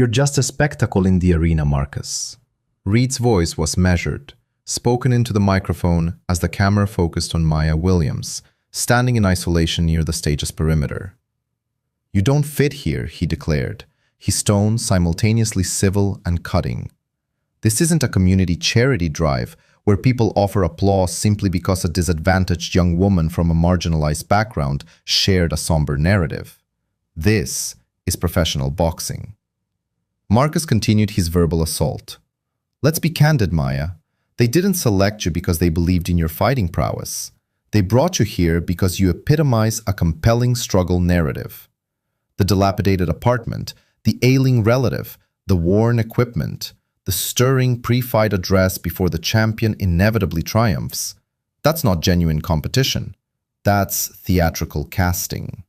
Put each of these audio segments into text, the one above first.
You're just a spectacle in the arena, Marcus. Reed's voice was measured, spoken into the microphone as the camera focused on Maya Williams, standing in isolation near the stage's perimeter. You don't fit here, he declared, his tone simultaneously civil and cutting. This isn't a community charity drive where people offer applause simply because a disadvantaged young woman from a marginalized background shared a somber narrative. This is professional boxing. Marcus continued his verbal assault. Let's be candid, Maya. They didn't select you because they believed in your fighting prowess. They brought you here because you epitomize a compelling struggle narrative. The dilapidated apartment, the ailing relative, the worn equipment, the stirring pre-fight address before the champion inevitably triumphs. That's not genuine competition. That's theatrical casting.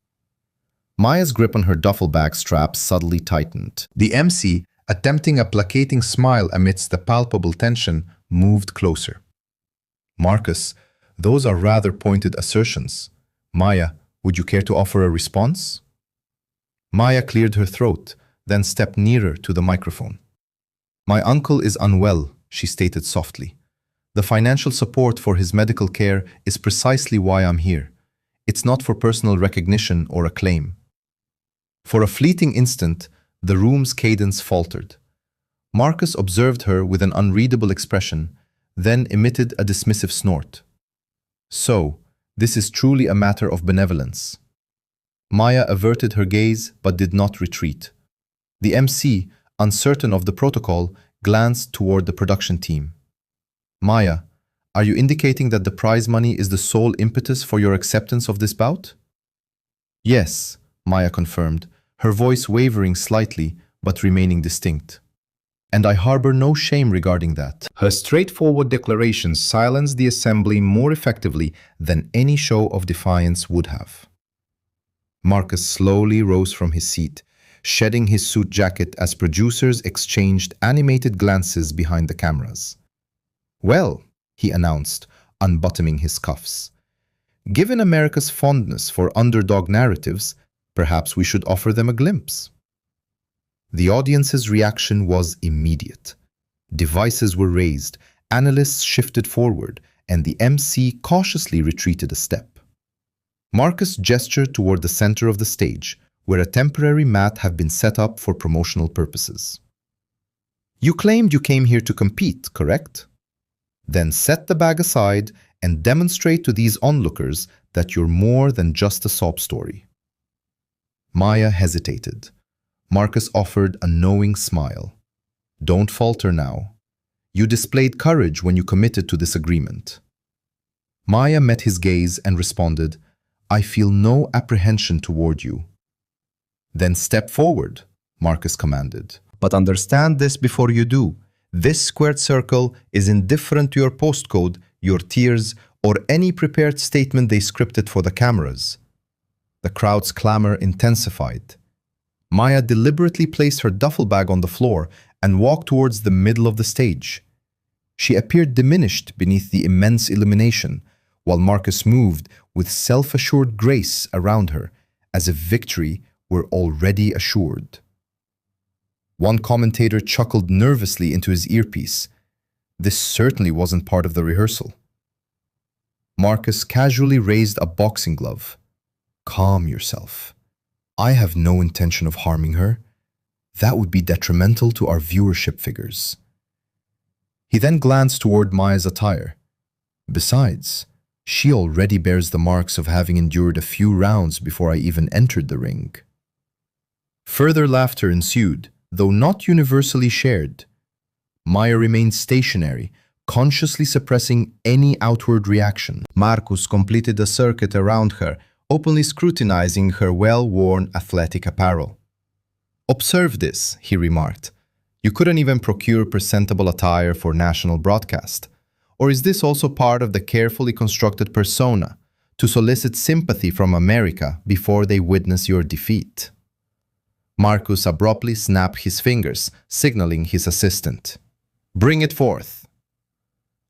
Maya's grip on her duffel bag strap subtly tightened. The MC, attempting a placating smile amidst the palpable tension, moved closer. Marcus, those are rather pointed assertions. Maya, would you care to offer a response? Maya cleared her throat, then stepped nearer to the microphone. My uncle is unwell, she stated softly. The financial support for his medical care is precisely why I'm here. It's not for personal recognition or acclaim. For a fleeting instant, the room's cadence faltered. Marcus observed her with an unreadable expression, then emitted a dismissive snort. So, this is truly a matter of benevolence. Maya averted her gaze but did not retreat. The MC, uncertain of the protocol, glanced toward the production team. Maya, are you indicating that the prize money is the sole impetus for your acceptance of this bout? Yes, Maya confirmed, her voice wavering slightly but remaining distinct. And I harbor no shame regarding that. Her straightforward declaration silenced the assembly more effectively than any show of defiance would have. Marcus slowly rose from his seat, shedding his suit jacket as producers exchanged animated glances behind the cameras. Well, he announced, unbuttoning his cuffs, given America's fondness for underdog narratives, perhaps we should offer them a glimpse. The audience's reaction was immediate. Devices were raised, analysts shifted forward, and the MC cautiously retreated a step. Marcus gestured toward the center of the stage, where a temporary mat had been set up for promotional purposes. You claimed you came here to compete, correct? Then set the bag aside and demonstrate to these onlookers that you're more than just a sob story. Maya hesitated. Marcus offered a knowing smile. Don't falter now. You displayed courage when you committed to this agreement. Maya met his gaze and responded, I feel no apprehension toward you. Then step forward, Marcus commanded. But understand this before you do. This squared circle is indifferent to your postcode, your tiers, or any prepared statement they scripted for the cameras. The crowd's clamor intensified. Maya deliberately placed her duffel bag on the floor and walked towards the middle of the stage. She appeared diminished beneath the immense illumination, while Marcus moved with self-assured grace around her, as if victory were already assured. One commentator chuckled nervously into his earpiece. This certainly wasn't part of the rehearsal. Marcus casually raised a boxing glove. Calm yourself. I have no intention of harming her. That would be detrimental to our viewership figures. He then glanced toward Maya's attire. Besides, she already bears the marks of having endured a few rounds before I even entered the ring. Further laughter ensued, though not universally shared. Maya remained stationary, consciously suppressing any outward reaction. Marcus completed a circuit around her, openly scrutinizing her well-worn athletic apparel. Observe this, he remarked. You couldn't even procure presentable attire for national broadcast. Or is this also part of the carefully constructed persona, to solicit sympathy from America before they witness your defeat? Marcus abruptly snapped his fingers, signaling his assistant. Bring it forth.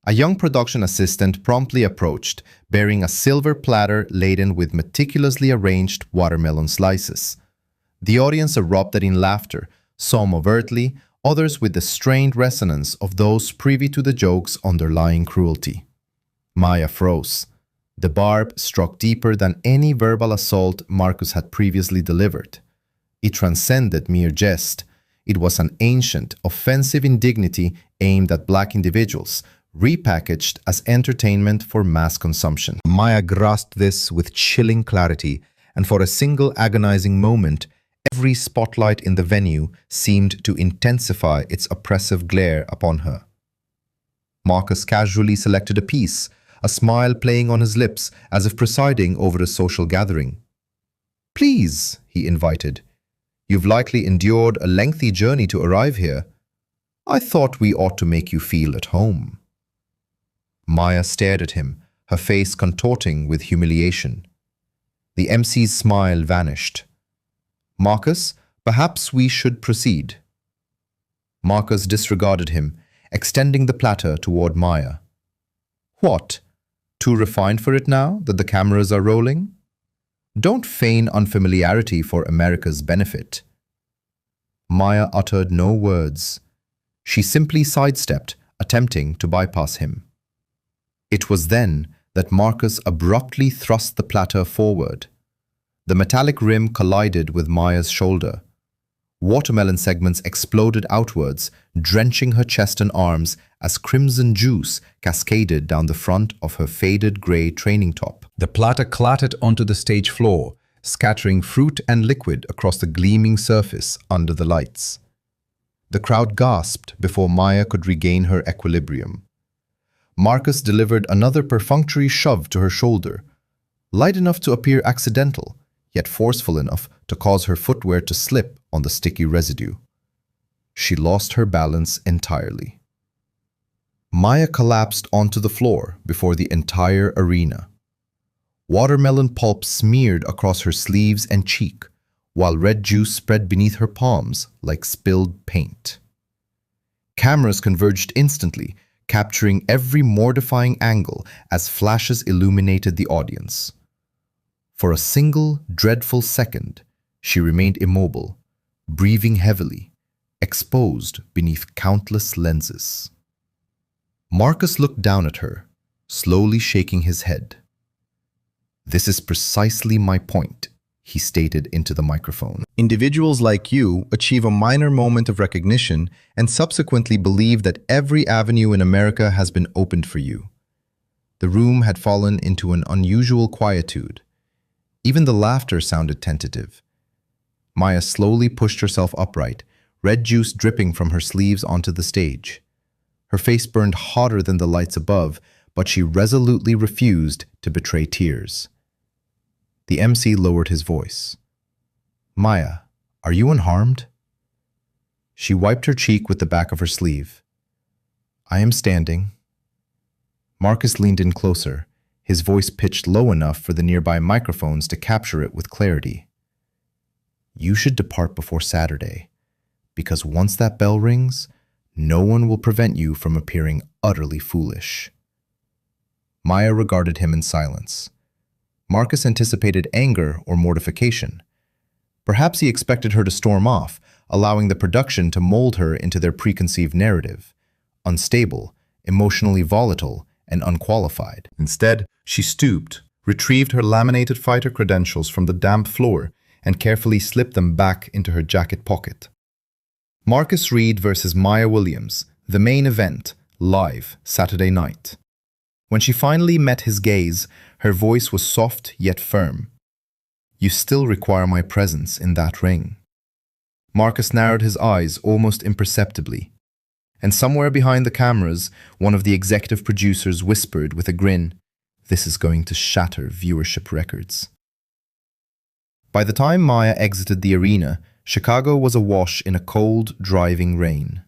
A young production assistant promptly approached, bearing a silver platter laden with meticulously arranged watermelon slices. The audience erupted in laughter, some overtly, others with the strained resonance of those privy to the joke's underlying cruelty. Maya froze. The barb struck deeper than any verbal assault Marcus had previously delivered. It transcended mere jest. It was an ancient, offensive indignity aimed at black individuals, repackaged as entertainment for mass consumption. Maya grasped this with chilling clarity, and for a single agonizing moment, every spotlight in the venue seemed to intensify its oppressive glare upon her. Marcus casually selected a piece, a smile playing on his lips as if presiding over a social gathering. "Please," he invited. "You've likely endured a lengthy journey to arrive here. I thought we ought to make you feel at home." Maya stared at him, her face contorting with humiliation. The MC's smile vanished. "Marcus, perhaps we should proceed." Marcus disregarded him, extending the platter toward Maya. "What? Too refined for it now that the cameras are rolling? Don't feign unfamiliarity for America's benefit." Maya uttered no words. She simply sidestepped, attempting to bypass him. It was then that Marcus abruptly thrust the platter forward. The metallic rim collided with Maya's shoulder. Watermelon segments exploded outwards, drenching her chest and arms as crimson juice cascaded down the front of her faded gray training top. The platter clattered onto the stage floor, scattering fruit and liquid across the gleaming surface under the lights. The crowd gasped before Maya could regain her equilibrium. Marcus delivered another perfunctory shove to her shoulder, light enough to appear accidental, yet forceful enough to cause her footwear to slip on the sticky residue. She lost her balance entirely. Maya collapsed onto the floor before the entire arena. Watermelon pulp smeared across her sleeves and cheek, while red juice spread beneath her palms like spilled paint. Cameras converged instantly, capturing every mortifying angle as flashes illuminated the audience. For a single dreadful second, she remained immobile, breathing heavily, exposed beneath countless lenses. Marcus looked down at her, slowly shaking his head. "This is precisely my point," he stated into the microphone. "Individuals like you achieve a minor moment of recognition and subsequently believe that every avenue in America has been opened for you." The room had fallen into an unusual quietude. Even the laughter sounded tentative. Maya slowly pushed herself upright, red juice dripping from her sleeves onto the stage. Her face burned hotter than the lights above, but she resolutely refused to betray tears. The MC lowered his voice. "Maya, are you unharmed?" She wiped her cheek with the back of her sleeve. "I am standing." Marcus leaned in closer, his voice pitched low enough for the nearby microphones to capture it with clarity. "You should depart before Saturday, because once that bell rings, no one will prevent you from appearing utterly foolish." Maya regarded him in silence. Marcus anticipated anger or mortification. Perhaps he expected her to storm off, allowing the production to mold her into their preconceived narrative, unstable, emotionally volatile, and unqualified. Instead, she stooped, retrieved her laminated fighter credentials from the damp floor, and carefully slipped them back into her jacket pocket. Marcus Reed versus Maya Williams, the main event, live, Saturday night. When she finally met his gaze, her voice was soft yet firm. "You still require my presence in that ring." Marcus narrowed his eyes almost imperceptibly. And somewhere behind the cameras, one of the executive producers whispered with a grin, "This is going to shatter viewership records." By the time Maya exited the arena, Chicago was awash in a cold, driving rain.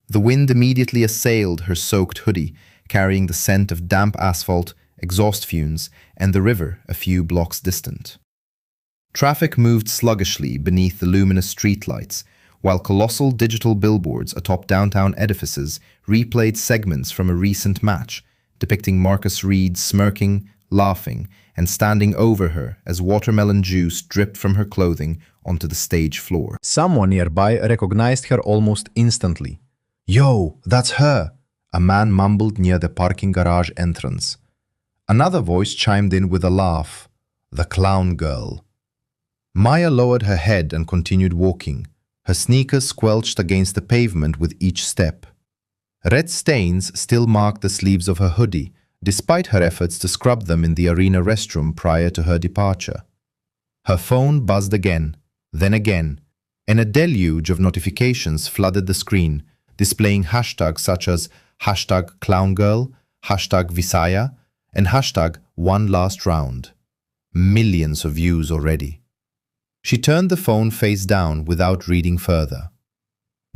The wind immediately assailed her soaked hoodie, carrying the scent of damp asphalt, exhaust fumes, and the river a few blocks distant. Traffic moved sluggishly beneath the luminous streetlights, while colossal digital billboards atop downtown edifices replayed segments from a recent match, depicting Marcus Reed smirking, laughing, and standing over her as watermelon juice dripped from her clothing onto the stage floor. Someone nearby recognized her almost instantly. "Yo, that's her," a man mumbled near the parking garage entrance. Another voice chimed in with a laugh. "The clown girl." Maya lowered her head and continued walking, her sneakers squelched against the pavement with each step. Red stains still marked the sleeves of her hoodie, despite her efforts to scrub them in the arena restroom prior to her departure. Her phone buzzed again, then again, and a deluge of notifications flooded the screen, displaying hashtags such as #clowngirl, #Visaya, and #OneLastRound. Millions of views already. She turned the phone face down without reading further.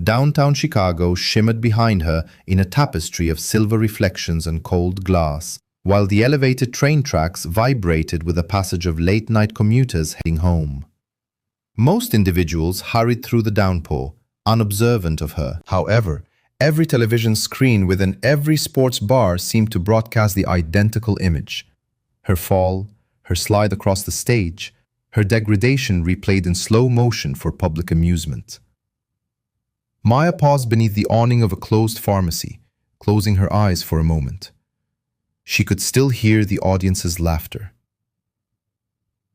Downtown Chicago shimmered behind her in a tapestry of silver reflections and cold glass, while the elevated train tracks vibrated with the passage of late-night commuters heading home. Most individuals hurried through the downpour, unobservant of her. However, every television screen within every sports bar seemed to broadcast the identical image. Her fall, her slide across the stage, her degradation replayed in slow motion for public amusement. Maya paused beneath the awning of a closed pharmacy, closing her eyes for a moment. She could still hear the audience's laughter.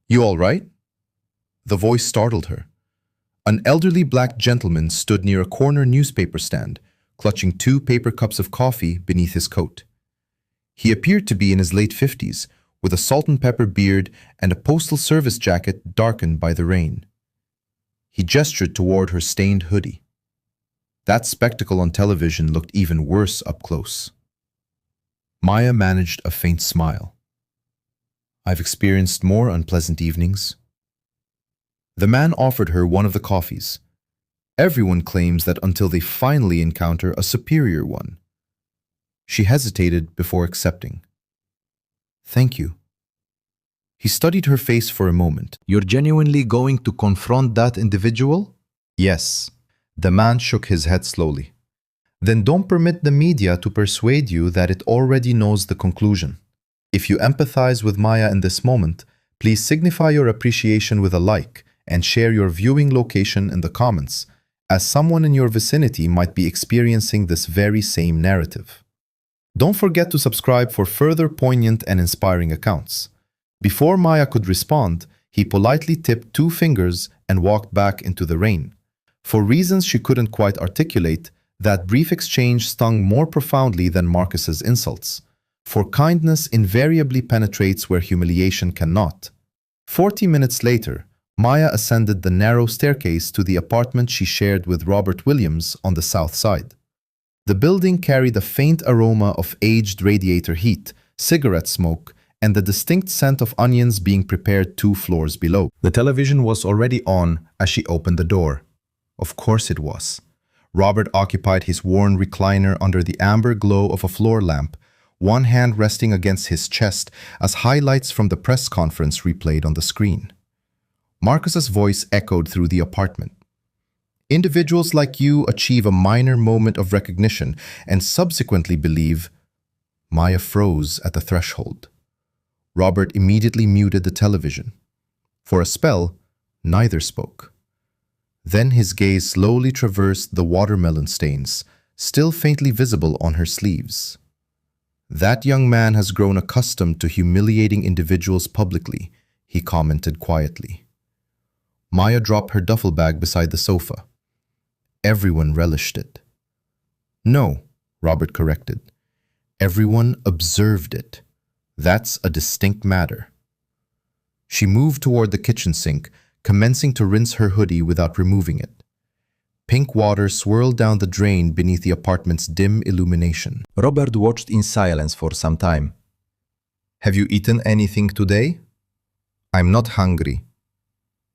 "You all right?" The voice startled her. An elderly black gentleman stood near a corner newspaper stand, clutching 2 paper cups of coffee beneath his coat. He appeared to be in his late 50s, with a salt and pepper beard and a postal service jacket darkened by the rain. He gestured toward her stained hoodie. That spectacle on television looked even worse up close. Maya managed a faint smile. "I've experienced more unpleasant evenings." The man offered her one of the coffees. Everyone claims that until they finally encounter a superior one. She hesitated before accepting. "Thank you." He studied her face for a moment. "You're genuinely going to confront that individual?" "Yes." The man shook his head slowly. "Then don't permit the media to persuade you that it already knows the conclusion. If you empathize with Maya in this moment, please signify your appreciation with a like and share your viewing location in the comments, as someone in your vicinity might be experiencing this very same narrative. Don't forget to subscribe for further poignant and inspiring accounts." Before Maya could respond, he politely tipped 2 fingers and walked back into the rain. For reasons she couldn't quite articulate, that brief exchange stung more profoundly than Marcus's insults. For kindness invariably penetrates where humiliation cannot. 40 minutes later, Maya ascended the narrow staircase to the apartment she shared with Robert Williams on the south side. The building carried a faint aroma of aged radiator heat, cigarette smoke, and the distinct scent of onions being prepared 2 floors below. The television was already on as she opened the door. Of course it was. Robert occupied his worn recliner under the amber glow of a floor lamp, one hand resting against his chest as highlights from the press conference replayed on the screen. Marcus's voice echoed through the apartment. "Individuals like you achieve a minor moment of recognition and subsequently believe—" Maya froze at the threshold. Robert immediately muted the television. For a spell, neither spoke. Then his gaze slowly traversed the watermelon stains, still faintly visible on her sleeves. "That young man has grown accustomed to humiliating individuals publicly," he commented quietly. Maya dropped her duffel bag beside the sofa. "Everyone relished it." "No," Robert corrected. "Everyone observed it. That's a distinct matter." She moved toward the kitchen sink, commencing to rinse her hoodie without removing it. Pink water swirled down the drain beneath the apartment's dim illumination. Robert watched in silence for some time. "Have you eaten anything today?" "I'm not hungry."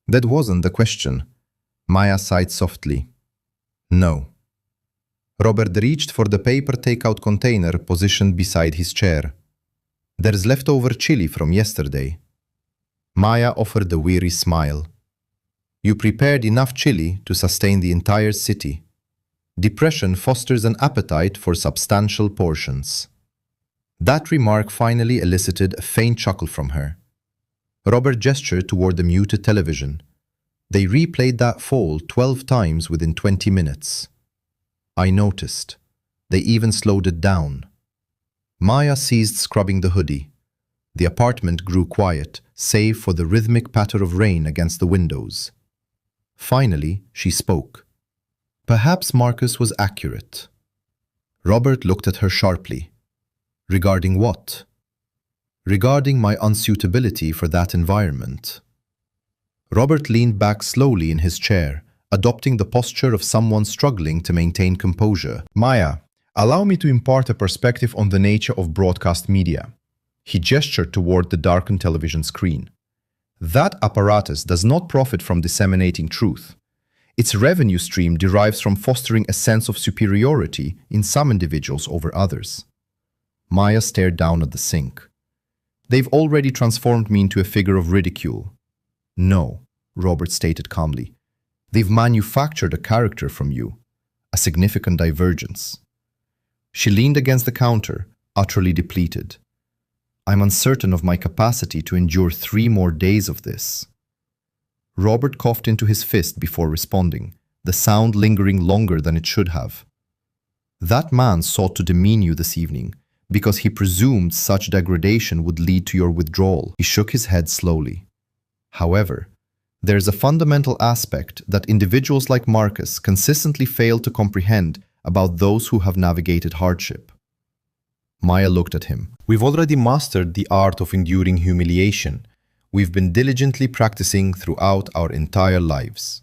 That wasn't the question. Maya sighed softly. "No." Robert reached for the paper takeout container positioned beside his chair. "There's leftover chili from yesterday." Maya offered a weary smile. "You prepared enough chili to sustain the entire city. Depression fosters an appetite for substantial portions." That remark finally elicited a faint chuckle from her. Robert gestured toward the muted television. They replayed that fall 12 times within 20 minutes. I noticed. They even slowed it down. Maya ceased scrubbing the hoodie. The apartment grew quiet, save for the rhythmic patter of rain against the windows. Finally, she spoke. Perhaps Marcus was accurate. Robert looked at her sharply. Regarding what? Regarding my unsuitability for that environment. Robert leaned back slowly in his chair, adopting the posture of someone struggling to maintain composure. Maya, allow me to impart a perspective on the nature of broadcast media. He gestured toward the darkened television screen. That apparatus does not profit from disseminating truth. Its revenue stream derives from fostering a sense of superiority in some individuals over others. Maya stared down at the sink. They've already transformed me into a figure of ridicule. No, Robert stated calmly. They've manufactured a character from you, a significant divergence. She leaned against the counter, utterly depleted. I'm uncertain of my capacity to endure 3 more days of this. Robert coughed into his fist before responding, the sound lingering longer than it should have. That man sought to demean you this evening because he presumed such degradation would lead to your withdrawal. He shook his head slowly. However, there's a fundamental aspect that individuals like Marcus consistently fail to comprehend about those who have navigated hardship. Maya looked at him. We've already mastered the art of enduring humiliation. We've been diligently practicing throughout our entire lives.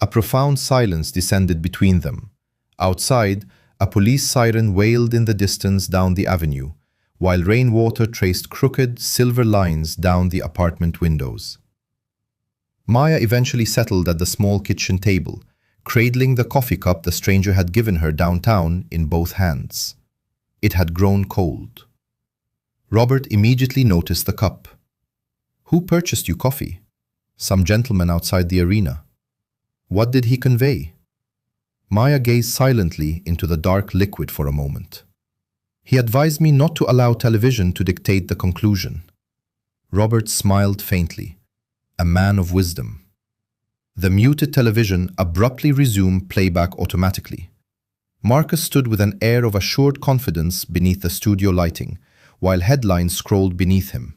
A profound silence descended between them. Outside, a police siren wailed in the distance down the avenue, while rainwater traced crooked, silver lines down the apartment windows. Maya eventually settled at the small kitchen table, cradling the coffee cup the stranger had given her downtown in both hands. It had grown cold. Robert immediately noticed the cup. Who purchased you coffee? Some gentleman outside the arena. What did he convey? Maya gazed silently into the dark liquid for a moment. He advised me not to allow television to dictate the conclusion. Robert smiled faintly. A man of wisdom. The muted television abruptly resumed playback automatically. Marcus stood with an air of assured confidence beneath the studio lighting, while headlines scrolled beneath him.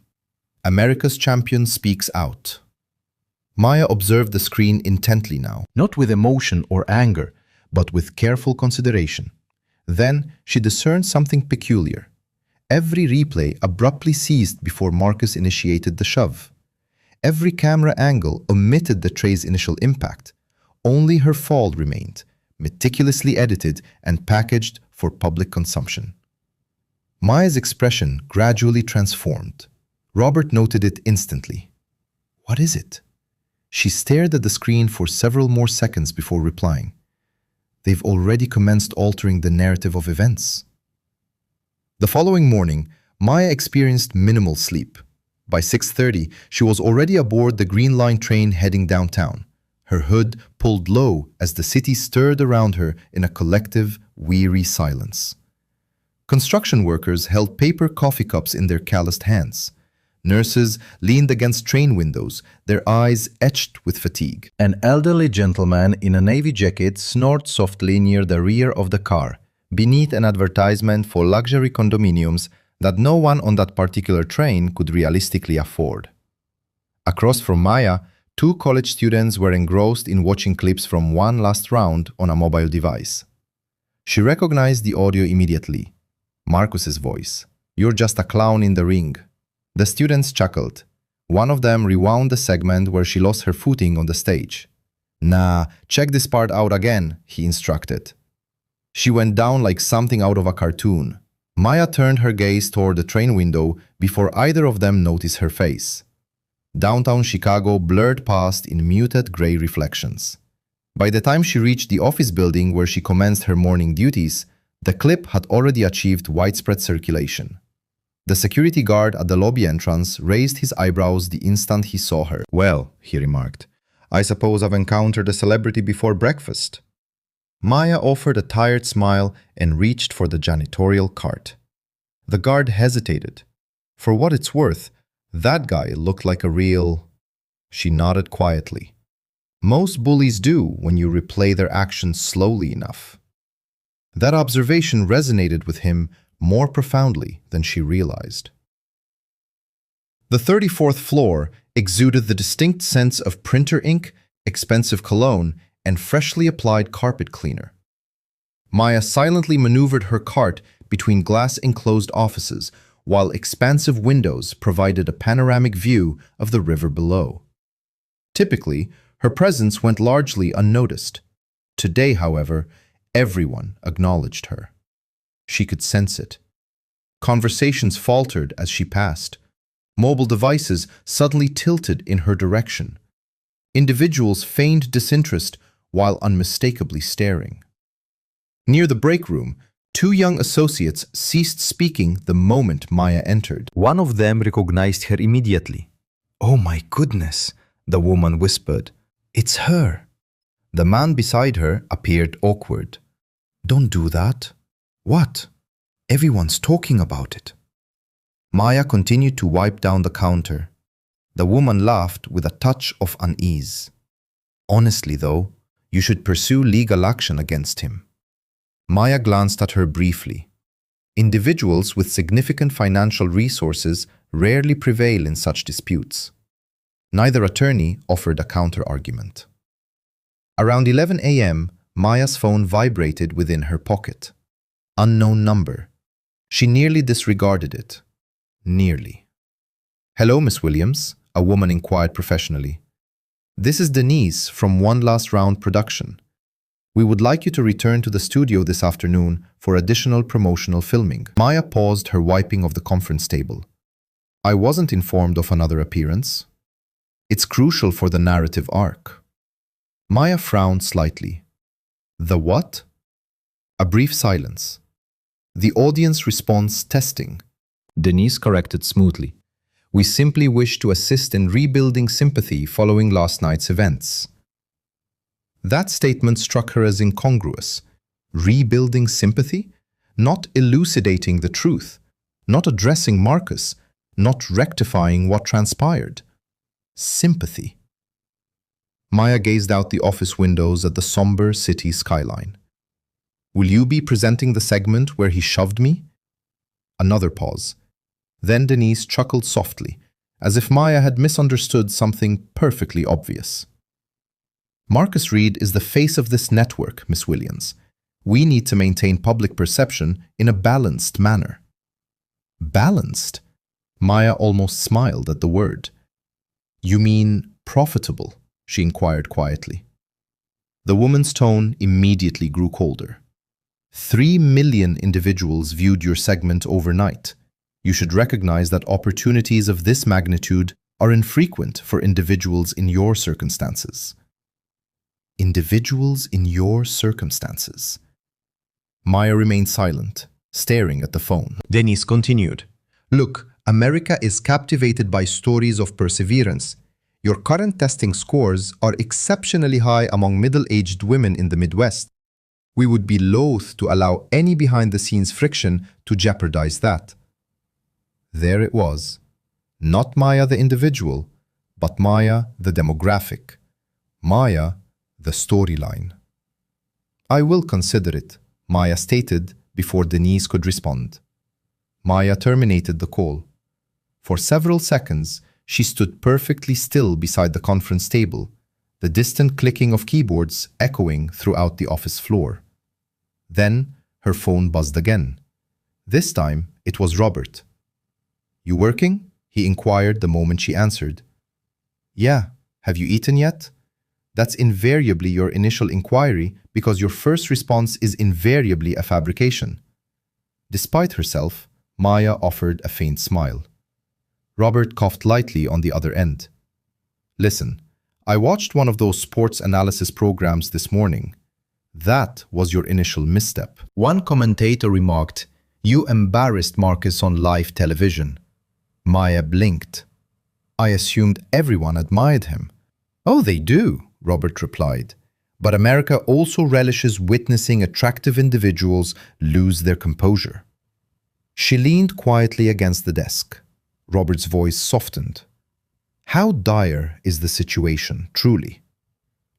America's champion speaks out. Maya observed the screen intently now, not with emotion or anger, but with careful consideration. Then she discerned something peculiar. Every replay abruptly ceased before Marcus initiated the shove. Every camera angle omitted the tray's initial impact. Only her fall remained, meticulously edited and packaged for public consumption. Maya's expression gradually transformed. Robert noted it instantly. What is it? She stared at the screen for several more seconds before replying. They've already commenced altering the narrative of events. The following morning, Maya experienced minimal sleep. By 6:30, she was already aboard the Green Line train heading downtown, her hood pulled low as the city stirred around her in a collective, weary silence. Construction workers held paper coffee cups in their calloused hands. Nurses leaned against train windows, their eyes etched with fatigue. An elderly gentleman in a navy jacket snored softly near the rear of the car, beneath an advertisement for luxury condominiums that no one on that particular train could realistically afford. Across from Maya, 2 college students were engrossed in watching clips from One Last Round on a mobile device. She recognized the audio immediately. Marcus's voice. "You're just a clown in the ring." The students chuckled. One of them rewound the segment where she lost her footing on the stage. "Nah, check this part out again," he instructed. She went down like something out of a cartoon. Maya turned her gaze toward the train window before either of them noticed her face. Downtown Chicago blurred past in muted gray reflections. By the time she reached the office building where she commenced her morning duties, the clip had already achieved widespread circulation. The security guard at the lobby entrance raised his eyebrows the instant he saw her. "Well," he remarked, "I suppose I've encountered a celebrity before breakfast." Maya offered a tired smile and reached for the janitorial cart. The guard hesitated. For what it's worth, that guy looked like a real... She nodded quietly. Most bullies do when you replay their actions slowly enough. That observation resonated with him more profoundly than she realized. The 34th floor exuded the distinct sense of printer ink, expensive cologne, and freshly applied carpet cleaner. Maya silently maneuvered her cart between glass-enclosed offices, while expansive windows provided a panoramic view of the river below. Typically, her presence went largely unnoticed. Today, however, everyone acknowledged her. She could sense it. Conversations faltered as she passed. Mobile devices suddenly tilted in her direction. Individuals feigned disinterest while unmistakably staring. Near the break room, two young associates ceased speaking the moment Maya entered. One of them recognized her immediately. "Oh my goodness," the woman whispered. "It's her." The man beside her appeared awkward. "Don't do that." "What?" "Everyone's talking about it." Maya continued to wipe down the counter. The woman laughed with a touch of unease. "Honestly, though, you should pursue legal action against him." Maya glanced at her briefly. Individuals with significant financial resources rarely prevail in such disputes. Neither attorney offered a counter-argument. Around 11 a.m., Maya's phone vibrated within her pocket. Unknown number. She nearly disregarded it. Nearly. "Hello, Miss Williams," a woman inquired professionally. "This is Denise from One Last Round Production. We would like you to return to the studio this afternoon for additional promotional filming." Maya paused her wiping of the conference table. "I wasn't informed of another appearance. It's crucial for the narrative arc." Maya frowned slightly. "The what?" A brief silence. "The audience response testing," Denise corrected smoothly. "We simply wish to assist in rebuilding sympathy following last night's events." That statement struck her as incongruous. Rebuilding sympathy? Not elucidating the truth. Not addressing Marcus. Not rectifying what transpired. Sympathy. Maya gazed out the office windows at the somber city skyline. "Will you be presenting the segment where he shoved me?" Another pause. Then Denise chuckled softly, as if Maya had misunderstood something perfectly obvious. "Marcus Reed is the face of this network, Miss Williams. We need to maintain public perception in a balanced manner." Balanced? Maya almost smiled at the word. "You mean profitable?" she inquired quietly. The woman's tone immediately grew colder. 3 million individuals viewed your segment overnight. You should recognize that opportunities of this magnitude are infrequent for individuals in your circumstances. Individuals in your circumstances. Maya remained silent, staring at the phone. Denise continued. "Look, America is captivated by stories of perseverance. Your current testing scores are exceptionally high among middle-aged women in the Midwest. We would be loath to allow any behind-the-scenes friction to jeopardize that." There it was. Not Maya the individual, but Maya the demographic. Maya the storyline. "I will consider it," Maya stated before Denise could respond. Maya terminated the call. For several seconds, she stood perfectly still beside the conference table, the distant clicking of keyboards echoing throughout the office floor. Then her phone buzzed again. This time, it was Robert. "You working?" he inquired the moment she answered. "Yeah. Have you eaten yet?" That's invariably your initial inquiry because your first response is invariably a fabrication. Despite herself, Maya offered a faint smile. Robert coughed lightly on the other end. "Listen, I watched one of those sports analysis programs this morning. That was your initial misstep." One commentator remarked, "You embarrassed Marcus on live television." Maya blinked. "I assumed everyone admired him." "Oh, they do," Robert replied. "But America also relishes witnessing attractive individuals lose their composure." She leaned quietly against the desk. Robert's voice softened. How dire is the situation, truly?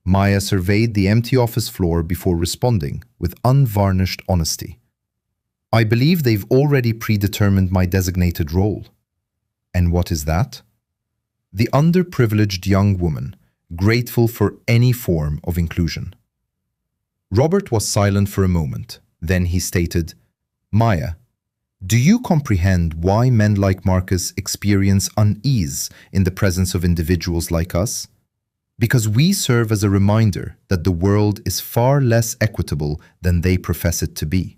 Maya surveyed the empty office floor before responding with unvarnished honesty. I believe they've already predetermined my designated role. And what is that? The underprivileged young woman, grateful for any form of inclusion. Robert was silent for a moment. Then he stated, Maya, do you comprehend why men like Marcus experience unease in the presence of individuals like us? Because we serve as a reminder that the world is far less equitable than they profess it to be.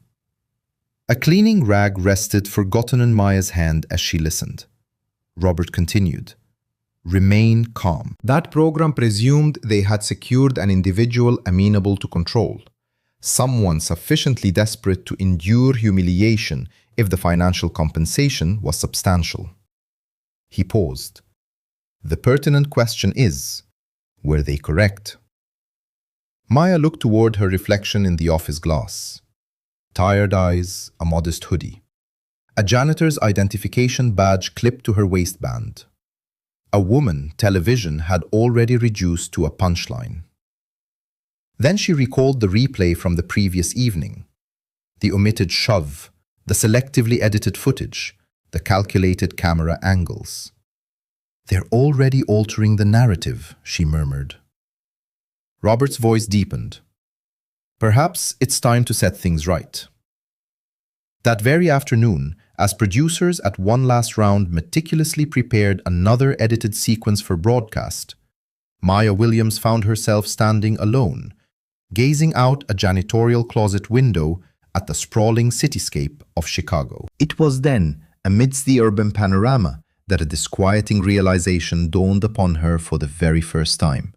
A cleaning rag rested forgotten in Maya's hand as she listened. Robert continued, Remain calm. That program presumed they had secured an individual amenable to control, someone sufficiently desperate to endure humiliation if the financial compensation was substantial. He paused. The pertinent question is, were they correct? Maya looked toward her reflection in the office glass. Tired eyes, a modest hoodie. A janitor's identification badge clipped to her waistband. A woman television had already reduced to a punchline. Then she recalled the replay from the previous evening. The omitted shove, the selectively edited footage, the calculated camera angles. They're already altering the narrative, she murmured. Robert's voice deepened. Perhaps it's time to set things right. That very afternoon, as producers at One Last Round meticulously prepared another edited sequence for broadcast, Maya Williams found herself standing alone, gazing out a janitorial closet window at the sprawling cityscape of Chicago. It was then, amidst the urban panorama, that a disquieting realization dawned upon her for the very first time.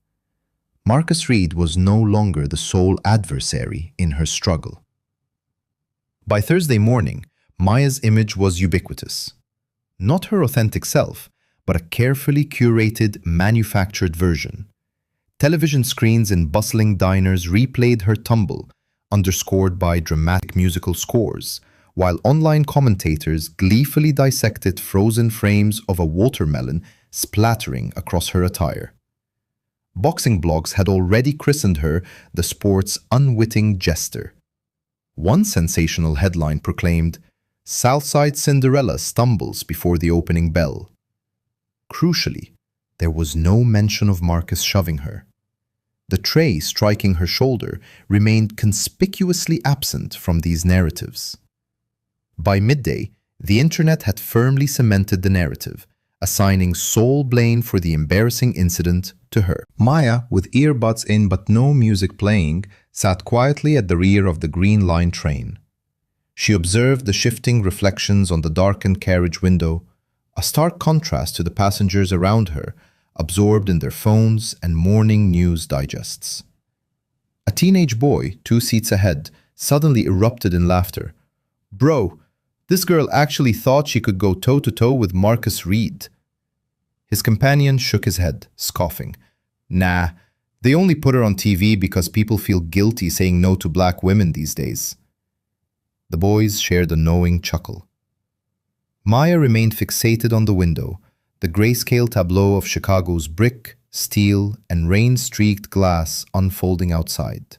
Marcus Reed was no longer the sole adversary in her struggle. By Thursday morning, Maya's image was ubiquitous. Not her authentic self, but a carefully curated, manufactured version. Television screens in bustling diners replayed her tumble, underscored by dramatic musical scores, while online commentators gleefully dissected frozen frames of a watermelon splattering across her attire. Boxing blogs had already christened her the sport's unwitting jester. One sensational headline proclaimed, Southside Cinderella stumbles before the opening bell. Crucially, there was no mention of Marcus shoving her. The tray striking her shoulder remained conspicuously absent from these narratives. By midday, the internet had firmly cemented the narrative, assigning sole blame for the embarrassing incident to her. Maya, with earbuds in but no music playing, sat quietly at the rear of the Green Line train. She observed the shifting reflections on the darkened carriage window, a stark contrast to the passengers around her, absorbed in their phones and morning news digests. A teenage boy, 2 seats ahead, suddenly erupted in laughter. Bro, this girl actually thought she could go toe-to-toe with Marcus Reed. His companion shook his head, scoffing. Nah, they only put her on TV because people feel guilty saying no to black women these days. The boys shared a knowing chuckle. Maya remained fixated on the window, the grayscale tableau of Chicago's brick, steel, and rain-streaked glass unfolding outside.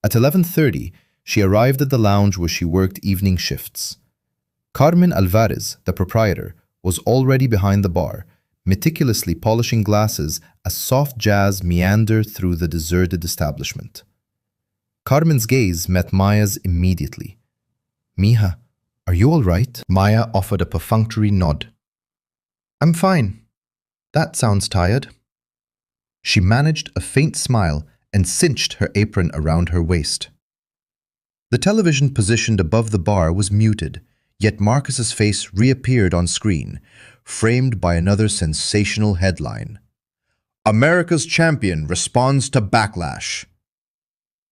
At 11:30, she arrived at the lounge where she worked evening shifts. Carmen Alvarez, the proprietor, was already behind the bar, meticulously polishing glasses as soft jazz meandered through the deserted establishment. Carmen's gaze met Maya's immediately. Mija, are you all right? Maya offered a perfunctory nod. I'm fine. That sounds tired. She managed a faint smile and cinched her apron around her waist. The television positioned above the bar was muted, yet Marcus's face reappeared on screen, framed by another sensational headline. America's champion responds to backlash.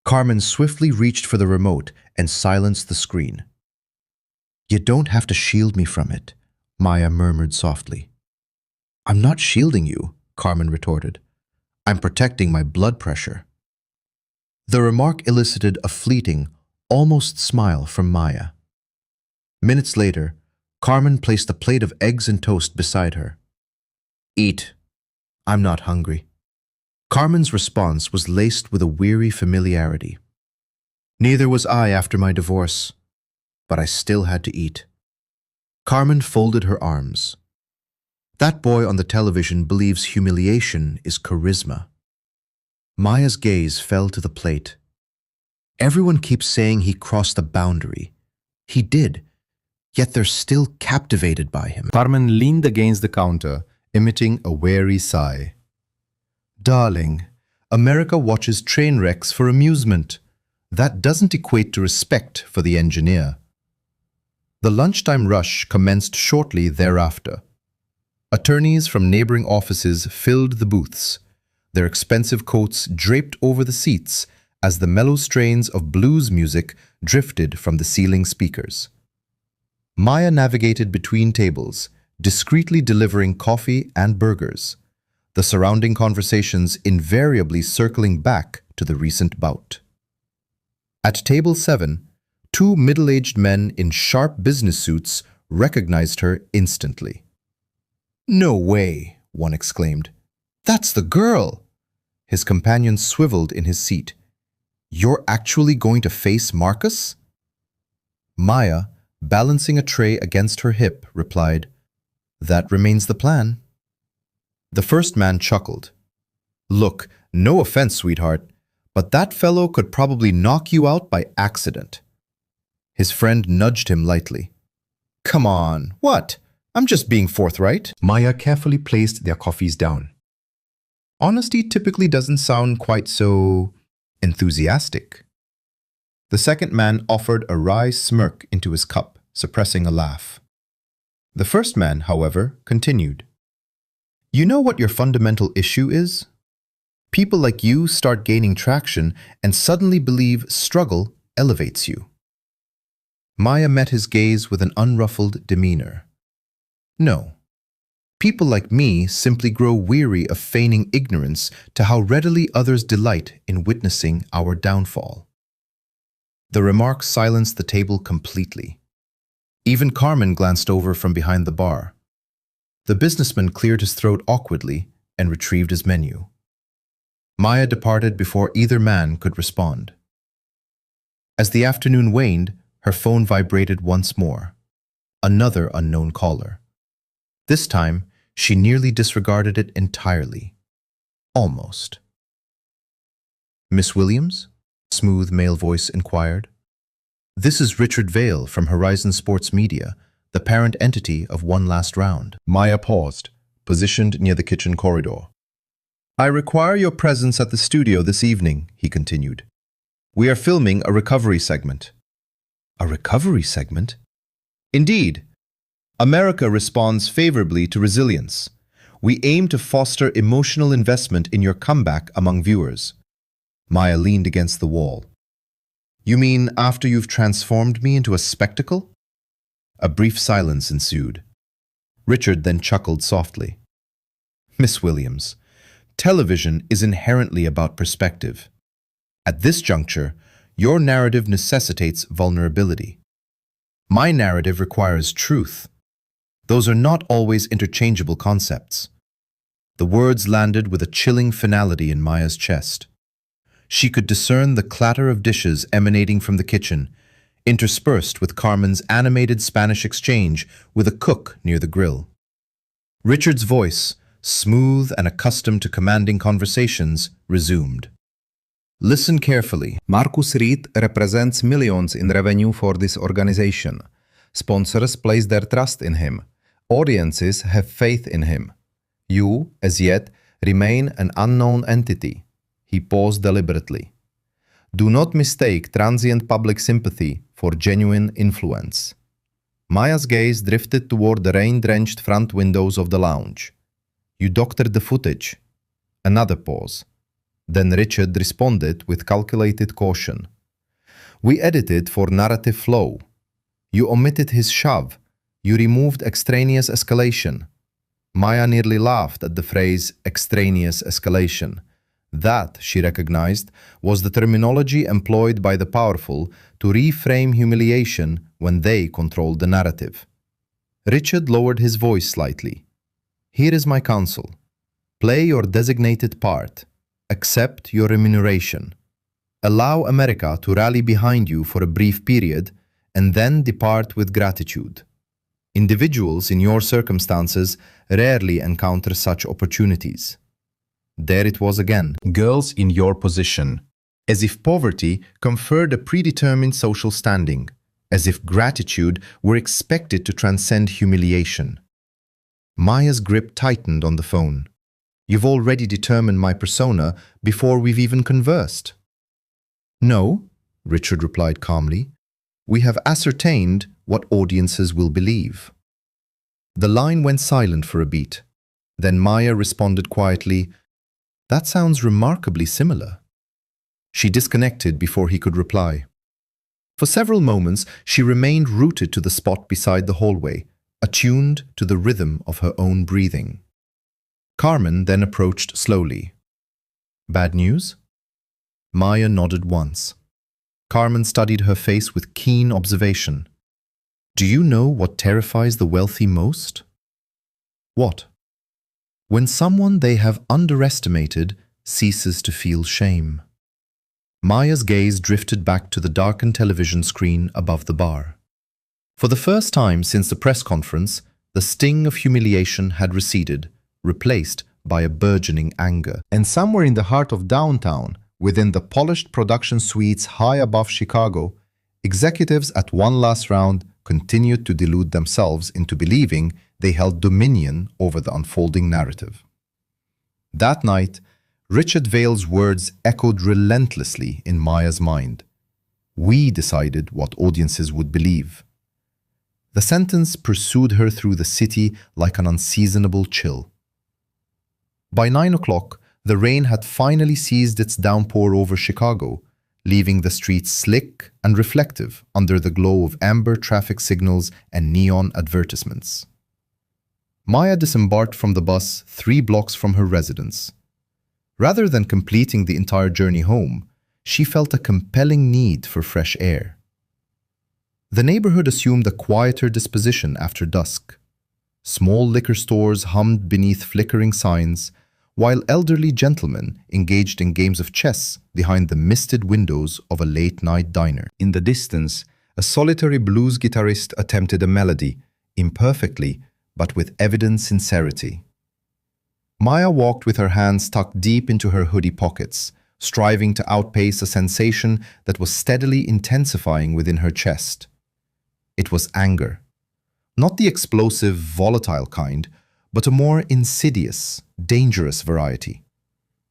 Carmen swiftly reached for the remote and silenced the screen. You don't have to shield me from it, Maya murmured softly. I'm not shielding you, Carmen retorted. I'm protecting my blood pressure. The remark elicited a fleeting, almost smile from Maya. Minutes later, Carmen placed a plate of eggs and toast beside her. Eat. I'm not hungry. Carmen's response was laced with a weary familiarity. Neither was I after my divorce, but I still had to eat. Carmen folded her arms. That boy on the television believes humiliation is charisma. Maya's gaze fell to the plate. Everyone keeps saying he crossed a boundary. He did, yet they're still captivated by him. Carmen leaned against the counter, emitting a weary sigh. Darling, America watches train wrecks for amusement. That doesn't equate to respect for the engineer. The lunchtime rush commenced shortly thereafter. Attorneys from neighboring offices filled the booths, their expensive coats draped over the seats as the mellow strains of blues music drifted from the ceiling speakers. Maya navigated between tables, discreetly delivering coffee and burgers, the surrounding conversations invariably circling back to the recent bout. At table 7, two middle-aged men in sharp business suits recognized her instantly. "No way," one exclaimed. "That's the girl!" His companion swiveled in his seat. "You're actually going to face Marcus?" Maya, balancing a tray against her hip, replied, "That remains the plan." The first man chuckled. "Look, no offense, sweetheart, but that fellow could probably knock you out by accident." His friend nudged him lightly. "Come on, what? I'm just being forthright." Maya carefully placed their coffees down. Honesty typically doesn't sound quite so enthusiastic. The second man offered a wry smirk into his cup, suppressing a laugh. The first man, however, continued. "You know what your fundamental issue is? People like you start gaining traction and suddenly believe struggle elevates you." Maya met his gaze with an unruffled demeanor. "No. People like me simply grow weary of feigning ignorance to how readily others delight in witnessing our downfall." The remark silenced the table completely. Even Carmen glanced over from behind the bar. The businessman cleared his throat awkwardly and retrieved his menu. Maya departed before either man could respond. As the afternoon waned, her phone vibrated once more. Another unknown caller. This time, she nearly disregarded it entirely. Almost. "Miss Williams?" a smooth male voice inquired. "This is Richard Vale from Horizon Sports Media, the parent entity of One Last Round." Maya paused, positioned near the kitchen corridor. "I require your presence at the studio this evening," he continued. "We are filming a recovery segment." "A recovery segment?" "Indeed. America responds favorably to resilience. We aim to foster emotional investment in your comeback among viewers." Maya leaned against the wall. "You mean after you've transformed me into a spectacle?" A brief silence ensued. Richard then chuckled softly. "Miss Williams, television is inherently about perspective. At this juncture, your narrative necessitates vulnerability. My narrative requires truth. Those are not always interchangeable concepts." The words landed with a chilling finality in Maya's chest. She could discern the clatter of dishes emanating from the kitchen, interspersed with Carmen's animated Spanish exchange with a cook near the grill. Richard's voice, smooth and accustomed to commanding conversations, resumed. "Listen carefully. Marcus Reed represents millions in revenue for this organization. Sponsors place their trust in him. Audiences have faith in him. You, as yet, remain an unknown entity." He paused deliberately. "Do not mistake transient public sympathy for genuine influence." Maya's gaze drifted toward the rain-drenched front windows of the lounge. "You doctored the footage." Another pause. Then Richard responded with calculated caution. "We edited for narrative flow. You omitted his shove. You removed extraneous escalation." Maya nearly laughed at the phrase extraneous escalation. That, she recognized, was the terminology employed by the powerful to reframe humiliation when they controlled the narrative. Richard lowered his voice slightly. Here is my counsel. Play your designated part. Accept your remuneration. Allow America to rally behind you for a brief period and then depart with gratitude. Individuals in your circumstances rarely encounter such opportunities. There it was again. Girls in your position. As if poverty conferred a predetermined social standing. As if gratitude were expected to transcend humiliation. Maya's grip tightened on the phone. You've already determined my persona before we've even conversed. No, Richard replied calmly. We have ascertained what audiences will believe. The line went silent for a beat. Then Maya responded quietly, That sounds remarkably similar. She disconnected before he could reply. For several moments, she remained rooted to the spot beside the hallway, attuned to the rhythm of her own breathing. Carmen then approached slowly. Bad news? Maya nodded once. Carmen studied her face with keen observation. Do you know what terrifies the wealthy most? What? When someone they have underestimated ceases to feel shame. Maya's gaze drifted back to the darkened television screen above the bar. For the first time since the press conference, the sting of humiliation had receded, replaced by a burgeoning anger. And somewhere in the heart of downtown, within the polished production suites high above Chicago, executives at one last round continued to delude themselves into believing they held dominion over the unfolding narrative. That night, Richard Vale's words echoed relentlessly in Maya's mind. We decided what audiences would believe. The sentence pursued her through the city like an unseasonable chill. By 9 o'clock, the rain had finally ceased its downpour over Chicago, leaving the streets slick and reflective under the glow of amber traffic signals and neon advertisements. Maya disembarked from the bus 3 blocks from her residence. Rather than completing the entire journey home, she felt a compelling need for fresh air. The neighborhood assumed a quieter disposition after dusk. Small liquor stores hummed beneath flickering signs, while elderly gentlemen engaged in games of chess behind the misted windows of a late-night diner. In the distance, a solitary blues guitarist attempted a melody, imperfectly, but with evident sincerity. Maya walked with her hands tucked deep into her hoodie pockets, striving to outpace a sensation that was steadily intensifying within her chest. It was anger. Not the explosive, volatile kind, but a more insidious, dangerous variety.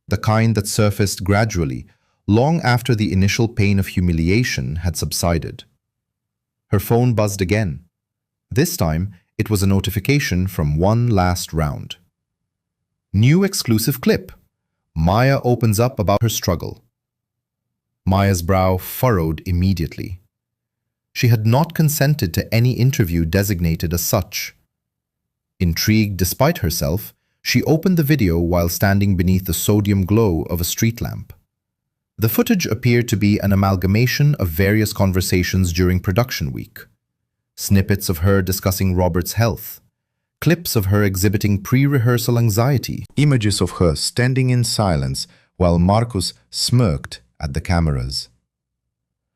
The kind that surfaced gradually, long after the initial pain of humiliation had subsided. Her phone buzzed again. This time, it was a notification from One Last Round. New exclusive clip. Maya opens up about her struggle. Maya's brow furrowed immediately. She had not consented to any interview designated as such. Intrigued despite herself, she opened the video while standing beneath the sodium glow of a street lamp. The footage appeared to be an amalgamation of various conversations during production week. Snippets of her discussing Robert's health, clips of her exhibiting pre-rehearsal anxiety, images of her standing in silence while Marcus smirked at the cameras.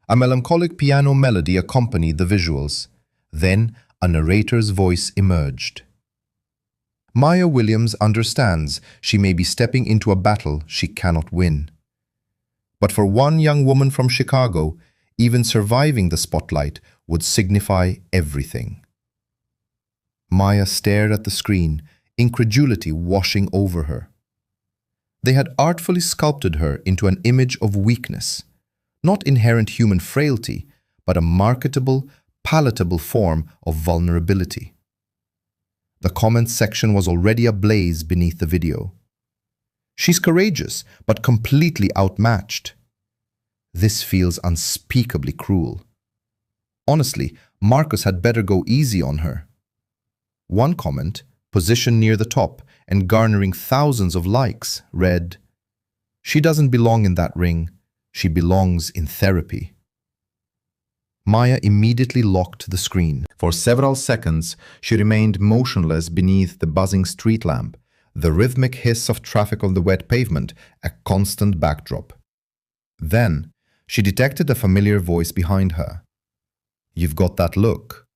A melancholic piano melody accompanied the visuals. Then a narrator's voice emerged. Maya Williams understands she may be stepping into a battle she cannot win. But for one young woman from Chicago, even surviving the spotlight would signify everything. Maya stared at the screen, incredulity washing over her. They had artfully sculpted her into an image of weakness, not inherent human frailty, but a marketable, palatable form of vulnerability. The comments section was already ablaze beneath the video. She's courageous, but completely outmatched. This feels unspeakably cruel. Honestly, Marcus had better go easy on her. One comment, positioned near the top and garnering thousands of likes, read, "She doesn't belong in that ring. She belongs in therapy." Maya immediately locked the screen. For several seconds, she remained motionless beneath the buzzing street lamp, the rhythmic hiss of traffic on the wet pavement, a constant backdrop. Then, she detected a familiar voice behind her. "You've got that look."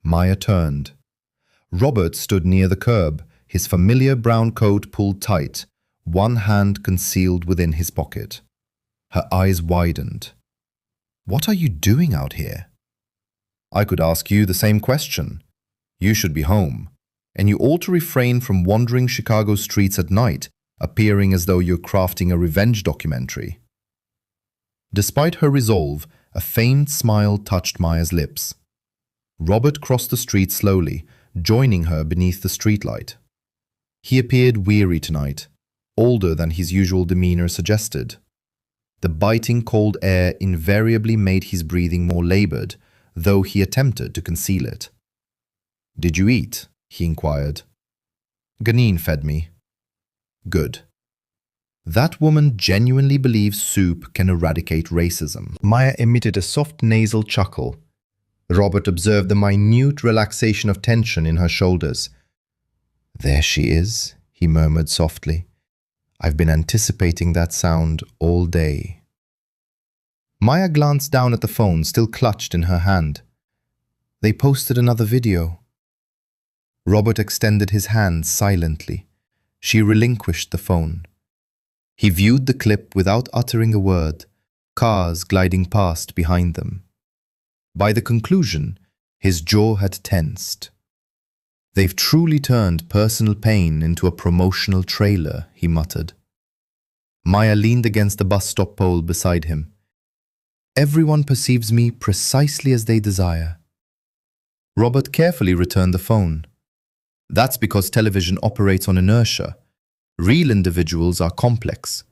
Maya turned. Robert stood near the curb, his familiar brown coat pulled tight, one hand concealed within his pocket. Her eyes widened. "What are you doing out here?" "I could ask you the same question. You should be home, and you ought to refrain from wandering Chicago streets at night, appearing as though you're crafting a revenge documentary." Despite her resolve, a faint smile touched Maya's lips. Robert crossed the street slowly, joining her beneath the streetlight. He appeared weary tonight, older than his usual demeanor suggested. The biting cold air invariably made his breathing more labored, though he attempted to conceal it. "Did you eat?" he inquired. "Ganine fed me." "Good. That woman genuinely believes soup can eradicate racism." Maya emitted a soft nasal chuckle. Robert observed the minute relaxation of tension in her shoulders. "There she is," he murmured softly. "I've been anticipating that sound all day." Maya glanced down at the phone still clutched in her hand. "They posted another video." Robert extended his hand silently. She relinquished the phone. He viewed the clip without uttering a word, cars gliding past behind them. By the conclusion, his jaw had tensed. "They've truly turned personal pain into a promotional trailer," he muttered. Maya leaned against the bus stop pole beside him. "Everyone perceives me precisely as they desire." Robert carefully returned the phone. "That's because television operates on inertia. Real individuals are complex.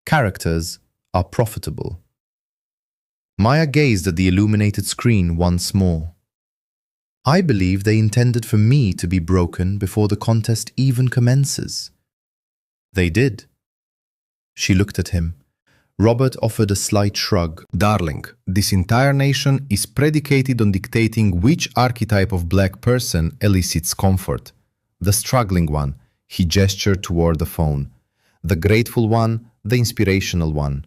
Characters are profitable." Maya gazed at the illuminated screen once more. "I believe they intended for me to be broken before the contest even commences." "They did." She looked at him. Robert offered a slight shrug. "Darling, this entire nation is predicated on dictating which archetype of black person elicits comfort. The struggling one," he gestured toward the phone. "The grateful one, the inspirational one.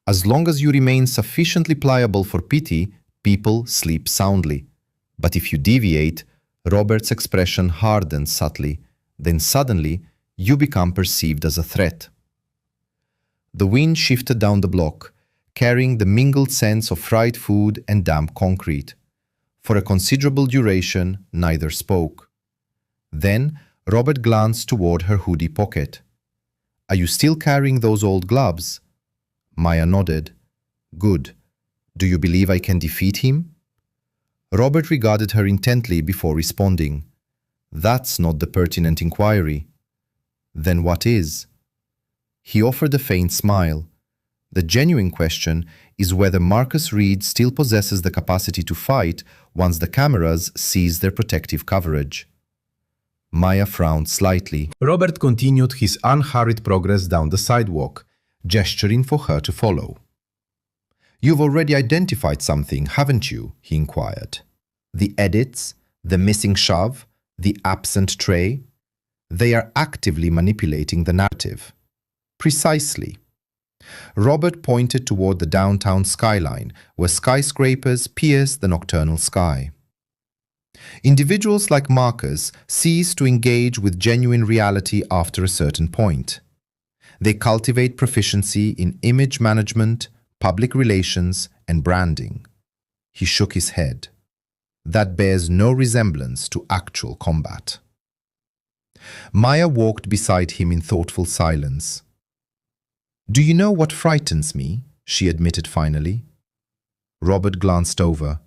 As long as you remain sufficiently pliable for pity, people sleep soundly. But if you deviate," Robert's expression hardened subtly, "then suddenly you become perceived as a threat." The wind shifted down the block, carrying the mingled scents of fried food and damp concrete. For a considerable duration, neither spoke. Then Robert glanced toward her hoodie pocket. "Are you still carrying those old gloves?" Maya nodded. "Good. Do you believe I can defeat him?" Robert regarded her intently before responding. "That's not the pertinent inquiry." "Then what is?" He offered a faint smile. "The genuine question is whether Marcus Reed still possesses the capacity to fight once the cameras cease their protective coverage." Maya frowned slightly. Robert continued his unhurried progress down the sidewalk, gesturing for her to follow. "You've already identified something, haven't you?" he inquired. "The edits, the missing shove, the absent tray. They are actively manipulating the narrative." "Precisely." Robert pointed toward the downtown skyline, where skyscrapers pierced the nocturnal sky. Individuals like Marcus cease to engage with genuine reality after a certain point. They cultivate proficiency in image management, public relations, and branding. He shook his head. "That bears no resemblance to actual combat." Maya walked beside him in thoughtful silence. "Do you know what frightens me?" she admitted finally. Robert glanced over.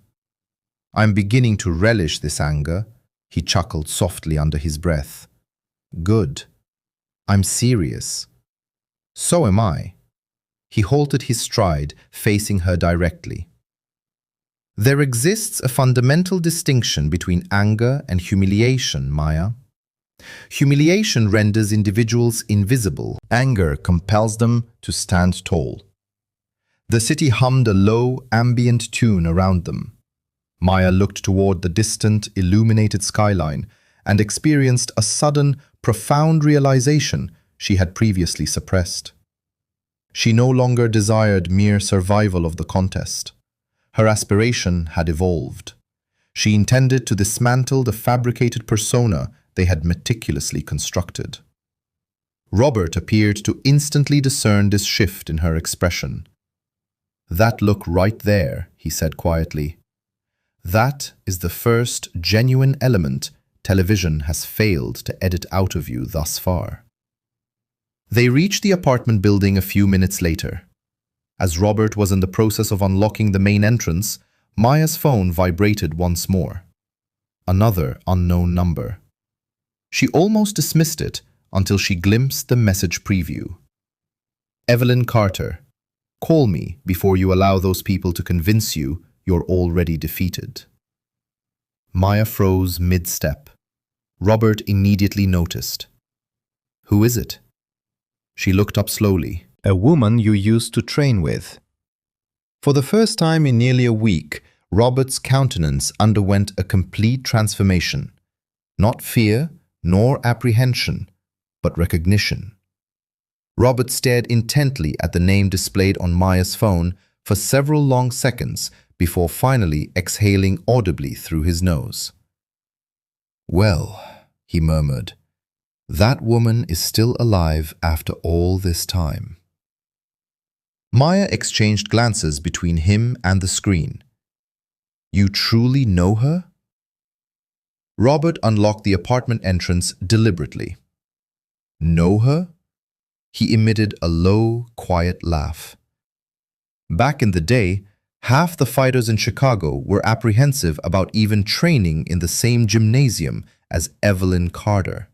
"I'm beginning to relish this anger," he chuckled softly under his breath. "Good. I'm serious." "So am I." He halted his stride, facing her directly. "There exists a fundamental distinction between anger and humiliation, Maya. Humiliation renders individuals invisible. Anger compels them to stand tall. The city hummed a low, ambient tune around them. Maya looked toward the distant, illuminated skyline and experienced a sudden, profound realization she had previously suppressed. She no longer desired mere survival of the contest. Her aspiration had evolved. She intended to dismantle the fabricated persona they had meticulously constructed. Robert appeared to instantly discern this shift in her expression. "That look right there," he said quietly. "That is the first genuine element television has failed to edit out of you thus far." They reached the apartment building a few minutes later. As Robert was in the process of unlocking the main entrance, Maya's phone vibrated once more. Another unknown number. She almost dismissed it until she glimpsed the message preview. "Evelyn Carter, call me before you allow those people to convince you you're already defeated." Maya froze mid-step. Robert immediately noticed. "Who is it?" She looked up slowly. A woman you used to train with. For the first time in nearly a week, Robert's countenance underwent a complete transformation. Not fear, nor apprehension, but recognition. Robert stared intently at the name displayed on Maya's phone for several long seconds before finally exhaling audibly through his nose. "Well," he murmured, "that woman is still alive after all this time." Maya exchanged glances between him and the screen. "You truly know her?" Robert unlocked the apartment entrance deliberately. "Know her?" He emitted a low, quiet laugh. Back in the day, half the fighters in Chicago were apprehensive about even training in the same gymnasium as Evelyn Carter.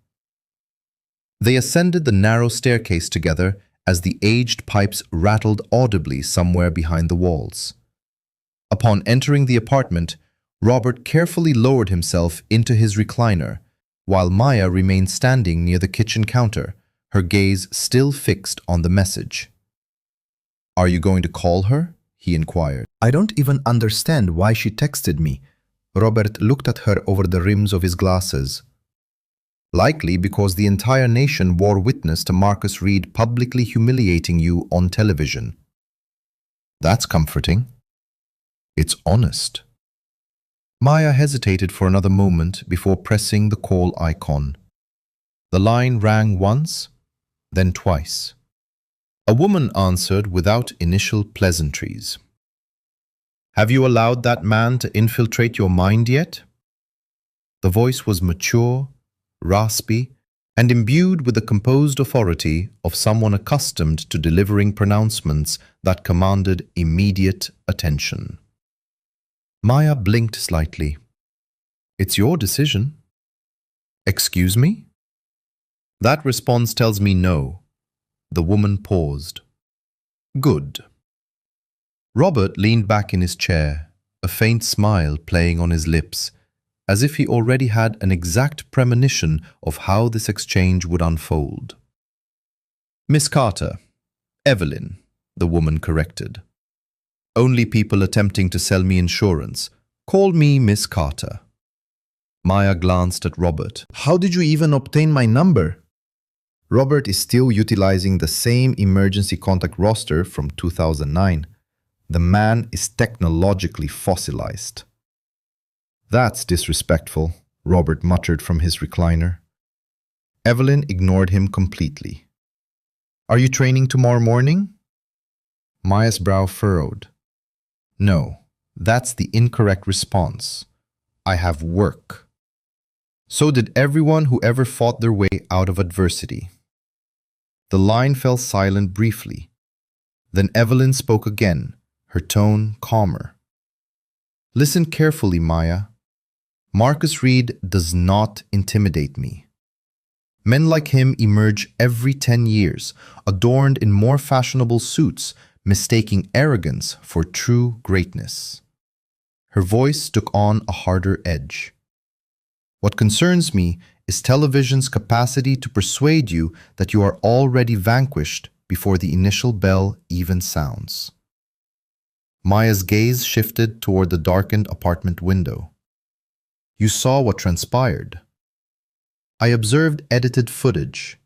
They ascended the narrow staircase together as the aged pipes rattled audibly somewhere behind the walls. Upon entering the apartment, Robert carefully lowered himself into his recliner, while Maya remained standing near the kitchen counter, her gaze still fixed on the message. "Are you going to call her?" he inquired. "I don't even understand why she texted me." Robert looked at her over the rims of his glasses. "Likely because the entire nation bore witness to Marcus Reed publicly humiliating you on television." "That's comforting." "It's honest." Maya hesitated for another moment before pressing the call icon. The line rang once, then twice. A woman answered without initial pleasantries. "Have you allowed that man to infiltrate your mind yet?" The voice was mature, raspy, and imbued with the composed authority of someone accustomed to delivering pronouncements that commanded immediate attention. Maya blinked slightly. "It's your decision." "Excuse me?" "That response tells me no." The woman paused. "Good." Robert leaned back in his chair, a faint smile playing on his lips, as if he already had an exact premonition of how this exchange would unfold. "Miss Carter, Evelyn," the woman corrected. "Only people attempting to sell me insurance. Call me Miss Carter." Maya glanced at Robert. "How did you even obtain my number?" Robert is still utilizing the same emergency contact roster from 2009. The man is technologically fossilized. "That's disrespectful," Robert muttered from his recliner. Evelyn ignored him completely. "Are you training tomorrow morning?" Maya's brow furrowed. "No, that's the incorrect response. I have work." So did everyone who ever fought their way out of adversity. The line fell silent briefly. Then Evelyn spoke again, her tone calmer. "Listen carefully, Maya. Marcus Reed does not intimidate me. Men like him emerge every 10 years, adorned in more fashionable suits, mistaking arrogance for true greatness." Her voice took on a harder edge. "What concerns me is television's capacity to persuade you that you are already vanquished before the initial bell even sounds." Maya's gaze shifted toward the darkened apartment window. You saw what transpired. I observed edited footage.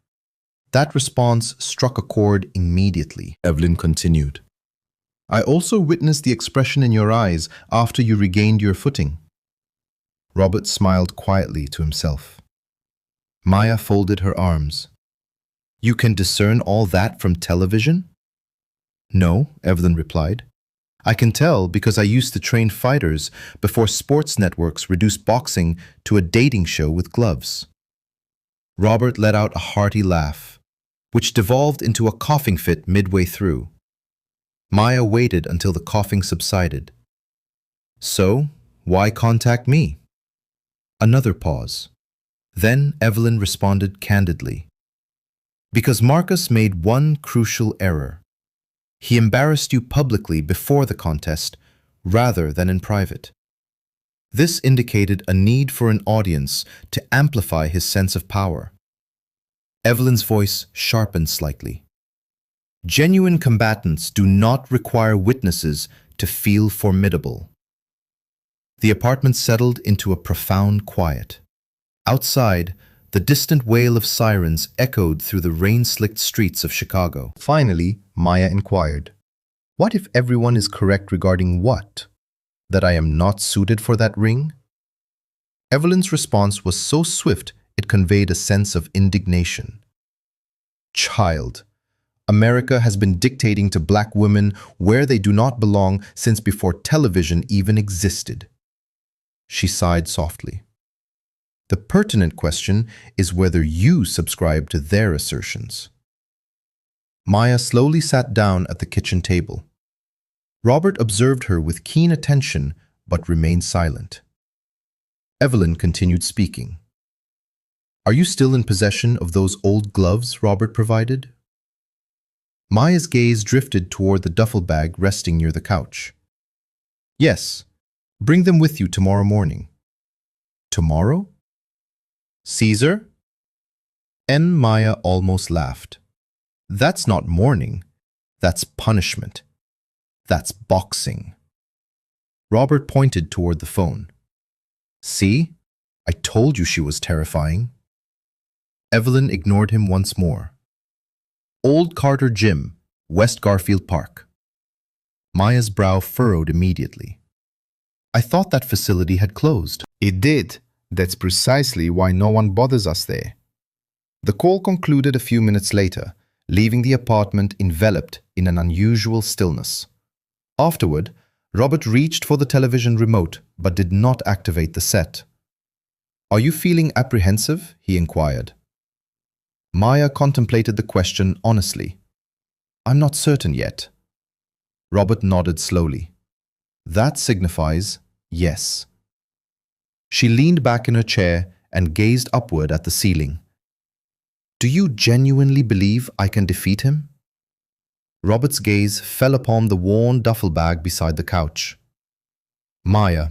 That response struck a chord immediately, Evelyn continued. I also witnessed the expression in your eyes after you regained your footing. Robert smiled quietly to himself. Maya folded her arms. You can discern all that from television? No, Evelyn replied. I can tell because I used to train fighters before sports networks reduced boxing to a dating show with gloves. Robert let out a hearty laugh, which devolved into a coughing fit midway through. Maya waited until the coughing subsided. So, why contact me? Another pause. Then Evelyn responded candidly. Because Marcus made one crucial error. He embarrassed you publicly before the contest, rather than in private. This indicated a need for an audience to amplify his sense of power. Evelyn's voice sharpened slightly. Genuine combatants do not require witnesses to feel formidable. The apartment settled into a profound quiet. Outside, the distant wail of sirens echoed through the rain-slicked streets of Chicago. Finally, Maya inquired, what if everyone is correct regarding what? That I am not suited for that ring? Evelyn's response was so swift it conveyed a sense of indignation. Child, America has been dictating to black women where they do not belong since before television even existed. She sighed softly. The pertinent question is whether you subscribe to their assertions. Maya slowly sat down at the kitchen table. Robert observed her with keen attention but remained silent. Evelyn continued speaking. Are you still in possession of those old gloves Robert provided? Maya's gaze drifted toward the duffel bag resting near the couch. Yes, bring them with you tomorrow morning. Tomorrow? Caesar? Maya almost laughed. That's not mourning. That's punishment. That's boxing. Robert pointed toward the phone. See? I told you she was terrifying. Evelyn ignored him once more. Old Carter Gym, West Garfield Park. Maya's brow furrowed immediately. I thought that facility had closed. It did. That's precisely why no one bothers us there. The call concluded a few minutes later, leaving the apartment enveloped in an unusual stillness. Afterward, Robert reached for the television remote but did not activate the set. Are you feeling apprehensive? He inquired. Maya contemplated the question honestly. I'm not certain yet. Robert nodded slowly. That signifies yes. She leaned back in her chair and gazed upward at the ceiling. Do you genuinely believe I can defeat him? Robert's gaze fell upon the worn duffel bag beside the couch. Maya,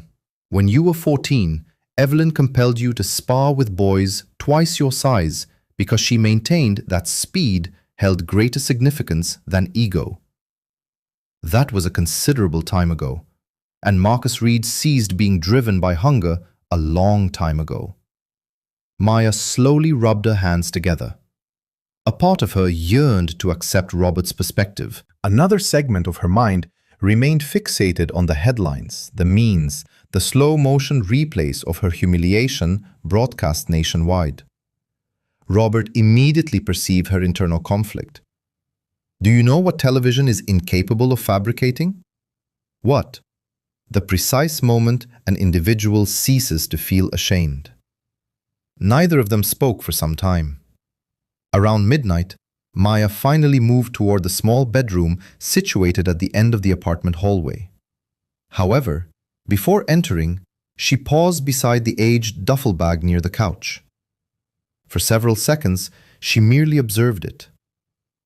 when you were 14, Evelyn compelled you to spar with boys twice your size because she maintained that speed held greater significance than ego. That was a considerable time ago, and Marcus Reed ceased being driven by hunger a long time ago. Maya slowly rubbed her hands together. A part of her yearned to accept Robert's perspective. Another segment of her mind remained fixated on the headlines, the memes, the slow-motion replays of her humiliation broadcast nationwide. Robert immediately perceived her internal conflict. Do you know what television is incapable of fabricating? What? The precise moment an individual ceases to feel ashamed. Neither of them spoke for some time. Around midnight, Maya finally moved toward the small bedroom situated at the end of the apartment hallway. However, before entering, she paused beside the aged duffel bag near the couch. For several seconds, she merely observed it.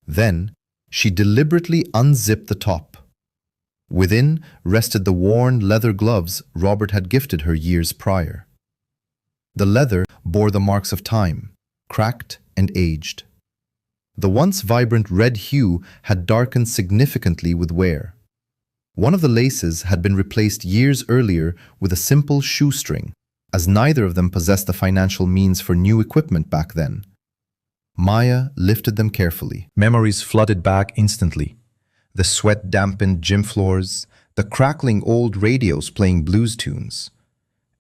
Then, she deliberately unzipped the top. Within rested the worn leather gloves Robert had gifted her years prior. The leather bore the marks of time, cracked and aged. The once vibrant red hue had darkened significantly with wear. One of the laces had been replaced years earlier with a simple shoestring, as neither of them possessed the financial means for new equipment back then. Maya lifted them carefully. Memories flooded back instantly. The sweat-dampened gym floors, the crackling old radios playing blues tunes,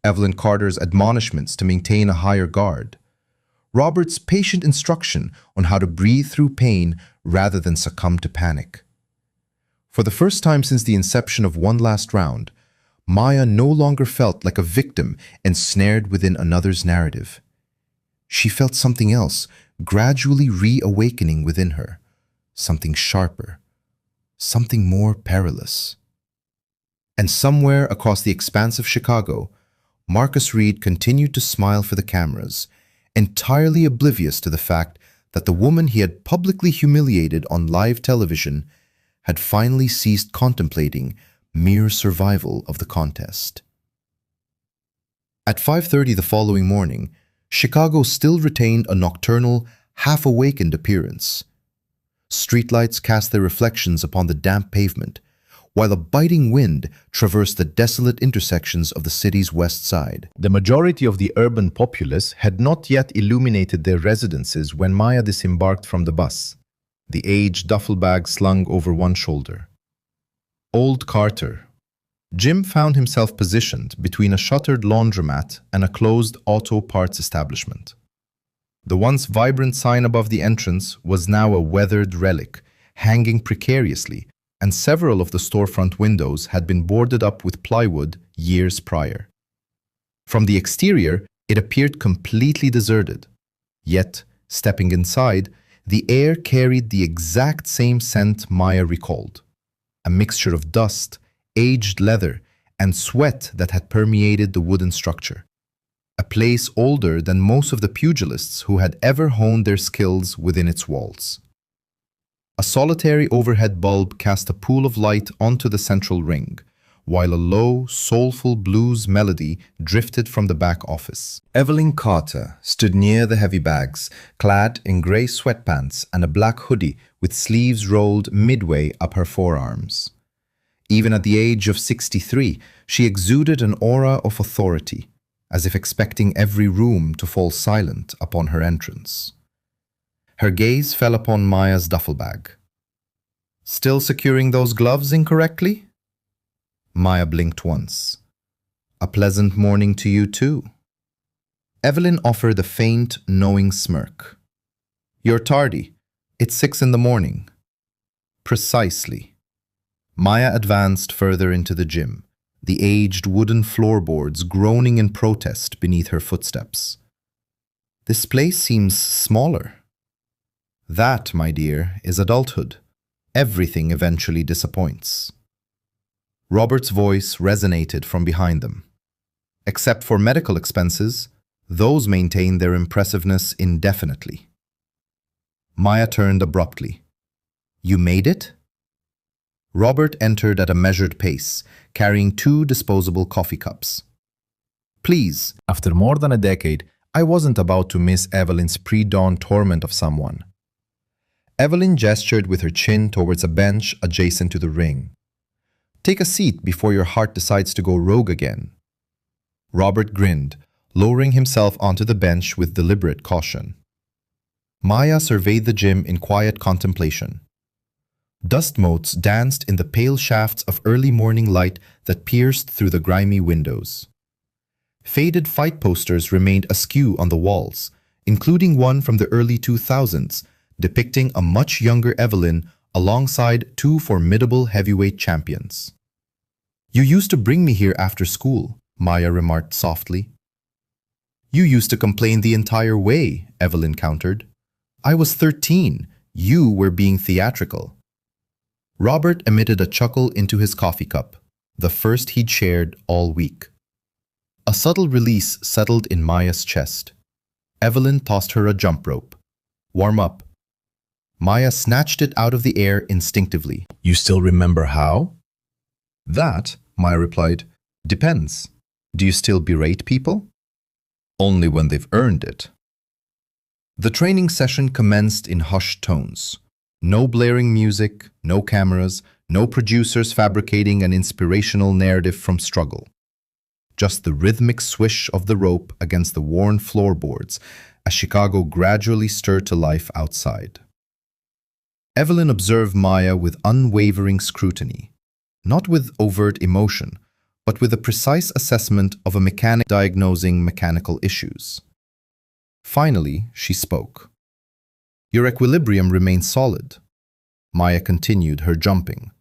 Evelyn Carter's admonishments to maintain a higher guard, Robert's patient instruction on how to breathe through pain rather than succumb to panic. For the first time since the inception of One Last Round, Maya no longer felt like a victim ensnared within another's narrative. She felt something else gradually reawakening within her, something sharper, something more perilous. And somewhere across the expanse of Chicago, Marcus Reed continued to smile for the cameras, entirely oblivious to the fact that the woman he had publicly humiliated on live television had finally ceased contemplating mere survival of the contest. At 5:30 the following morning, Chicago still retained a nocturnal, half-awakened appearance. Streetlights cast their reflections upon the damp pavement, while a biting wind traversed the desolate intersections of the city's west side. The majority of the urban populace had not yet illuminated their residences when Maya disembarked from the bus, the aged duffel bag slung over one shoulder. Old Carter. Jim found himself positioned between a shuttered laundromat and a closed auto parts establishment. The once vibrant sign above the entrance was now a weathered relic, hanging precariously, and several of the storefront windows had been boarded up with plywood years prior. From the exterior, it appeared completely deserted. Yet, stepping inside, the air carried the exact same scent Maya recalled, a mixture of dust, aged leather, and sweat that had permeated the wooden structure. A place older than most of the pugilists who had ever honed their skills within its walls. A solitary overhead bulb cast a pool of light onto the central ring, while a low, soulful blues melody drifted from the back office. Evelyn Carter stood near the heavy bags, clad in grey sweatpants and a black hoodie with sleeves rolled midway up her forearms. Even at the age of 63, she exuded an aura of authority, as if expecting every room to fall silent upon her entrance. Her gaze fell upon Maya's duffel bag. "Still securing those gloves incorrectly?" Maya blinked once. "A pleasant morning to you too." Evelyn offered a faint, knowing smirk. "You're tardy. It's 6 in the morning." "Precisely." Maya advanced further into the gym, the aged wooden floorboards groaning in protest beneath her footsteps. "This place seems smaller." "That, my dear, is adulthood. Everything eventually disappoints." Robert's voice resonated from behind them. "Except for medical expenses, those maintain their impressiveness indefinitely." Maya turned abruptly. "You made it?" Robert entered at a measured pace, carrying 2 disposable coffee cups. "Please." After more than a decade, I wasn't about to miss Evelyn's pre-dawn torment of someone. Evelyn gestured with her chin towards a bench adjacent to the ring. "Take a seat before your heart decides to go rogue again." Robert grinned, lowering himself onto the bench with deliberate caution. Maya surveyed the gym in quiet contemplation. Dust motes danced in the pale shafts of early morning light that pierced through the grimy windows. Faded fight posters remained askew on the walls, including one from the early 2000s, depicting a much younger Evelyn alongside 2 formidable heavyweight champions. "You used to bring me here after school," Maya remarked softly. "You used to complain the entire way," Evelyn countered. "I was 13. You were being theatrical." Robert emitted a chuckle into his coffee cup, the first he'd shared all week. A subtle release settled in Maya's chest. Evelyn tossed her a jump rope. "Warm up." Maya snatched it out of the air instinctively. You still remember how? "That," Maya replied, "depends. Do you still berate people?" "Only when they've earned it." The training session commenced in hushed tones. No blaring music, no cameras, no producers fabricating an inspirational narrative from struggle. Just the rhythmic swish of the rope against the worn floorboards as Chicago gradually stirred to life outside. Evelyn observed Maya with unwavering scrutiny, not with overt emotion, but with a precise assessment of a mechanic diagnosing mechanical issues. Finally, she spoke. "Your equilibrium remains solid." Maya continued her jumping.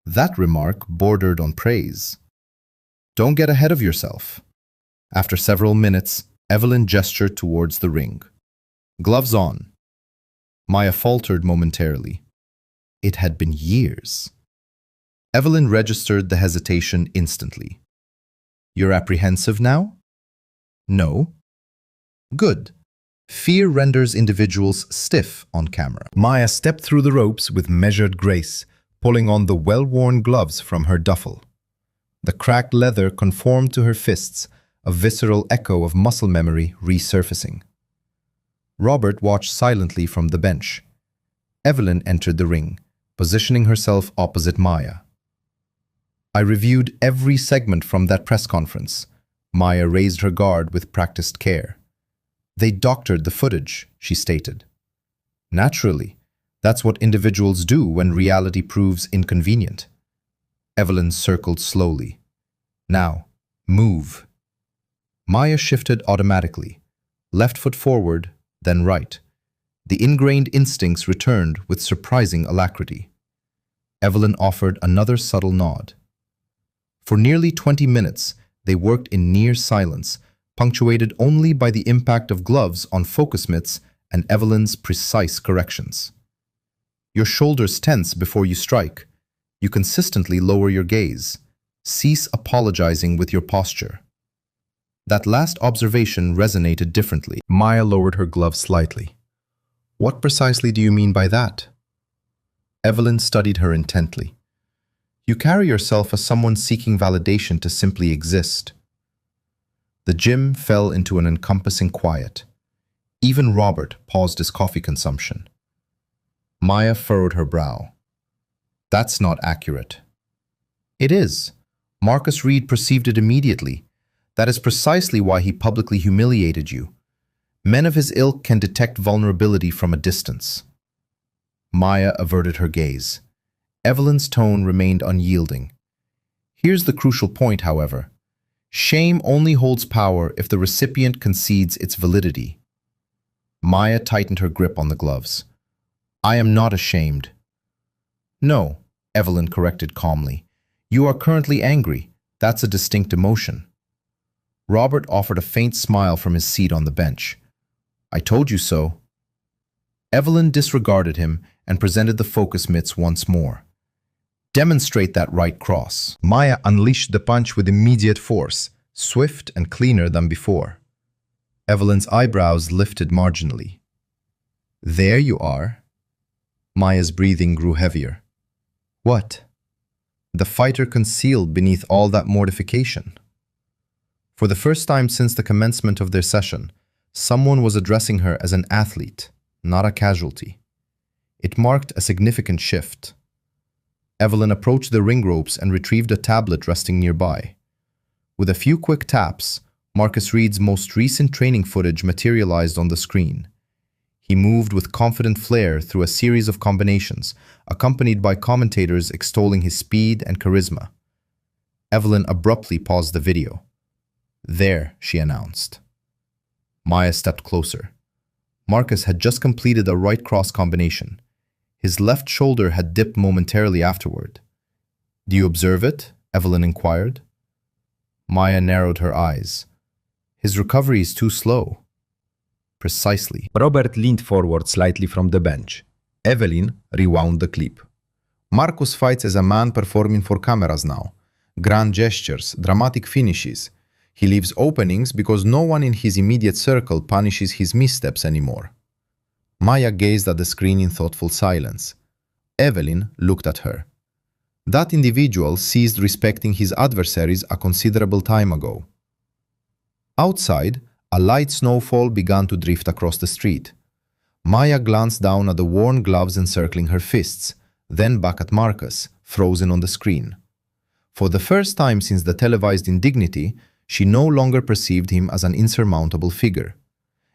That remark bordered on praise. "Don't get ahead of yourself." After several minutes, Evelyn gestured towards the ring. "Gloves on." Maya faltered momentarily. It had been years. Evelyn registered the hesitation instantly. "You're apprehensive now?" "No." "Good. Fear renders individuals stiff on camera." Maya stepped through the ropes with measured grace, pulling on the well-worn gloves from her duffel. The cracked leather conformed to her fists, a visceral echo of muscle memory resurfacing. Robert watched silently from the bench. Evelyn entered the ring, positioning herself opposite Maya. "I reviewed every segment from that press conference." Maya raised her guard with practiced care. "They doctored the footage," she stated. "Naturally, that's what individuals do when reality proves inconvenient." Evelyn circled slowly. "Now, move." Maya shifted automatically, left foot forward, then right. The ingrained instincts returned with surprising alacrity. Evelyn offered another subtle nod. For nearly 20 minutes, they worked in near silence, punctuated only by the impact of gloves on focus mitts and Evelyn's precise corrections. "Your shoulders tense before you strike. You consistently lower your gaze. Cease apologizing with your posture." That last observation resonated differently. Maya lowered her gloves slightly. "What precisely do you mean by that?" Evelyn studied her intently. "You carry yourself as someone seeking validation to simply exist." The gym fell into an encompassing quiet. Even Robert paused his coffee consumption. Maya furrowed her brow. "That's not accurate." "It is. Marcus Reed perceived it immediately. That is precisely why he publicly humiliated you. Men of his ilk can detect vulnerability from a distance." Maya averted her gaze. Evelyn's tone remained unyielding. "Here's the crucial point, however. Shame only holds power if the recipient concedes its validity." Maya tightened her grip on the gloves. "I am not ashamed." "No," Evelyn corrected calmly. "You are currently angry. That's a distinct emotion." Robert offered a faint smile from his seat on the bench. "I told you so." Evelyn disregarded him and presented the focus mitts once more. "Demonstrate that right cross." Maya unleashed the punch with immediate force, swift and cleaner than before. Evelyn's eyebrows lifted marginally. "There you are." Maya's breathing grew heavier. "What?" The fighter concealed beneath all that mortification. For the first time since the commencement of their session, someone was addressing her as an athlete, not a casualty. It marked a significant shift. Evelyn approached the ring ropes and retrieved a tablet resting nearby. With a few quick taps, Marcus Reed's most recent training footage materialized on the screen. He moved with confident flair through a series of combinations, accompanied by commentators extolling his speed and charisma. Evelyn abruptly paused the video. "There," she announced. Maya stepped closer. Marcus had just completed a right cross combination. His left shoulder had dipped momentarily afterward. "Do you observe it?" Evelyn inquired. Maya narrowed her eyes. "His recovery is too slow." "Precisely." Robert leaned forward slightly from the bench. Evelyn rewound the clip. "Marcus fights as a man performing for cameras now. Grand gestures, dramatic finishes. He leaves openings because no one in his immediate circle punishes his missteps anymore." Maya gazed at the screen in thoughtful silence. Evelyn looked at her. That individual ceased respecting his adversaries a considerable time ago. Outside, a light snowfall began to drift across the street. Maya glanced down at the worn gloves encircling her fists, then back at Marcus, frozen on the screen. For the first time since the televised indignity, she no longer perceived him as an insurmountable figure.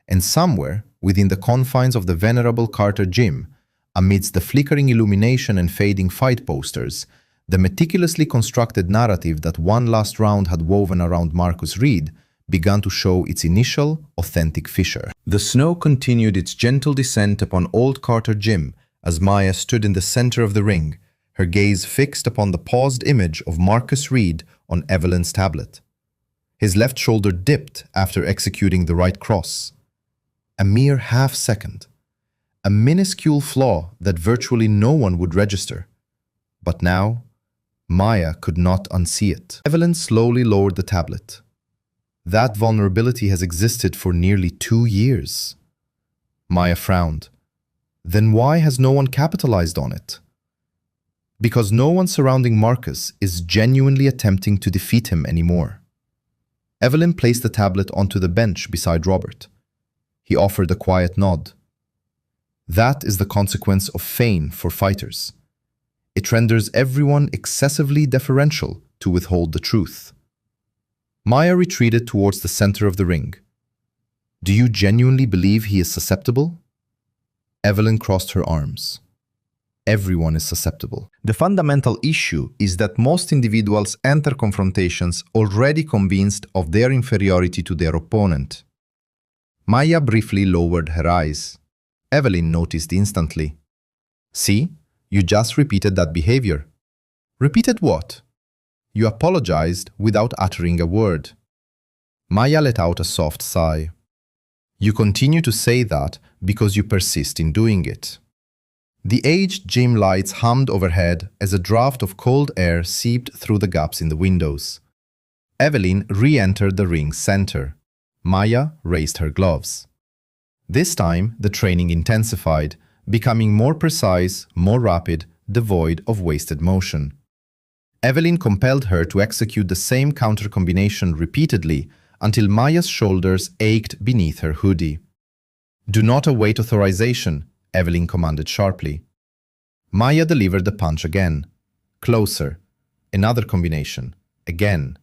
And somewhere, within the confines of the venerable Carter gym, amidst the flickering illumination and fading fight posters, the meticulously constructed narrative that one last round had woven around Marcus Reed began to show its initial, authentic fissure. The snow continued its gentle descent upon old Carter gym as Maya stood in the center of the ring, her gaze fixed upon the paused image of Marcus Reed on Evelyn's tablet. His left shoulder dipped after executing the right cross. A mere half-second. A minuscule flaw that virtually no one would register. But now, Maya could not unsee it. Evelyn slowly lowered the tablet. That vulnerability has existed for nearly 2 years. Maya frowned. Then why has no one capitalized on it? Because no one surrounding Marcus is genuinely attempting to defeat him anymore. Evelyn placed the tablet onto the bench beside Robert. He offered a quiet nod. That is the consequence of feign for fighters. It renders everyone excessively deferential to withhold the truth. Maya retreated towards the center of the ring. Do you genuinely believe he is susceptible? Evelyn crossed her arms. Everyone is susceptible. The fundamental issue is that most individuals enter confrontations already convinced of their inferiority to their opponent. Maya briefly lowered her eyes. Evelyn noticed instantly. See, you just repeated that behavior. Repeated what? You apologized without uttering a word. Maya let out a soft sigh. You continue to say that because you persist in doing it. The aged gym lights hummed overhead as a draft of cold air seeped through the gaps in the windows. Evelyn re-entered the ring's center. Maya raised her gloves. This time, the training intensified, becoming more precise, more rapid, devoid of wasted motion. Evelyn compelled her to execute the same counter combination repeatedly until Maya's shoulders ached beneath her hoodie. Do not await authorization, Evelyn commanded sharply. Maya delivered the punch again. Closer. Another combination. Again.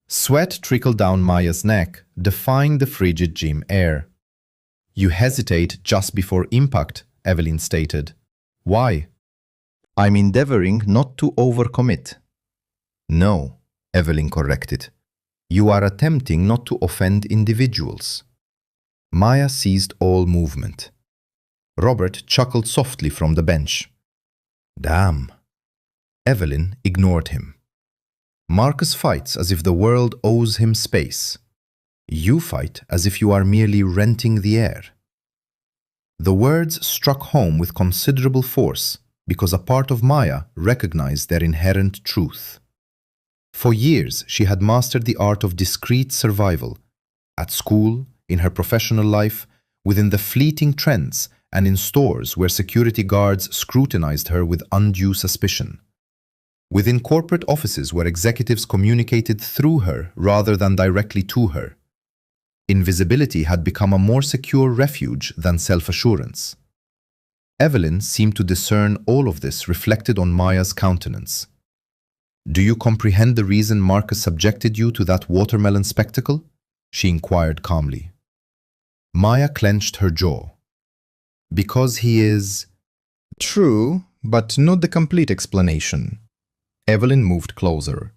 Sweat trickled down Maya's neck, defying the frigid gym air. You hesitate just before impact, Evelyn stated. Why? I'm endeavoring not to overcommit. No, Evelyn corrected. You are attempting not to offend individuals. Maya ceased all movement. Robert chuckled softly from the bench. Damn. Evelyn ignored him. Marcus fights as if the world owes him space. You fight as if you are merely renting the air. The words struck home with considerable force because a part of Maya recognized their inherent truth. For years, she had mastered the art of discreet survival, at school, in her professional life, within the fleeting trends, and in stores where security guards scrutinized her with undue suspicion. Within corporate offices where executives communicated through her rather than directly to her. Invisibility had become a more secure refuge than self-assurance. Evelyn seemed to discern all of this reflected on Maya's countenance. Do you comprehend the reason Marcus subjected you to that watermelon spectacle? She inquired calmly. Maya clenched her jaw. Because he is... True, but not the complete explanation. Evelyn moved closer.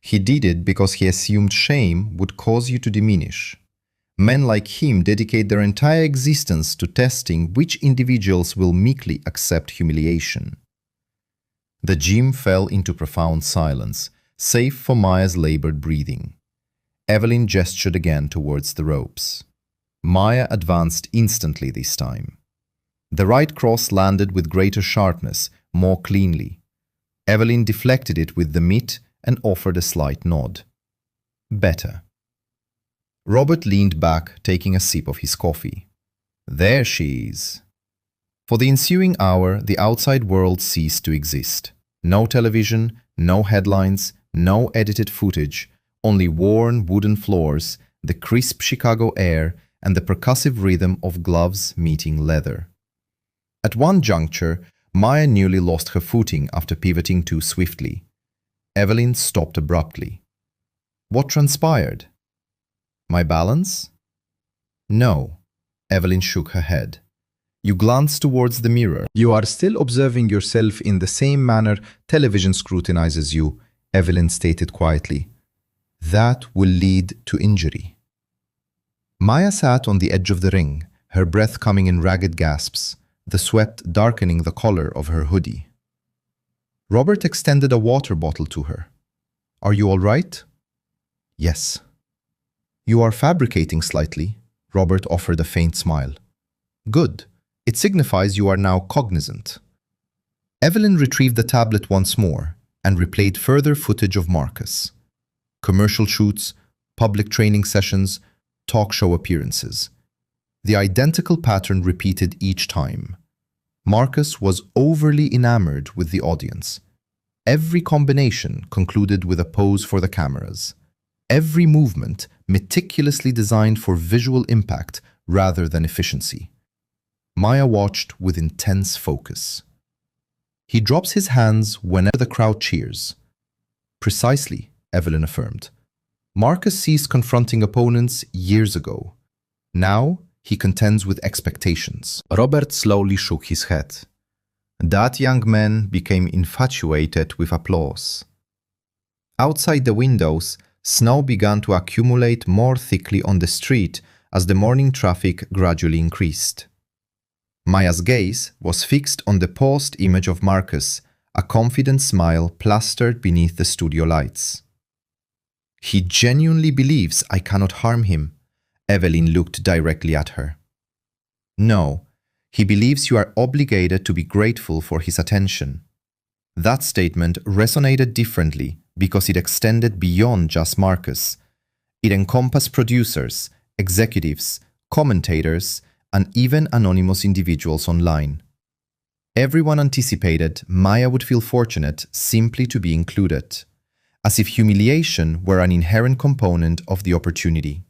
He did it because he assumed shame would cause you to diminish. Men like him dedicate their entire existence to testing which individuals will meekly accept humiliation. The gym fell into profound silence, save for Maya's labored breathing. Evelyn gestured again towards the ropes. Maya advanced instantly this time. The right cross landed with greater sharpness, more cleanly. Evelyn deflected it with the mitt and offered a slight nod. Better. Robert leaned back, taking a sip of his coffee. There she is. For the ensuing hour, the outside world ceased to exist. No television, no headlines, no edited footage, only worn wooden floors, the crisp Chicago air, and the percussive rhythm of gloves meeting leather. At one juncture, Maya nearly lost her footing after pivoting too swiftly. Evelyn stopped abruptly. What transpired? My balance? No. Evelyn shook her head. You glanced towards the mirror. You are still observing yourself in the same manner television scrutinizes you, Evelyn stated quietly. That will lead to injury. Maya sat on the edge of the ring, her breath coming in ragged gasps, the sweat darkening the collar of her hoodie. Robert extended a water bottle to her. Are you all right? Yes. You are fabricating slightly, Robert offered a faint smile. Good. It signifies you are now cognizant. Evelyn retrieved the tablet once more and replayed further footage of Marcus. Commercial shoots, public training sessions, talk show appearances. The identical pattern repeated each time. Marcus was overly enamored with the audience. Every combination concluded with a pose for the cameras. Every movement meticulously designed for visual impact rather than efficiency. Maya watched with intense focus. He drops his hands whenever the crowd cheers. Precisely, Evelyn affirmed. Marcus ceased confronting opponents years ago. Now, he contends with expectations. Robert slowly shook his head. That young man became infatuated with applause. Outside the windows, snow began to accumulate more thickly on the street as the morning traffic gradually increased. Maya's gaze was fixed on the paused image of Marcus, a confident smile plastered beneath the studio lights. He genuinely believes I cannot harm him. Evelyn looked directly at her. No, he believes you are obligated to be grateful for his attention. That statement resonated differently because it extended beyond just Marcus. It encompassed producers, executives, commentators, and even anonymous individuals online. Everyone anticipated Maya would feel fortunate simply to be included, as if humiliation were an inherent component of the opportunity.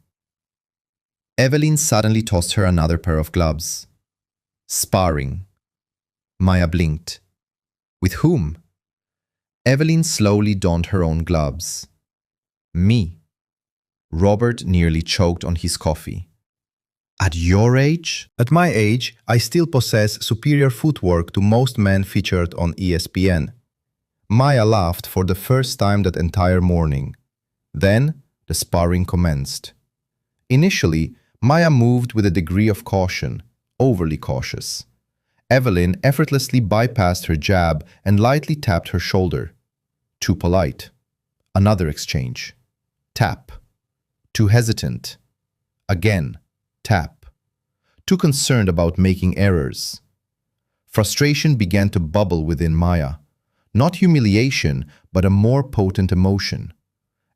Evelyn suddenly tossed her another pair of gloves. Sparring. Maya blinked. With whom? Evelyn slowly donned her own gloves. Me. Robert nearly choked on his coffee. At your age? At my age, I still possess superior footwork to most men featured on ESPN. Maya laughed for the first time that entire morning. Then, the sparring commenced. Initially, Maya moved with a degree of caution, overly cautious. Evelyn effortlessly bypassed her jab and lightly tapped her shoulder. Too polite. Another exchange. Tap. Too hesitant. Again. Tap. Too concerned about making errors. Frustration began to bubble within Maya. Not humiliation, but a more potent emotion.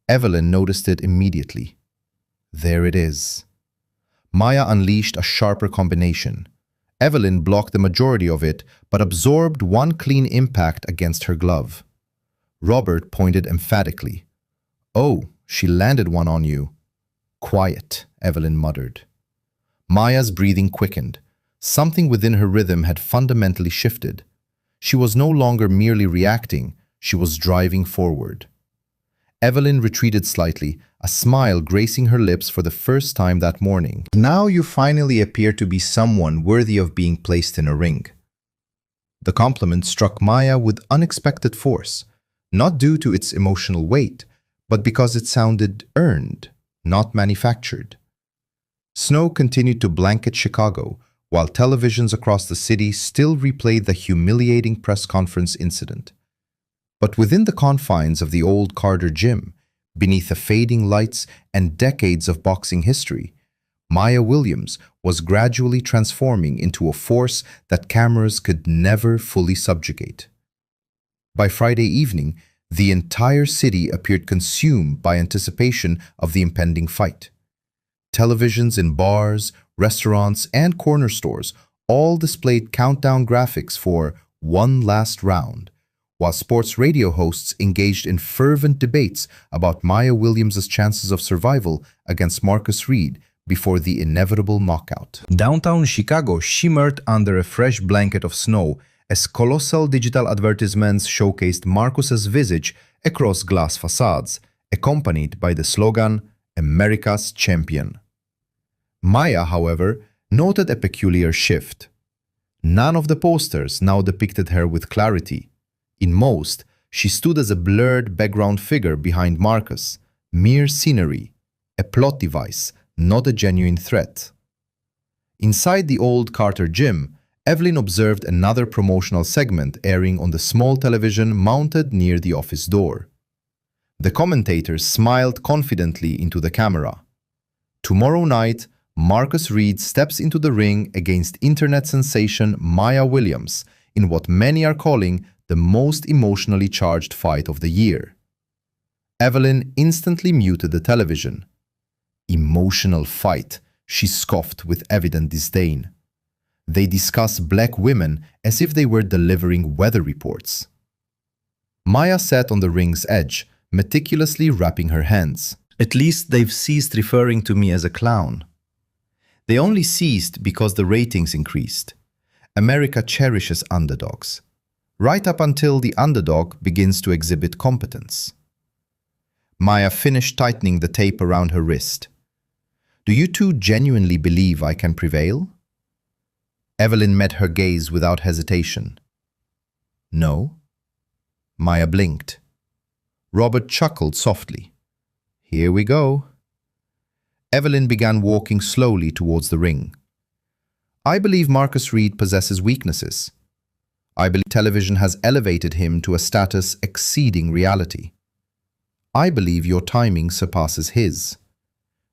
Evelyn noticed it immediately. There it is. Maya unleashed a sharper combination. Evelyn blocked the majority of it, but absorbed one clean impact against her glove. Robert pointed emphatically. Oh, she landed one on you. Quiet, Evelyn muttered. Maya's breathing quickened. Something within her rhythm had fundamentally shifted. She was no longer merely reacting, she was driving forward. Evelyn retreated slightly, a smile gracing her lips for the first time that morning. Now you finally appear to be someone worthy of being placed in a ring. The compliment struck Maya with unexpected force, not due to its emotional weight, but because it sounded earned, not manufactured. Snow continued to blanket Chicago, while televisions across the city still replayed the humiliating press conference incident. But within the confines of the old Carter gym, beneath the fading lights and decades of boxing history, Maya Williams was gradually transforming into a force that cameras could never fully subjugate. By Friday evening, the entire city appeared consumed by anticipation of the impending fight. Televisions in bars, restaurants, and corner stores all displayed countdown graphics for one last round, while sports radio hosts engaged in fervent debates about Maya Williams' chances of survival against Marcus Reed before the inevitable knockout. Downtown Chicago shimmered under a fresh blanket of snow as colossal digital advertisements showcased Marcus's visage across glass facades, accompanied by the slogan, "America's Champion." Maya, however, noted a peculiar shift. None of the posters now depicted her with clarity. In most, she stood as a blurred background figure behind Marcus, mere scenery, a plot device, not a genuine threat. Inside the old Carter gym, Evelyn observed another promotional segment airing on the small television mounted near the office door. The commentators smiled confidently into the camera. Tomorrow night, Marcus Reed steps into the ring against internet sensation Maya Williams in what many are calling the most emotionally charged fight of the year. Evelyn instantly muted the television. "Emotional fight," she scoffed with evident disdain. They discuss black women as if they were delivering weather reports. Maya sat on the ring's edge, meticulously wrapping her hands. At least they've ceased referring to me as a clown. They only ceased because the ratings increased. America cherishes underdogs, right up until the underdog begins to exhibit competence. Maya finished tightening the tape around her wrist. "Do you two genuinely believe I can prevail?" Evelyn met her gaze without hesitation. "No." Maya blinked. Robert chuckled softly. "Here we go." Evelyn began walking slowly towards the ring. "I believe Marcus Reed possesses weaknesses. I believe television has elevated him to a status exceeding reality. I believe your timing surpasses his."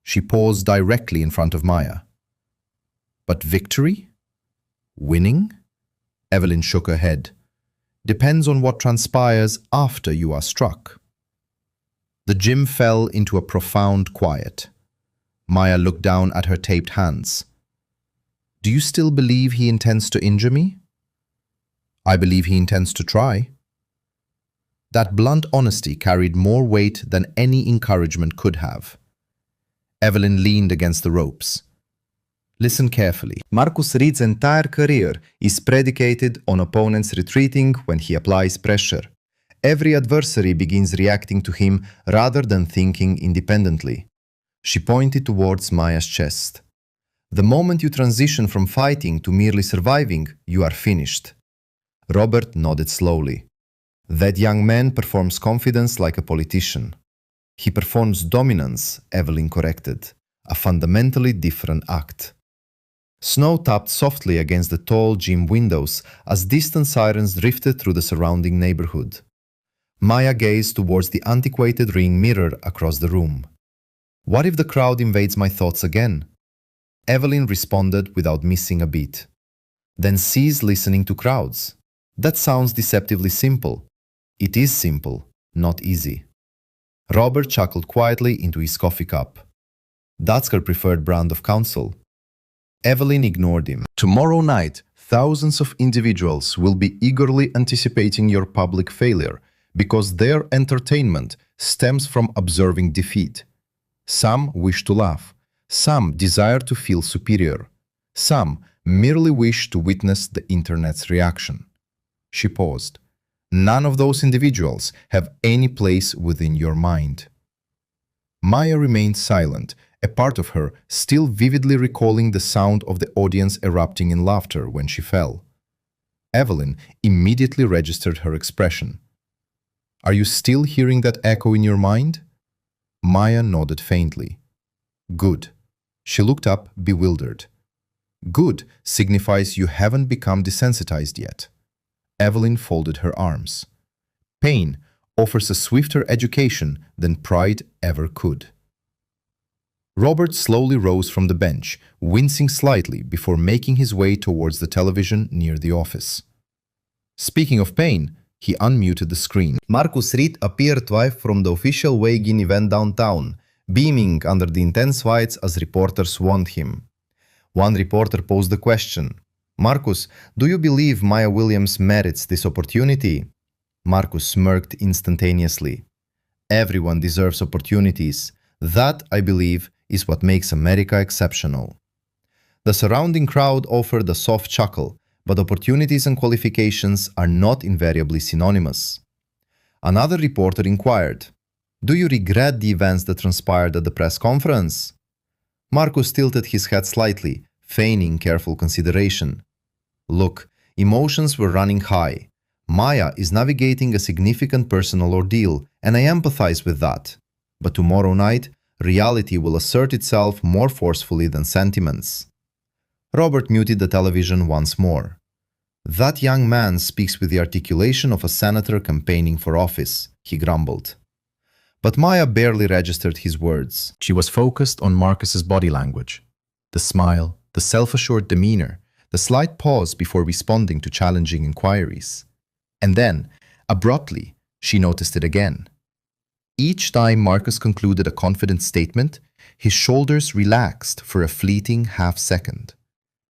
She paused directly in front of Maya. "But victory? Winning?" Evelyn shook her head. "Depends on what transpires after you are struck." The gym fell into a profound quiet. Maya looked down at her taped hands. "Do you still believe he intends to injure me?" "I believe he intends to try." That blunt honesty carried more weight than any encouragement could have. Evelyn leaned against the ropes. "Listen carefully. Marcus Reed's entire career is predicated on opponents retreating when he applies pressure. Every adversary begins reacting to him rather than thinking independently." She pointed towards Maya's chest. "The moment you transition from fighting to merely surviving, you are finished." Robert nodded slowly. "That young man performs confidence like a politician." "He performs dominance," Evelyn corrected, "a fundamentally different act." Snow tapped softly against the tall gym windows as distant sirens drifted through the surrounding neighborhood. Maya gazed towards the antiquated ring mirror across the room. "What if the crowd invades my thoughts again?" Evelyn responded without missing a beat. "Then cease listening to crowds. That sounds deceptively simple." "It is simple, not easy." Robert chuckled quietly into his coffee cup. "That's her preferred brand of counsel." Evelyn ignored him. "Tomorrow night, thousands of individuals will be eagerly anticipating your public failure because their entertainment stems from observing defeat. Some wish to laugh. Some desire to feel superior. Some merely wish to witness the internet's reaction." She paused. "None of those individuals have any place within your mind." Maya remained silent, a part of her still vividly recalling the sound of the audience erupting in laughter when she fell. Evelyn immediately registered her expression. "Are you still hearing that echo in your mind?" Maya nodded faintly. "Good." She looked up, bewildered. "Good signifies you haven't become desensitized yet." Evelyn folded her arms. "Pain offers a swifter education than pride ever could." Robert slowly rose from the bench, wincing slightly before making his way towards the television near the office. Speaking of pain, he unmuted the screen. Marcus Reed appeared live from the official weigh-in event downtown, beaming under the intense lights as reporters warned him. One reporter posed the question, "Marcus, do you believe Maya Williams merits this opportunity?" Marcus smirked instantaneously. "Everyone deserves opportunities. That, I believe, is what makes America exceptional. The surrounding crowd offered a soft chuckle, but opportunities and qualifications are not invariably synonymous. Another reporter inquired, "Do you regret the events that transpired at the press conference?" Marcus tilted his head slightly, feigning careful consideration. "Look, emotions were running high. Maya is navigating a significant personal ordeal, and I empathize with that. But tomorrow night, reality will assert itself more forcefully than sentiments." Robert muted the television once more. "That young man speaks with the articulation of a senator campaigning for office," he grumbled. But Maya barely registered his words. She was focused on Marcus's body language. The smile, the self-assured demeanor, the slight pause before responding to challenging inquiries. And then, abruptly, she noticed it again. Each time Marcus concluded a confident statement, his shoulders relaxed for a fleeting half-second,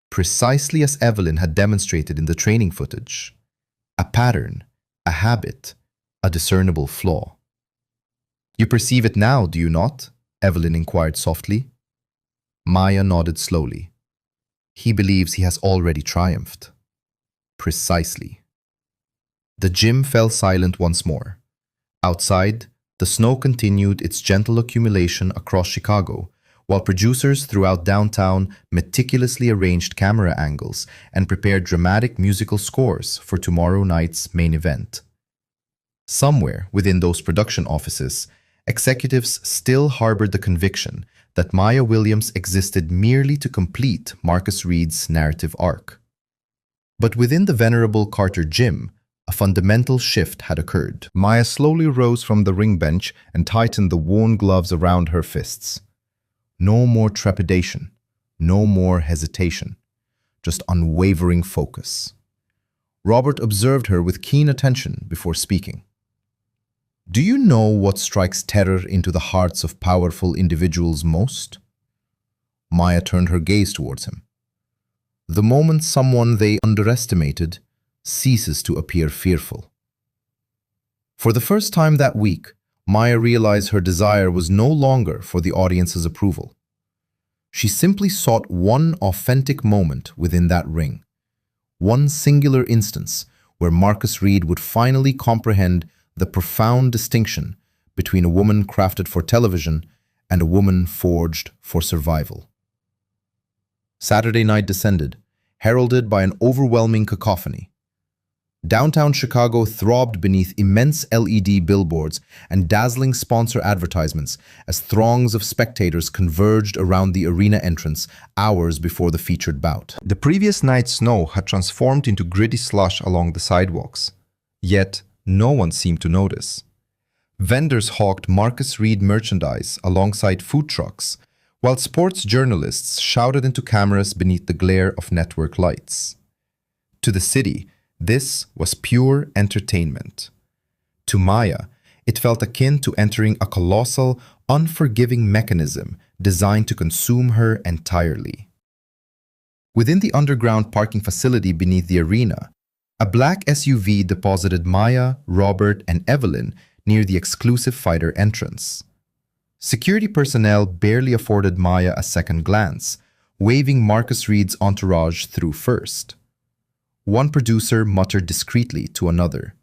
precisely as Evelyn had demonstrated in the training footage. A pattern, a habit, a discernible flaw. "You perceive it now, do you not?" Evelyn inquired softly. Maya nodded slowly. "He believes he has already triumphed." "Precisely." The gym fell silent once more. Outside, the snow continued its gentle accumulation across Chicago, while producers throughout downtown meticulously arranged camera angles and prepared dramatic musical scores for tomorrow night's main event. Somewhere within those production offices, executives still harbored the conviction that Maya Williams existed merely to complete Marcus Reed's narrative arc. But within the venerable Carter gym, a fundamental shift had occurred. Maya slowly rose from the ring bench and tightened the worn gloves around her fists. No more trepidation, no more hesitation, just unwavering focus. Robert observed her with keen attention before speaking. "Do you know what strikes terror into the hearts of powerful individuals most?" Maya turned her gaze towards him. "The moment someone they underestimated ceases to appear fearful." For the first time that week, Maya realized her desire was no longer for the audience's approval. She simply sought one authentic moment within that ring, one singular instance where Marcus Reed would finally comprehend the profound distinction between a woman crafted for television and a woman forged for survival. Saturday night descended, heralded by an overwhelming cacophony. Downtown Chicago throbbed beneath immense LED billboards and dazzling sponsor advertisements as throngs of spectators converged around the arena entrance hours before the featured bout. The previous night's snow had transformed into gritty slush along the sidewalks, yet no one seemed to notice. Vendors hawked Marcus Reed merchandise alongside food trucks, while sports journalists shouted into cameras beneath the glare of network lights. To the city, this was pure entertainment. To Maya, it felt akin to entering a colossal, unforgiving mechanism designed to consume her entirely. Within the underground parking facility beneath the arena, a black SUV deposited Maya, Robert, and Evelyn near the exclusive fighter entrance. Security personnel barely afforded Maya a second glance, waving Marcus Reed's entourage through first. One producer muttered discreetly to another,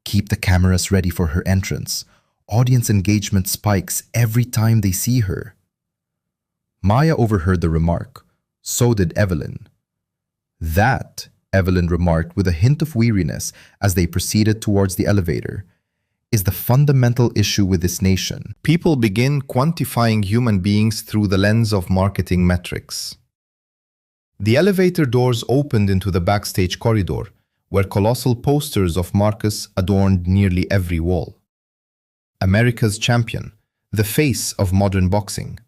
"Keep the cameras ready for her entrance. Audience engagement spikes every time they see her." Maya overheard the remark. So did Evelyn. "That," Evelyn remarked with a hint of weariness as they proceeded towards the elevator, "is the fundamental issue with this nation. People begin quantifying human beings through the lens of marketing metrics." The elevator doors opened into the backstage corridor, where colossal posters of Marcus adorned nearly every wall. America's champion, the face of modern boxing.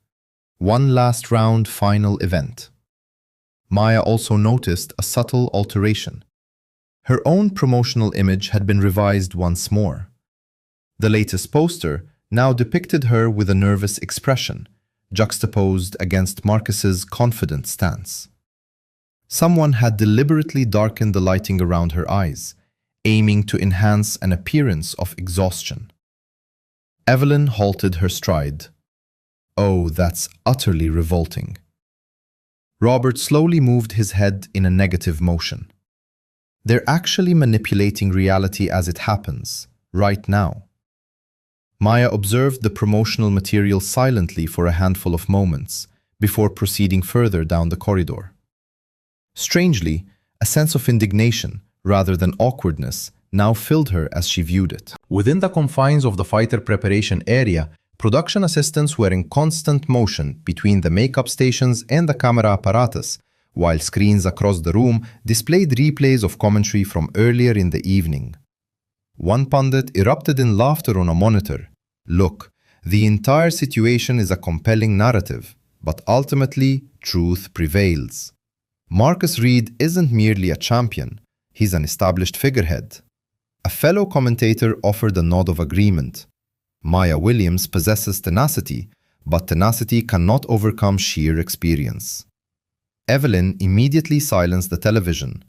One last round final event. Maya also noticed a subtle alteration. Her own promotional image had been revised once more. The latest poster now depicted her with a nervous expression, juxtaposed against Marcus's confident stance. Someone had deliberately darkened the lighting around her eyes, aiming to enhance an appearance of exhaustion. Evelyn halted her stride. Oh, that's utterly revolting. Robert slowly moved his head in a negative motion. They're actually manipulating reality as it happens, right now. Maya observed the promotional material silently for a handful of moments before proceeding further down the corridor. Strangely, a sense of indignation, rather than awkwardness, now filled her as she viewed it. Within the confines of the fighter preparation area, production assistants were in constant motion between the makeup stations and the camera apparatus, while screens across the room displayed replays of commentary from earlier in the evening. One pundit erupted in laughter on a monitor. Look, the entire situation is a compelling narrative, but ultimately, truth prevails. Marcus Reed isn't merely a champion, he's an established figurehead. A fellow commentator offered a nod of agreement. Maya Williams possesses tenacity, but tenacity cannot overcome sheer experience. Evelyn immediately silenced the television.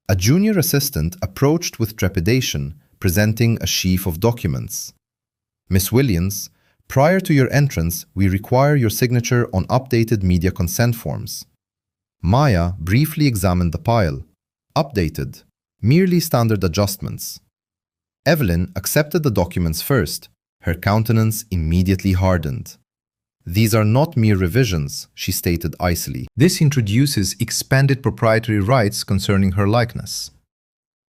A junior assistant approached with trepidation, presenting a sheaf of documents. Miss Williams, prior to your entrance, we require your signature on updated media consent forms. Maya briefly examined the pile. Updated. Merely standard adjustments. Evelyn accepted the documents first. Her countenance immediately hardened. These are not mere revisions, she stated icily. This introduces expanded proprietary rights concerning her likeness.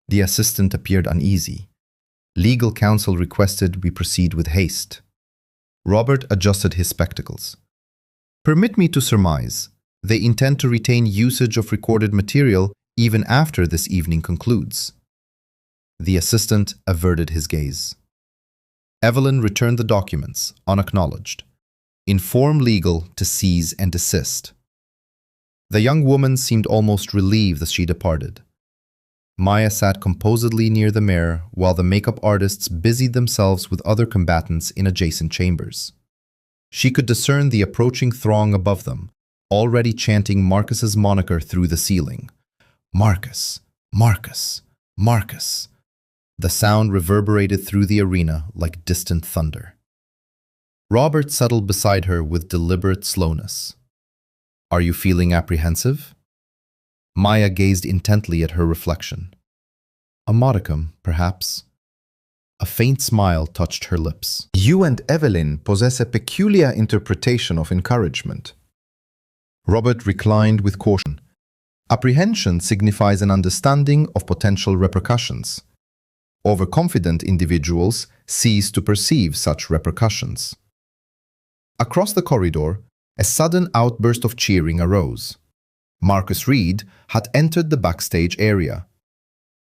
The assistant appeared uneasy. Legal counsel requested we proceed with haste. Robert adjusted his spectacles. Permit me to surmise, they intend to retain usage of recorded material even after this evening concludes. The assistant averted his gaze. Evelyn returned the documents, unacknowledged. Inform legal to cease and desist. The young woman seemed almost relieved as she departed. Maya sat composedly near the mirror while the makeup artists busied themselves with other combatants in adjacent chambers. She could discern the approaching throng above them, already chanting Marcus's moniker through the ceiling. Marcus, Marcus, Marcus. The sound reverberated through the arena like distant thunder. Robert settled beside her with deliberate slowness. Are you feeling apprehensive? Maya gazed intently at her reflection. A modicum, perhaps. A faint smile touched her lips. You and Evelyn possess a peculiar interpretation of encouragement. Robert reclined with caution. Apprehension signifies an understanding of potential repercussions. Overconfident individuals cease to perceive such repercussions. Across the corridor, a sudden outburst of cheering arose. Marcus Reed had entered the backstage area.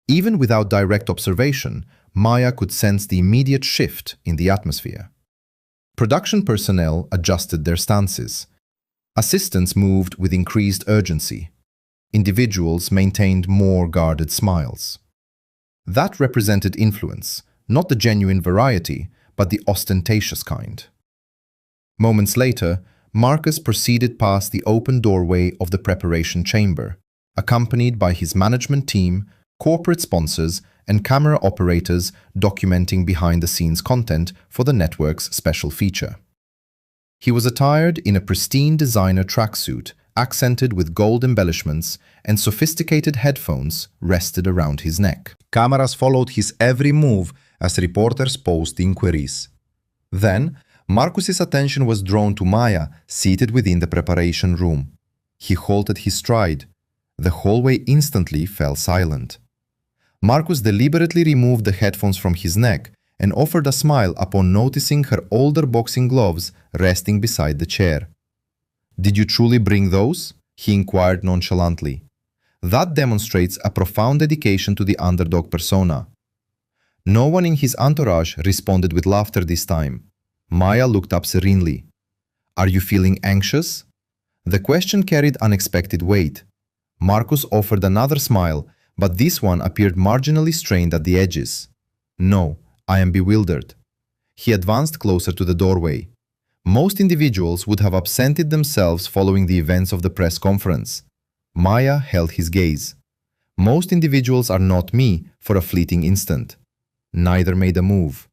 Even without direct observation, Maya could sense the immediate shift in the atmosphere. Production personnel adjusted their stances. Assistants moved with increased urgency. Individuals maintained more guarded smiles. That represented influence, not the genuine variety, but the ostentatious kind. Moments later, Marcus proceeded past the open doorway of the preparation chamber, accompanied by his management team, corporate sponsors, and camera operators documenting behind-the-scenes content for the network's special feature. He was attired in a pristine designer tracksuit, accented with gold embellishments, and sophisticated headphones rested around his neck. Cameras followed his every move as reporters posed inquiries. Then, Marcus's attention was drawn to Maya, seated within the preparation room. He halted his stride. The hallway instantly fell silent. Marcus deliberately removed the headphones from his neck and offered a smile upon noticing her older boxing gloves resting beside the chair. Did you truly bring those? He inquired nonchalantly. That demonstrates a profound dedication to the underdog persona. No one in his entourage responded with laughter this time. Maya looked up serenely. Are you feeling anxious? The question carried unexpected weight. Marcus offered another smile, but this one appeared marginally strained at the edges. No, I am bewildered. He advanced closer to the doorway. Most individuals would have absented themselves following the events of the press conference. Maya held his gaze. Most individuals are not me for a fleeting instant. Neither made a move.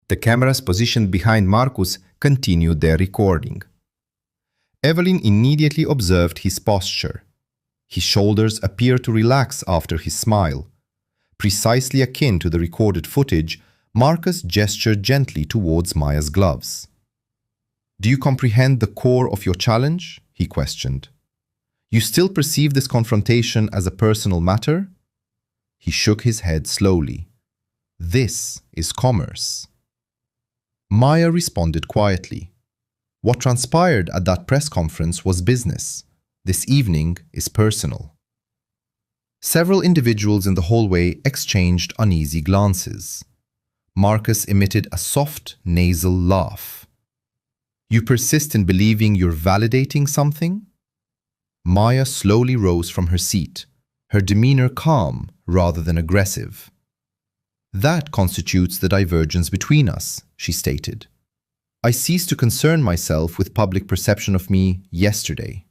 The cameras positioned behind Marcus continued their recording. Evelyn immediately observed his posture. His shoulders appeared to relax after his smile. Precisely akin to the recorded footage, Marcus gestured gently towards Maya's gloves. "Do you comprehend the core of your challenge?" he questioned. "You still perceive this confrontation as a personal matter?" He shook his head slowly. "This is commerce." Maya responded quietly. "What transpired at that press conference was business. This evening is personal." Several individuals in the hallway exchanged uneasy glances. Marcus emitted a soft, nasal laugh. "You persist in believing you're validating something?" Maya slowly rose from her seat, her demeanor calm rather than aggressive. "That constitutes the divergence between us," she stated. "I ceased to concern myself with public perception of me yesterday."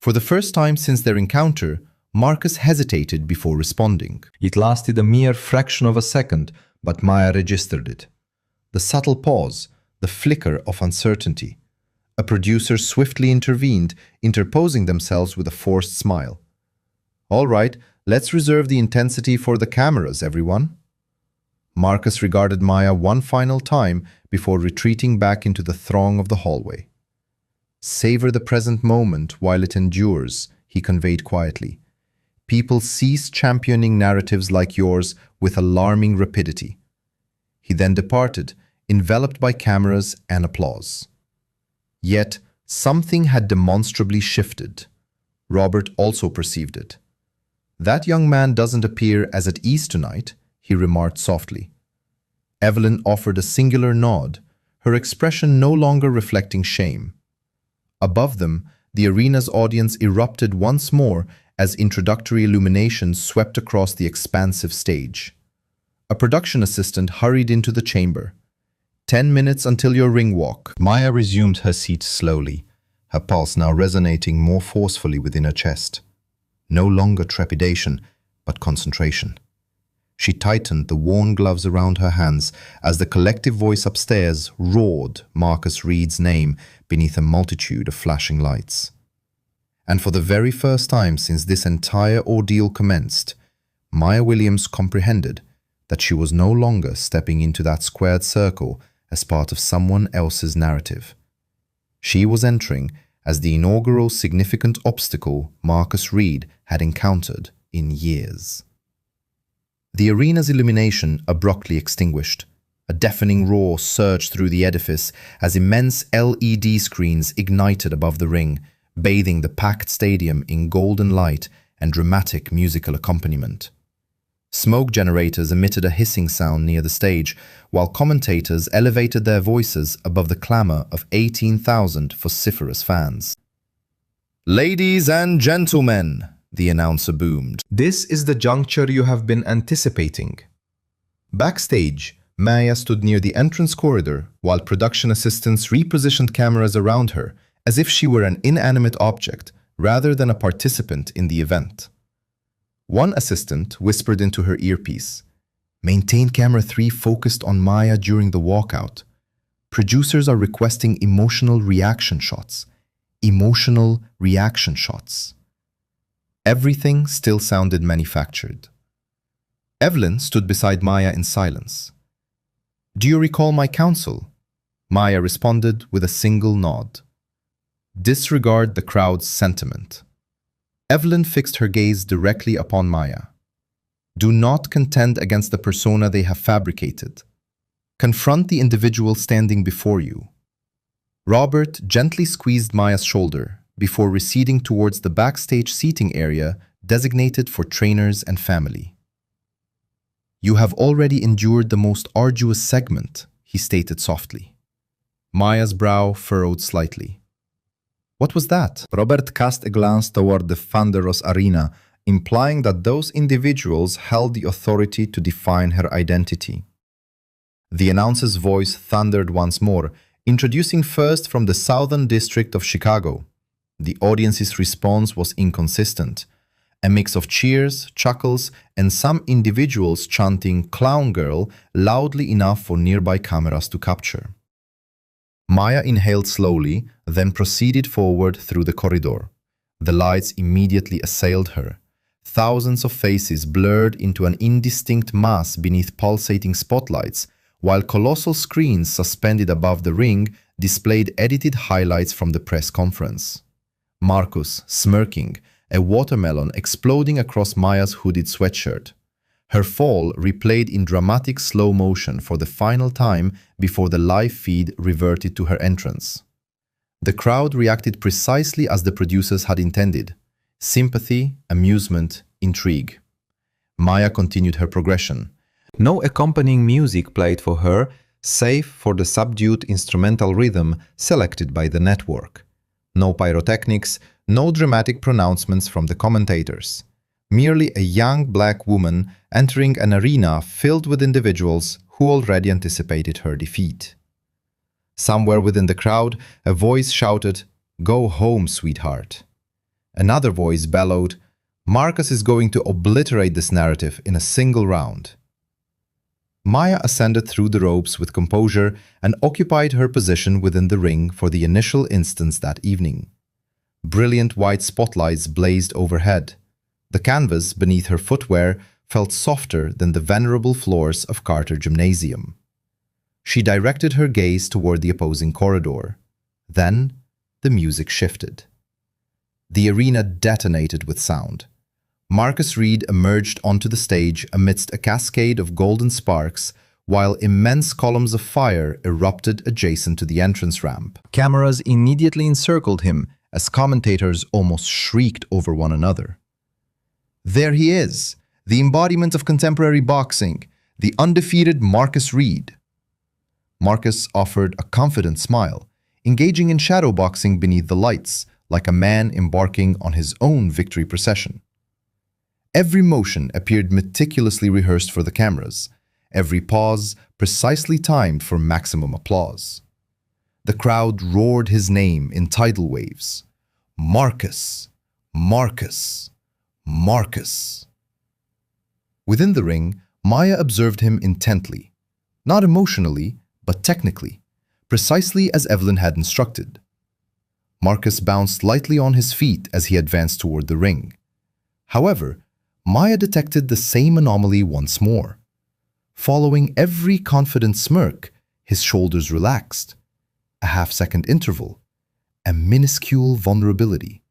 For the first time since their encounter, Marcus hesitated before responding. It lasted a mere fraction of a second, but Maya registered it. The subtle pause, the flicker of uncertainty. A producer swiftly intervened, interposing themselves with a forced smile. "All right, let's reserve the intensity for the cameras, everyone." Marcus regarded Maya one final time before retreating back into the throng of the hallway. "Savor the present moment while it endures," he conveyed quietly. "People cease championing narratives like yours with alarming rapidity." He then departed, enveloped by cameras and applause. Yet, something had demonstrably shifted. Robert also perceived it. "That young man doesn't appear as at ease tonight," he remarked softly. Evelyn offered a singular nod, her expression no longer reflecting shame. Above them, the arena's audience erupted once more as introductory illuminations swept across the expansive stage. A production assistant hurried into the chamber. 10 minutes until your ring walk." Maya resumed her seat slowly, her pulse now resonating more forcefully within her chest. No longer trepidation, but concentration. She tightened the worn gloves around her hands as the collective voice upstairs roared Marcus Reed's name beneath a multitude of flashing lights. And for the very first time since this entire ordeal commenced, Maya Williams comprehended that she was no longer stepping into that squared circle as part of someone else's narrative. She was entering as the inaugural significant obstacle Marcus Reed had encountered in years. The arena's illumination abruptly extinguished. A deafening roar surged through the edifice as immense LED screens ignited above the ring, bathing the packed stadium in golden light and dramatic musical accompaniment. Smoke generators emitted a hissing sound near the stage, while commentators elevated their voices above the clamor of 18,000 vociferous fans. "Ladies and gentlemen," the announcer boomed, "this is the juncture you have been anticipating." Backstage, Maya stood near the entrance corridor while production assistants repositioned cameras around her as if she were an inanimate object rather than a participant in the event. One assistant whispered into her earpiece, "Maintain camera 3 focused on Maya during the walkout. Producers are requesting emotional reaction shots. Emotional reaction shots." Everything still sounded manufactured. Evelyn stood beside Maya in silence. "Do you recall my counsel?" Maya responded with a single nod. "Disregard the crowd's sentiment." Evelyn fixed her gaze directly upon Maya. "Do not contend against the persona they have fabricated. Confront the individual standing before you." Robert gently squeezed Maya's shoulder before receding towards the backstage seating area designated for trainers and family. "You have already endured the most arduous segment," he stated softly. Maya's brow furrowed slightly. "What was that?" Robert cast a glance toward the thunderous arena, implying that those individuals held the authority to define her identity. The announcer's voice thundered once more, introducing first from the Southern District of Chicago. The audience's response was inconsistent, a mix of cheers, chuckles, and some individuals chanting "Clown Girl" loudly enough for nearby cameras to capture. Maya inhaled slowly, then proceeded forward through the corridor. The lights immediately assailed her. Thousands of faces blurred into an indistinct mass beneath pulsating spotlights, while colossal screens suspended above the ring displayed edited highlights from the press conference. Marcus, smirking, a watermelon exploding across Maya's hooded sweatshirt. Her fall replayed in dramatic slow motion for the final time before the live feed reverted to her entrance. The crowd reacted precisely as the producers had intended. Sympathy, amusement, intrigue. Maya continued her progression. No accompanying music played for her, save for the subdued instrumental rhythm selected by the network. No pyrotechnics, no dramatic pronouncements from the commentators. Merely a young black woman entering an arena filled with individuals who already anticipated her defeat. Somewhere within the crowd, a voice shouted, "Go home, sweetheart." Another voice bellowed, "Marcus is going to obliterate this narrative in a single round." Maya ascended through the ropes with composure and occupied her position within the ring for the initial instance that evening. Brilliant white spotlights blazed overhead. The canvas beneath her footwear felt softer than the venerable floors of Carter Gymnasium. She directed her gaze toward the opposing corridor. Then, the music shifted. The arena detonated with sound. Marcus Reed emerged onto the stage amidst a cascade of golden sparks, while immense columns of fire erupted adjacent to the entrance ramp. Cameras immediately encircled him as commentators almost shrieked over one another. There he is, the embodiment of contemporary boxing, the undefeated Marcus Reed. Marcus offered a confident smile, engaging in shadow boxing beneath the lights, like a man embarking on his own victory procession. Every motion appeared meticulously rehearsed for the cameras, every pause precisely timed for maximum applause. The crowd roared his name in tidal waves. Marcus! Marcus! Marcus! Within the ring, Maya observed him intently, not emotionally, but technically, precisely as Evelyn had instructed. Marcus bounced lightly on his feet as he advanced toward the ring. However, Maya detected the same anomaly once more. Following every confident smirk, his shoulders relaxed. A half-second interval. A minuscule vulnerability.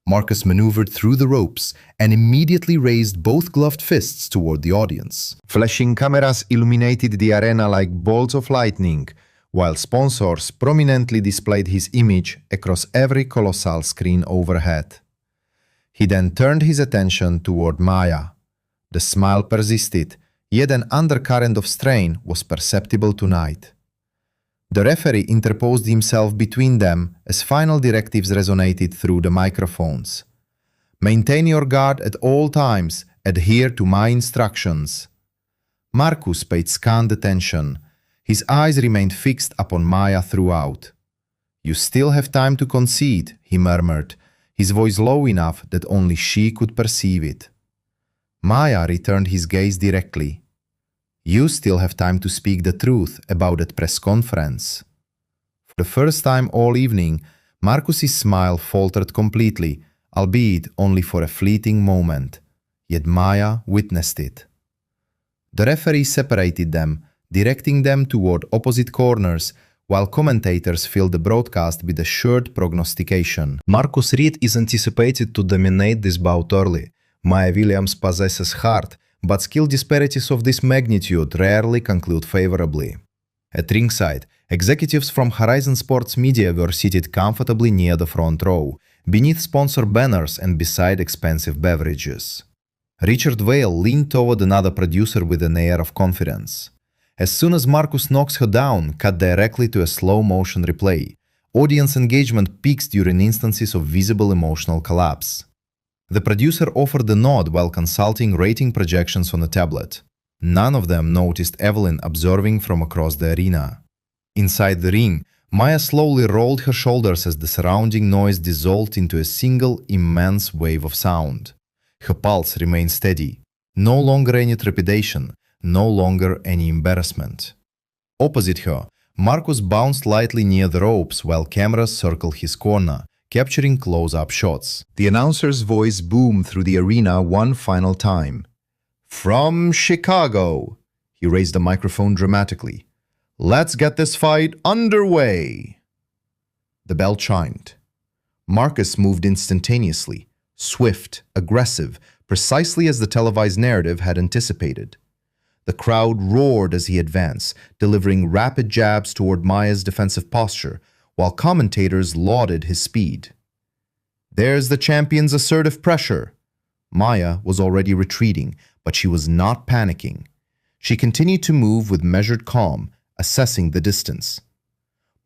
Marcus maneuvered through the ropes and immediately raised both gloved fists toward the audience. Flashing cameras illuminated the arena like bolts of lightning, while sponsors prominently displayed his image across every colossal screen overhead. He then turned his attention toward Maya. The smile persisted, yet an undercurrent of strain was perceptible tonight. The referee interposed himself between them as final directives resonated through the microphones. "Maintain your guard at all times. Adhere to my instructions." Marcus paid scant attention. His eyes remained fixed upon Maya throughout. "You still have time to concede," he murmured, his voice low enough that only she could perceive it. Maya returned his gaze directly. "You still have time to speak the truth about that press conference." For the first time all evening, Marcus's smile faltered completely, albeit only for a fleeting moment. Yet Maya witnessed it. The referee separated them, directing them toward opposite corners, while commentators filled the broadcast with assured prognostication. Marcus Reed is anticipated to dominate this bout early. Maya Williams possesses heart, but skill disparities of this magnitude rarely conclude favorably. At ringside, executives from Horizon Sports Media were seated comfortably near the front row, beneath sponsor banners and beside expensive beverages. Richard Vale leaned toward another producer with an air of confidence. As soon as Marcus knocks her down, cut directly to a slow-motion replay. Audience engagement peaks during instances of visible emotional collapse. The producer offered a nod while consulting rating projections on a tablet. None of them noticed Evelyn observing from across the arena. Inside the ring, Maya slowly rolled her shoulders as the surrounding noise dissolved into a single immense wave of sound. Her pulse remained steady. No longer any trepidation, no longer any embarrassment. Opposite her, Marcus bounced lightly near the ropes while cameras circled his corner, capturing close-up shots. The announcer's voice boomed through the arena one final time. From Chicago, he raised the microphone dramatically. Let's get this fight underway. The bell chimed. Marcus moved instantaneously, swift, aggressive, precisely as the televised narrative had anticipated. The crowd roared as he advanced, delivering rapid jabs toward Maya's defensive posture, while commentators lauded his speed. There's the champion's assertive pressure. Maya was already retreating, but she was not panicking. She continued to move with measured calm, assessing the distance.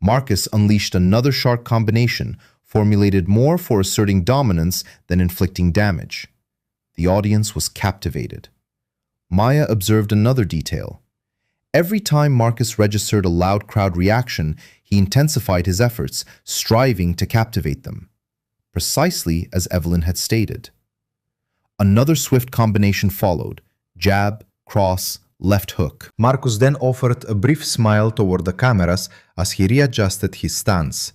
Marcus unleashed another sharp combination, formulated more for asserting dominance than inflicting damage. The audience was captivated. Maya observed another detail. Every time Marcus registered a loud crowd reaction, he intensified his efforts, striving to captivate them. Precisely as Evelyn had stated. Another swift combination followed: jab, cross, left hook. Marcus then offered a brief smile toward the cameras as he readjusted his stance.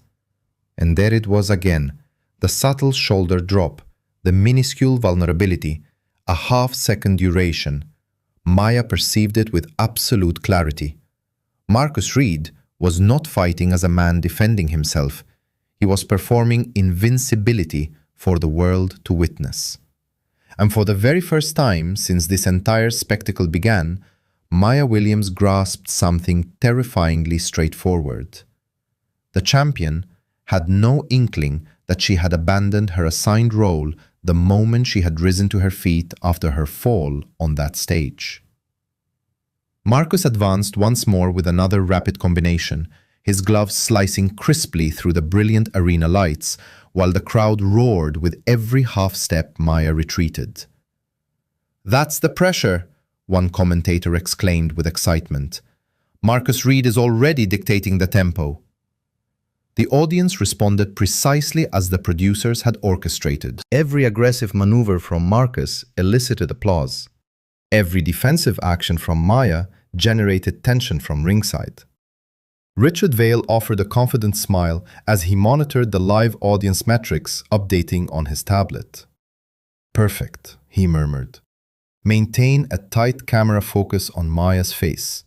And there it was again, the subtle shoulder drop, the minuscule vulnerability, a half-second duration. Maya perceived it with absolute clarity. Marcus Reed was not fighting as a man defending himself. He was performing invincibility for the world to witness. And for the very first time since this entire spectacle began, Maya Williams grasped something terrifyingly straightforward. The champion had no inkling that she had abandoned her assigned role the moment she had risen to her feet after her fall on that stage. Marcus advanced once more with another rapid combination, his gloves slicing crisply through the brilliant arena lights, while the crowd roared with every half-step Maya retreated. "That's the pressure," one commentator exclaimed with excitement. "Marcus Reed is already dictating the tempo." The audience responded precisely as the producers had orchestrated. Every aggressive maneuver from Marcus elicited applause. Every defensive action from Maya generated tension from ringside. Richard Vale offered a confident smile as he monitored the live audience metrics updating on his tablet. "Perfect," he murmured. "Maintain a tight camera focus on Maya's face.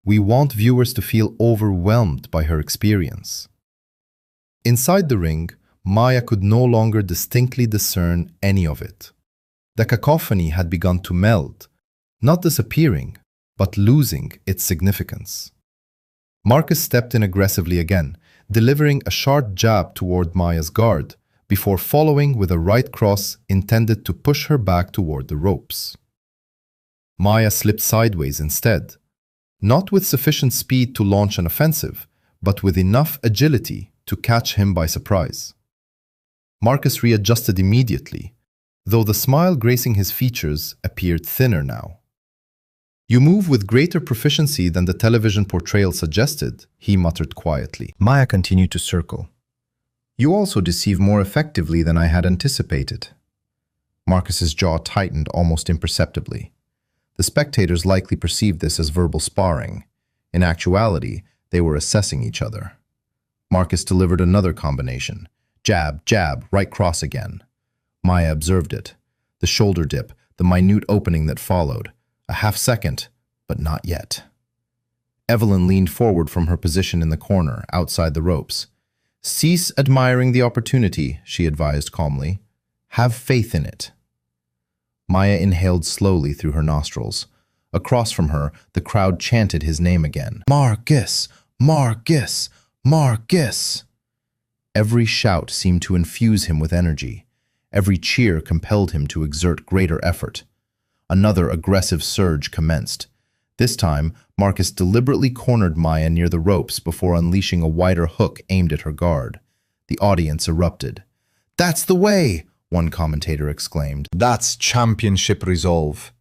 We want viewers to feel overwhelmed by her experience." Inside the ring, Maya could no longer distinctly discern any of it. The cacophony had begun to meld, not disappearing, but losing its significance. Marcus stepped in aggressively again, delivering a sharp jab toward Maya's guard, before following with a right cross intended to push her back toward the ropes. Maya slipped sideways instead, not with sufficient speed to launch an offensive, but with enough agility to catch him by surprise. Marcus readjusted immediately, though the smile gracing his features appeared thinner now. "You move with greater proficiency than the television portrayal suggested," he muttered quietly. Maya continued to circle. "You also deceive more effectively than I had anticipated." Marcus's jaw tightened almost imperceptibly. The spectators likely perceived this as verbal sparring. In actuality, they were assessing each other. Marcus delivered another combination. Jab, jab, right cross again. Maya observed it. The shoulder dip, the minute opening that followed. A half second, but not yet. Evelyn leaned forward from her position in the corner, outside the ropes. "Cease admiring the opportunity," she advised calmly. "Have faith in it." Maya inhaled slowly through her nostrils. Across from her, the crowd chanted his name again. "Marcus! Marcus! Marcus!" Every shout seemed to infuse him with energy. Every cheer compelled him to exert greater effort. Another aggressive surge commenced. This time, Marcus deliberately cornered Maya near the ropes before unleashing a wider hook aimed at her guard. The audience erupted. "That's the way!" one commentator exclaimed. "That's championship resolve."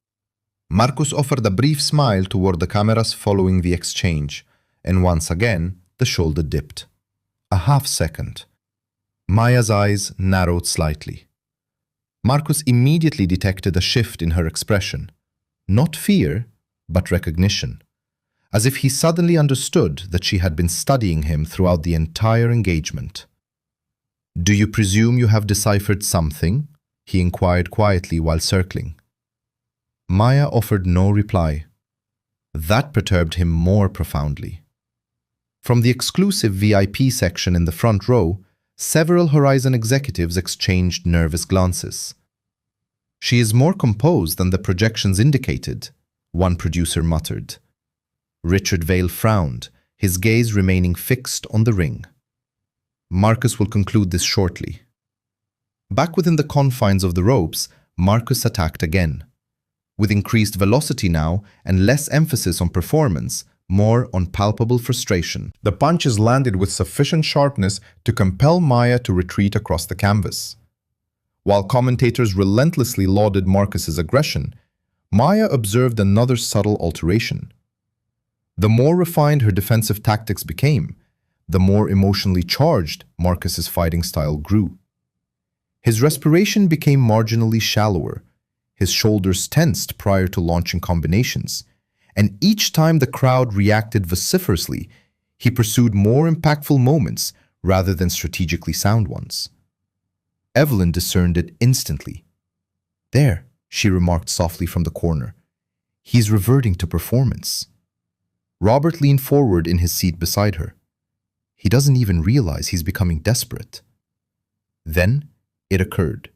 Marcus offered a brief smile toward the cameras following the exchange, and once again, the shoulder dipped. A half second. Maya's eyes narrowed slightly. Marcus immediately detected a shift in her expression. Not fear, but recognition. as if he suddenly understood that she had been studying him throughout the entire engagement. "Do you presume you have deciphered something?" he inquired quietly while circling. Maya offered no reply. That perturbed him more profoundly. From the exclusive VIP section in the front row, several Horizon executives exchanged nervous glances. "She is more composed than the projections indicated," one producer muttered. Richard Vale frowned, his gaze remaining fixed on the ring. "Marcus will conclude this shortly." Back within the confines of the ropes, Marcus attacked again. With increased velocity now and less emphasis on performance, more on palpable frustration. The punches landed with sufficient sharpness to compel Maya to retreat across the canvas. While commentators relentlessly lauded Marcus's aggression, Maya observed another subtle alteration. The more refined her defensive tactics became, the more emotionally charged Marcus's fighting style grew. His respiration became marginally shallower, his shoulders tensed prior to launching combinations, and each time the crowd reacted vociferously, he pursued more impactful moments rather than strategically sound ones. Evelyn discerned it instantly. "There," she remarked softly from the corner. "He's reverting to performance." Robert leaned forward in his seat beside her. "He doesn't even realize he's becoming desperate." Then it occurred.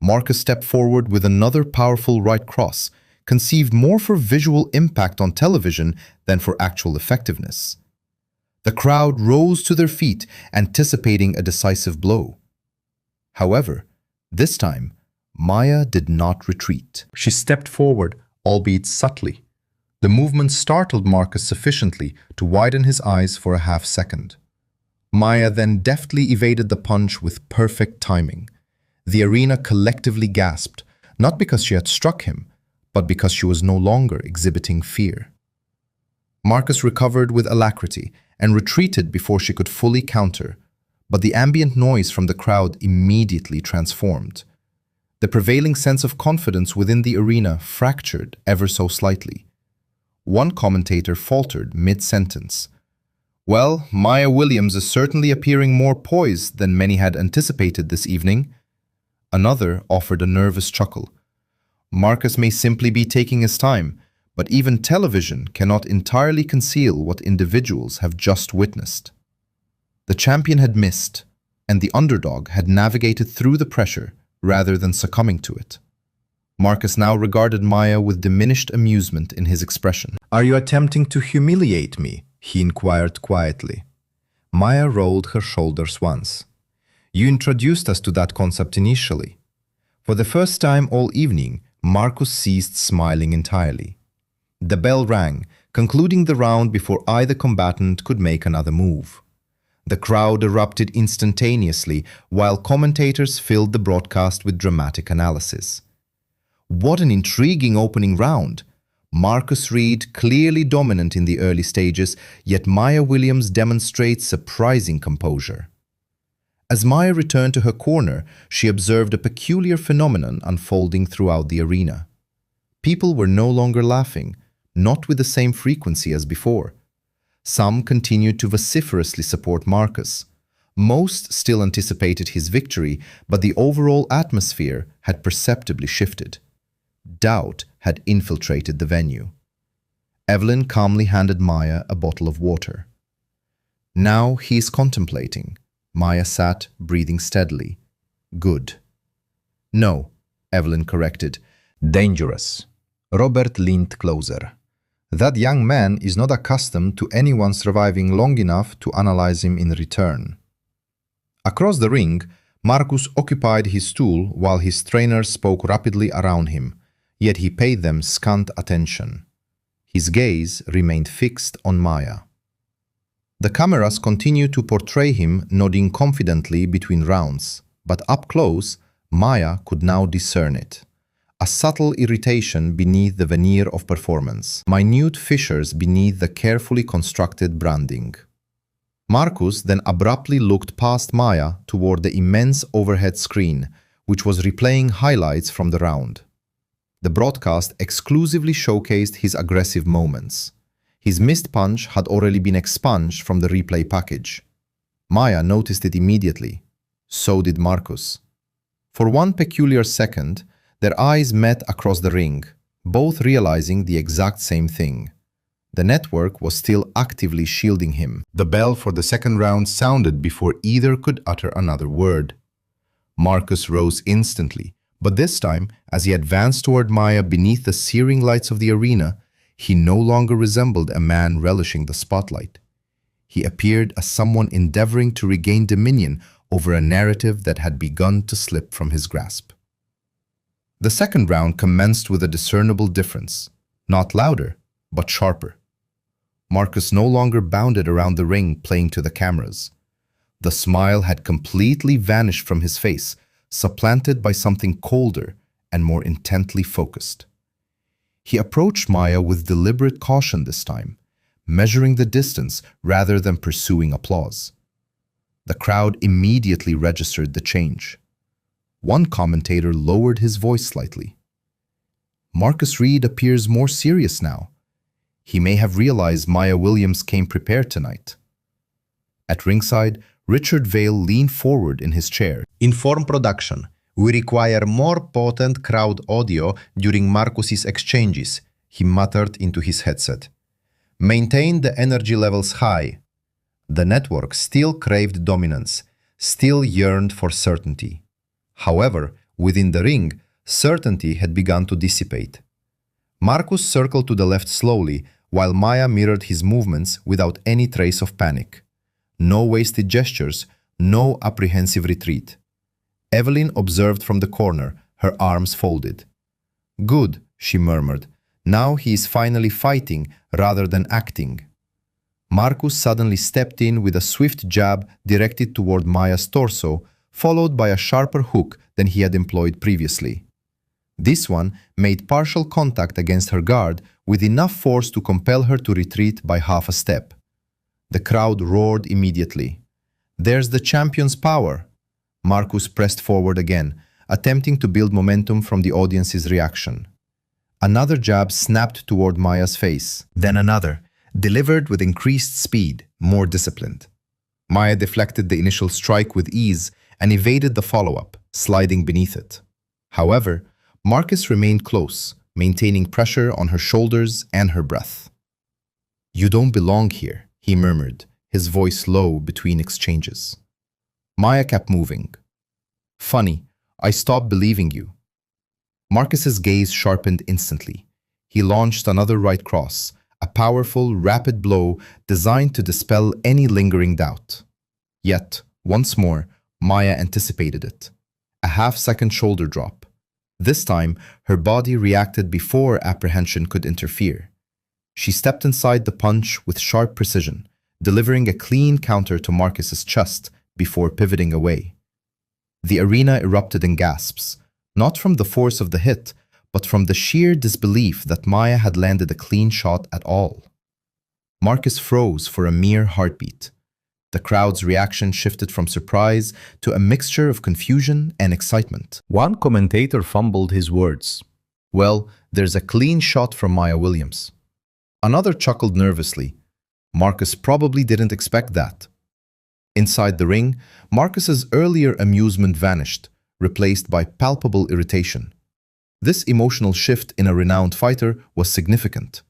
Marcus stepped forward with another powerful right cross, conceived more for visual impact on television than for actual effectiveness. The crowd rose to their feet, anticipating a decisive blow. However, this time, Maya did not retreat. She stepped forward, albeit subtly. The movement startled Marcus sufficiently to widen his eyes for a half second. Maya then deftly evaded the punch with perfect timing. The arena collectively gasped, not because she had struck him, but because she was no longer exhibiting fear. Marcus recovered with alacrity and retreated before she could fully counter, but the ambient noise from the crowd immediately transformed. The prevailing sense of confidence within the arena fractured ever so slightly. One commentator faltered mid-sentence. "Well, Maya Williams is certainly appearing more poised than many had anticipated this evening." Another offered a nervous chuckle. "Marcus may simply be taking his time, but even television cannot entirely conceal what individuals have just witnessed." The champion had missed, and the underdog had navigated through the pressure rather than succumbing to it. Marcus now regarded Maya with diminished amusement in his expression. "Are you attempting to humiliate me?" he inquired quietly. Maya rolled her shoulders once. "You introduced us to that concept initially." For the first time all evening, Marcus ceased smiling entirely. The bell rang, concluding the round before either combatant could make another move. The crowd erupted instantaneously, while commentators filled the broadcast with dramatic analysis. What an intriguing opening round! Marcus Reed clearly dominant in the early stages, yet Maya Williams demonstrates surprising composure. As Maya returned to her corner, she observed a peculiar phenomenon unfolding throughout the arena. People were no longer laughing, not with the same frequency as before. Some continued to vociferously support Marcus. Most still anticipated his victory, but the overall atmosphere had perceptibly shifted. Doubt had infiltrated the venue. Evelyn calmly handed Maya a bottle of water. "Now he is contemplating." Maya sat, breathing steadily. "Good." "No," Evelyn corrected. "Dangerous." Robert leaned closer. "That young man is not accustomed to anyone surviving long enough to analyze him in return." Across the ring, Marcus occupied his stool while his trainers spoke rapidly around him, yet he paid them scant attention. His gaze remained fixed on Maya. The cameras continued to portray him nodding confidently between rounds, but up close, Maya could now discern it. A subtle irritation beneath the veneer of performance, minute fissures beneath the carefully constructed branding. Marcus then abruptly looked past Maya toward the immense overhead screen, which was replaying highlights from the round. The broadcast exclusively showcased his aggressive moments. His missed punch had already been expunged from the replay package. Maya noticed it immediately. So did Marcus. For one peculiar second, their eyes met across the ring, both realizing the exact same thing. The network was still actively shielding him. The bell for the second round sounded before either could utter another word. Marcus rose instantly, but this time, as he advanced toward Maya beneath the searing lights of the arena, he no longer resembled a man relishing the spotlight. He appeared as someone endeavoring to regain dominion over a narrative that had begun to slip from his grasp. The second round commenced with a discernible difference, not louder, but sharper. Marcus no longer bounded around the ring playing to the cameras. The smile had completely vanished from his face, supplanted by something colder and more intently focused. He approached Maya with deliberate caution this time, measuring the distance rather than pursuing applause. The crowd immediately registered the change. One commentator lowered his voice slightly. Marcus Reed appears more serious now. He may have realized Maya Williams came prepared tonight. At ringside, Richard Vale leaned forward in his chair. In form production, we require more potent crowd audio during Marcus's exchanges, he muttered into his headset. Maintain the energy levels high. The network still craved dominance, still yearned for certainty. However, within the ring, certainty had begun to dissipate. Marcus circled to the left slowly, while Maya mirrored his movements without any trace of panic. No wasted gestures, no apprehensive retreat. Evelyn observed from the corner, her arms folded. "Good," she murmured. "Now he is finally fighting rather than acting." Marcus suddenly stepped in with a swift jab directed toward Maya's torso, followed by a sharper hook than he had employed previously. This one made partial contact against her guard with enough force to compel her to retreat by half a step. The crowd roared immediately. "There's the champion's power!" Marcus pressed forward again, attempting to build momentum from the audience's reaction. Another jab snapped toward Maya's face, then another, delivered with increased speed, more disciplined. Maya deflected the initial strike with ease and evaded the follow-up, sliding beneath it. However, Marcus remained close, maintaining pressure on her shoulders and her breath. "You don't belong here," he murmured, his voice low between exchanges. Maya kept moving. "Funny, I stopped believing you." Marcus's gaze sharpened instantly. He launched another right cross, a powerful, rapid blow designed to dispel any lingering doubt. Yet, once more, Maya anticipated it. A half-second shoulder drop. This time, her body reacted before apprehension could interfere. She stepped inside the punch with sharp precision, delivering a clean counter to Marcus's chest before pivoting away. The arena erupted in gasps, not from the force of the hit, but from the sheer disbelief that Maya had landed a clean shot at all. Marcus froze for a mere heartbeat. The crowd's reaction shifted from surprise to a mixture of confusion and excitement. One commentator fumbled his words. "Well, there's a clean shot from Maya Williams." Another chuckled nervously. Marcus probably didn't expect that. Inside the ring, Marcus's earlier amusement vanished, replaced by palpable irritation. This emotional shift in a renowned fighter was significant.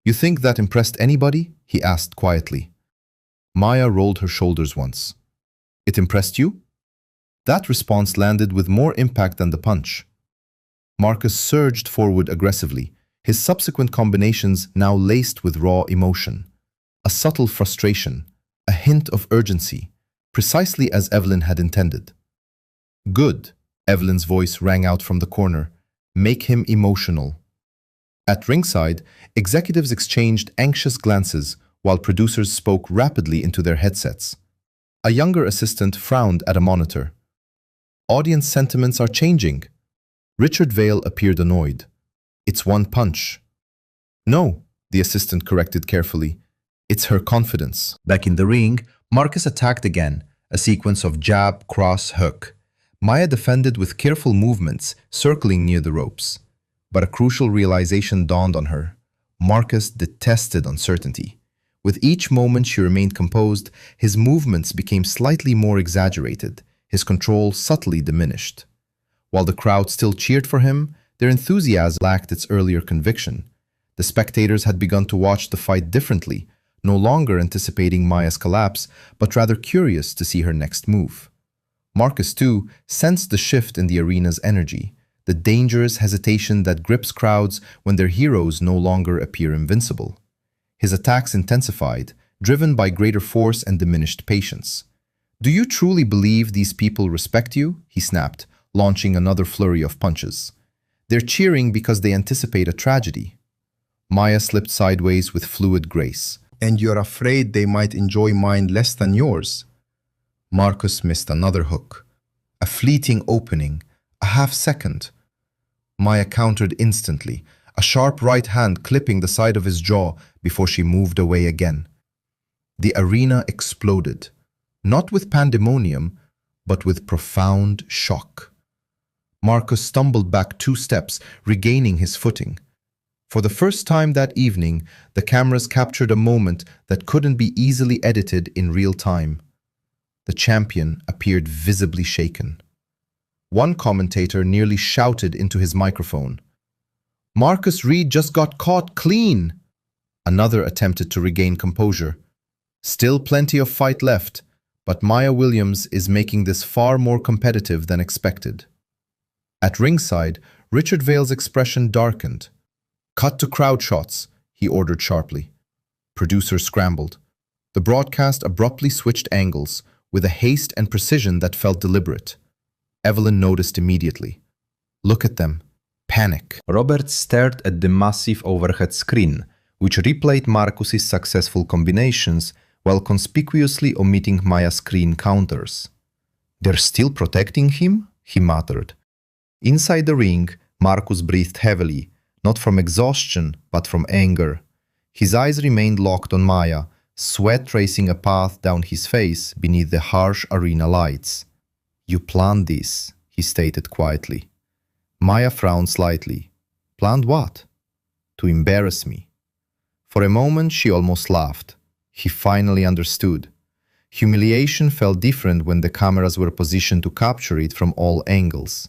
"You think that impressed anybody?" he asked quietly. Maya rolled her shoulders once. "It impressed you?" That response landed with more impact than the punch. Marcus surged forward aggressively, his subsequent combinations now laced with raw emotion. A subtle frustration, a hint of urgency, precisely as Evelyn had intended. "Good," Evelyn's voice rang out from the corner. "Make him emotional." At ringside, executives exchanged anxious glances while producers spoke rapidly into their headsets. A younger assistant frowned at a monitor. "Audience sentiments are changing." Richard Vale appeared annoyed. "It's one punch." "No," the assistant corrected carefully. "It's her confidence." Back in the ring, Marcus attacked again, a sequence of jab, cross, hook. Maya defended with careful movements, circling near the ropes. But a crucial realization dawned on her. Marcus detested uncertainty. With each moment she remained composed, his movements became slightly more exaggerated, his control subtly diminished. While the crowd still cheered for him, their enthusiasm lacked its earlier conviction. The spectators had begun to watch the fight differently, no longer anticipating Maya's collapse, but rather curious to see her next move. Marcus, too, sensed the shift in the arena's energy, the dangerous hesitation that grips crowds when their heroes no longer appear invincible. His attacks intensified, driven by greater force and diminished patience. "Do you truly believe these people respect you?" he snapped, launching another flurry of punches. "They're cheering because they anticipate a tragedy." Maya slipped sideways with fluid grace. And you're afraid they might enjoy mine less than yours. Marcus missed another hook. A fleeting opening, a half second. Maya countered instantly, a sharp right hand clipping the side of his jaw before she moved away again. The arena exploded, not with pandemonium, but with profound shock. Marcus stumbled back 2 steps, regaining his footing. For the first time that evening, the cameras captured a moment that couldn't be easily edited in real time. The champion appeared visibly shaken. One commentator nearly shouted into his microphone, "Marcus Reed just got caught clean!" Another attempted to regain composure. "Still plenty of fight left, but Maya Williams is making this far more competitive than expected." At ringside, Richard Vale's expression darkened. "Cut to crowd shots," he ordered sharply. Producers scrambled. The broadcast abruptly switched angles, with a haste and precision that felt deliberate. Evelyn noticed immediately. "Look at them. Panic." Robert stared at the massive overhead screen, which replayed Marcus's successful combinations while conspicuously omitting Maya's screen counters. "They're still protecting him?" he muttered. Inside the ring, Marcus breathed heavily, not from exhaustion, but from anger. His eyes remained locked on Maya, sweat tracing a path down his face beneath the harsh arena lights. "You planned this," he stated quietly. Maya frowned slightly. "Planned what?" "To embarrass me." For a moment she almost laughed. He finally understood. Humiliation felt different when the cameras were positioned to capture it from all angles.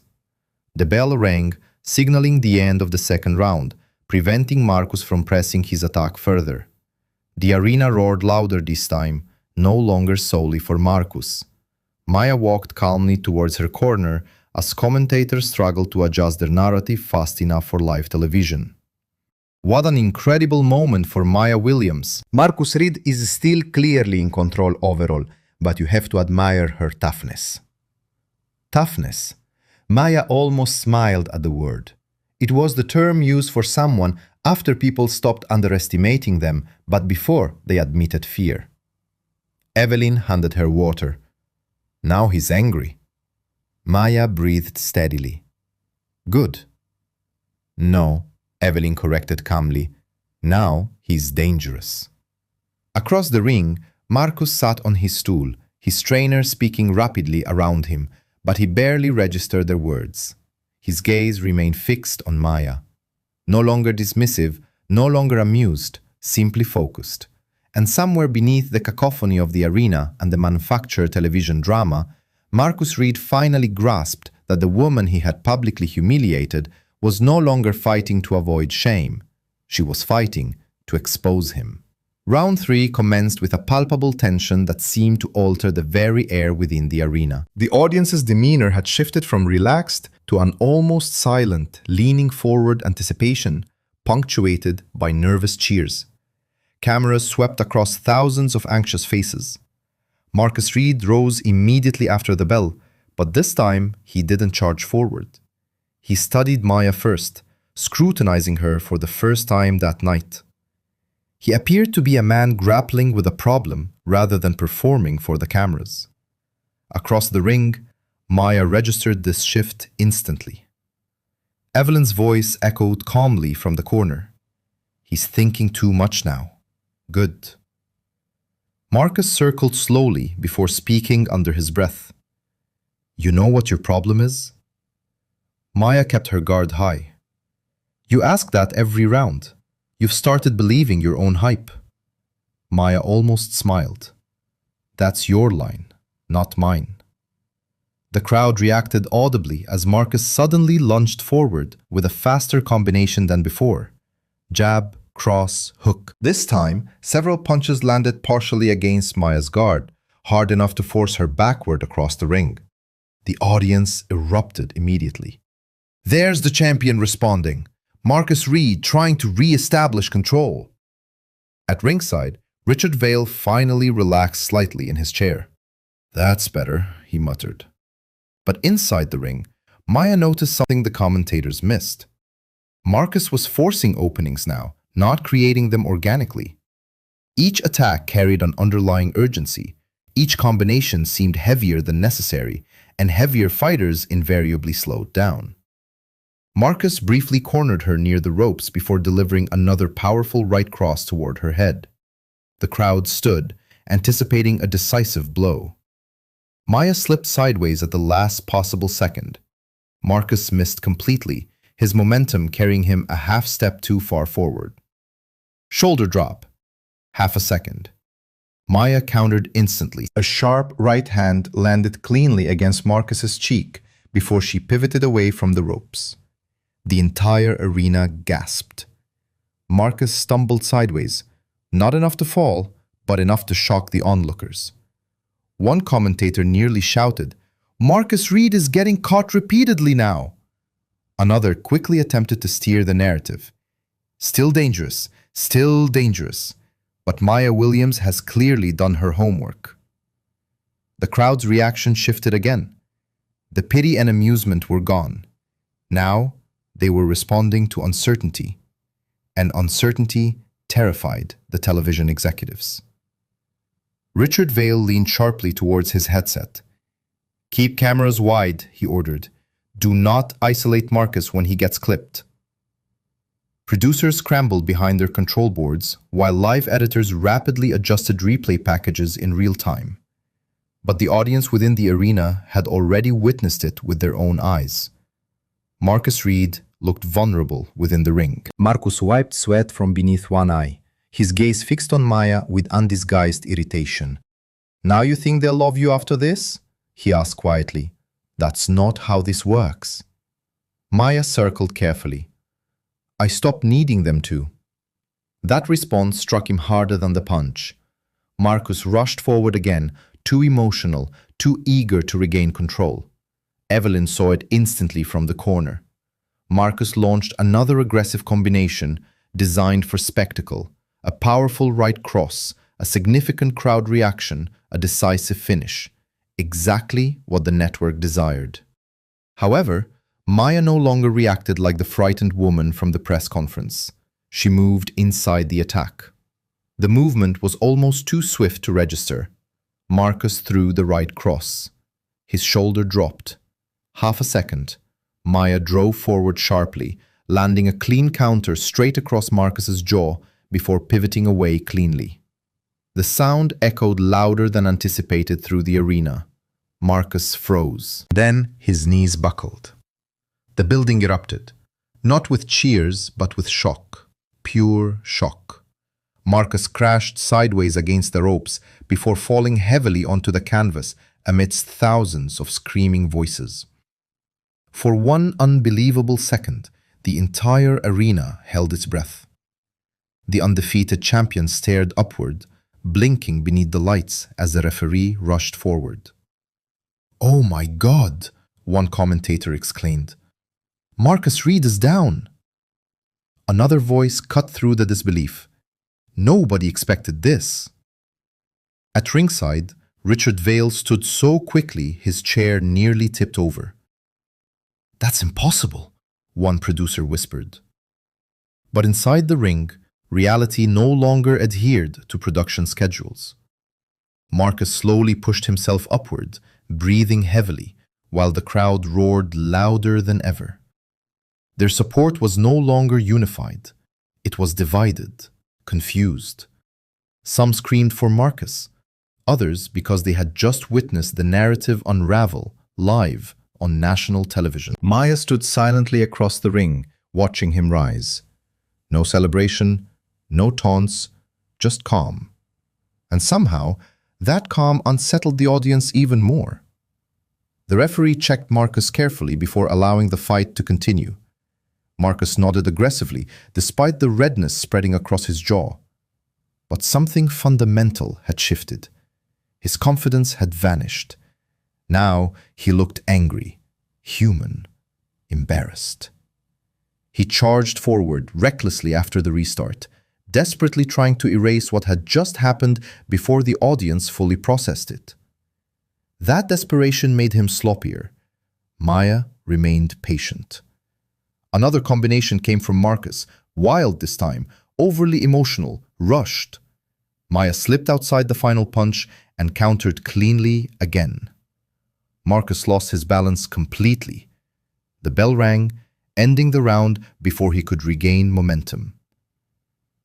The bell rang, signaling the end of the second round, preventing Marcus from pressing his attack further. The arena roared louder this time, no longer solely for Marcus. Maya walked calmly towards her corner as commentators struggled to adjust their narrative fast enough for live television. What an incredible moment for Maya Williams. Marcus Reed is still clearly in control overall, but you have to admire her toughness. Toughness. Maya almost smiled at the word. It was the term used for someone after people stopped underestimating them, but before they admitted fear. Evelyn handed her water. "Now he's angry." Maya breathed steadily. "Good." "No," Evelyn corrected calmly. "Now he's dangerous." Across the ring, Marcus sat on his stool, his trainer speaking rapidly around him, but he barely registered their words. His gaze remained fixed on Maya. No longer dismissive, no longer amused, simply focused. And somewhere beneath the cacophony of the arena and the manufactured television drama, Marcus Reed finally grasped that the woman he had publicly humiliated was no longer fighting to avoid shame. She was fighting to expose him. Round 3 commenced with a palpable tension that seemed to alter the very air within the arena. The audience's demeanor had shifted from relaxed to an almost silent, leaning forward anticipation, punctuated by nervous cheers. Cameras swept across thousands of anxious faces. Marcus Reed rose immediately after the bell, but this time he didn't charge forward. He studied Maya first, scrutinizing her for the first time that night. He appeared to be a man grappling with a problem rather than performing for the cameras. Across the ring, Maya registered this shift instantly. Evelyn's voice echoed calmly from the corner. "He's thinking too much now. Good." Marcus circled slowly before speaking under his breath. "You know what your problem is?" Maya kept her guard high. "You ask that every round. You've started believing your own hype. Maya almost smiled. That's your line, not mine. The crowd reacted audibly as Marcus suddenly lunged forward with a faster combination than before. Jab, cross, hook. This time, several punches landed partially against Maya's guard, hard enough to force her backward across the ring. The audience erupted immediately. There's the champion responding. Marcus Reed trying to re-establish control. At ringside, Richard Vale finally relaxed slightly in his chair. That's better, he muttered. But inside the ring, Maya noticed something the commentators missed. Marcus was forcing openings now, not creating them organically. Each attack carried an underlying urgency. Each combination seemed heavier than necessary, and heavier fighters invariably slowed down. Marcus briefly cornered her near the ropes before delivering another powerful right cross toward her head. The crowd stood, anticipating a decisive blow. Maya slipped sideways at the last possible second. Marcus missed completely, his momentum carrying him a half step too far forward. Shoulder drop. Half a second. Maya countered instantly. A sharp right hand landed cleanly against Marcus's cheek before she pivoted away from the ropes. The entire arena gasped. Marcus stumbled sideways, not enough to fall, but enough to shock the onlookers. One commentator nearly shouted, "Marcus Reed is getting caught repeatedly now." Another quickly attempted to steer the narrative. Still dangerous, but Maya Williams has clearly done her homework. The crowd's reaction shifted again. The pity and amusement were gone. Now, they were responding to uncertainty, and uncertainty terrified the television executives. Richard Vale leaned sharply towards his headset. "Keep cameras wide," he ordered. "Do not isolate Marcus when he gets clipped." Producers scrambled behind their control boards while live editors rapidly adjusted replay packages in real time. But the audience within the arena had already witnessed it with their own eyes. Marcus Reed looked vulnerable within the ring. Marcus wiped sweat from beneath one eye, his gaze fixed on Maya with undisguised irritation. "Now you think they'll love you after this?" he asked quietly. "That's not how this works." Maya circled carefully. "I stopped needing them to." That response struck him harder than the punch. Marcus rushed forward again, too emotional, too eager to regain control. Evelyn saw it instantly from the corner. Marcus launched another aggressive combination designed for spectacle, a powerful right cross, a significant crowd reaction, a decisive finish. Exactly what the network desired. However, Maya no longer reacted like the frightened woman from the press conference. She moved inside the attack. The movement was almost too swift to register. Marcus threw the right cross. His shoulder dropped. Half a second, Maya drove forward sharply, landing a clean counter straight across Marcus's jaw before pivoting away cleanly. The sound echoed louder than anticipated through the arena. Marcus froze. Then his knees buckled. The building erupted, not with cheers, but with shock. Pure shock. Marcus crashed sideways against the ropes before falling heavily onto the canvas amidst thousands of screaming voices. For one unbelievable second, the entire arena held its breath. The undefeated champion stared upward, blinking beneath the lights as the referee rushed forward. "Oh my God!" one commentator exclaimed. "Marcus Reed is down!" Another voice cut through the disbelief. "Nobody expected this." At ringside, Richard Vale stood so quickly his chair nearly tipped over. "That's impossible," one producer whispered. But inside the ring, reality no longer adhered to production schedules. Marcus slowly pushed himself upward, breathing heavily, while the crowd roared louder than ever. Their support was no longer unified. It was divided, confused. Some screamed for Marcus, others because they had just witnessed the narrative unravel live on national television. Maya stood silently across the ring, watching him rise. No celebration, No taunts, just calm. And somehow, that calm unsettled the audience even more. The referee checked Marcus carefully before allowing the fight to continue. Marcus nodded aggressively, despite the redness spreading across his jaw. But something fundamental had shifted. His confidence had vanished. Now he looked angry, human, embarrassed. He charged forward recklessly after the restart, desperately trying to erase what had just happened before the audience fully processed it. That desperation made him sloppier. Maya remained patient. Another combination came from Marcus, wild this time, overly emotional, rushed. Maya slipped outside the final punch and countered cleanly again. Marcus lost his balance completely. The bell rang, ending the round before he could regain momentum.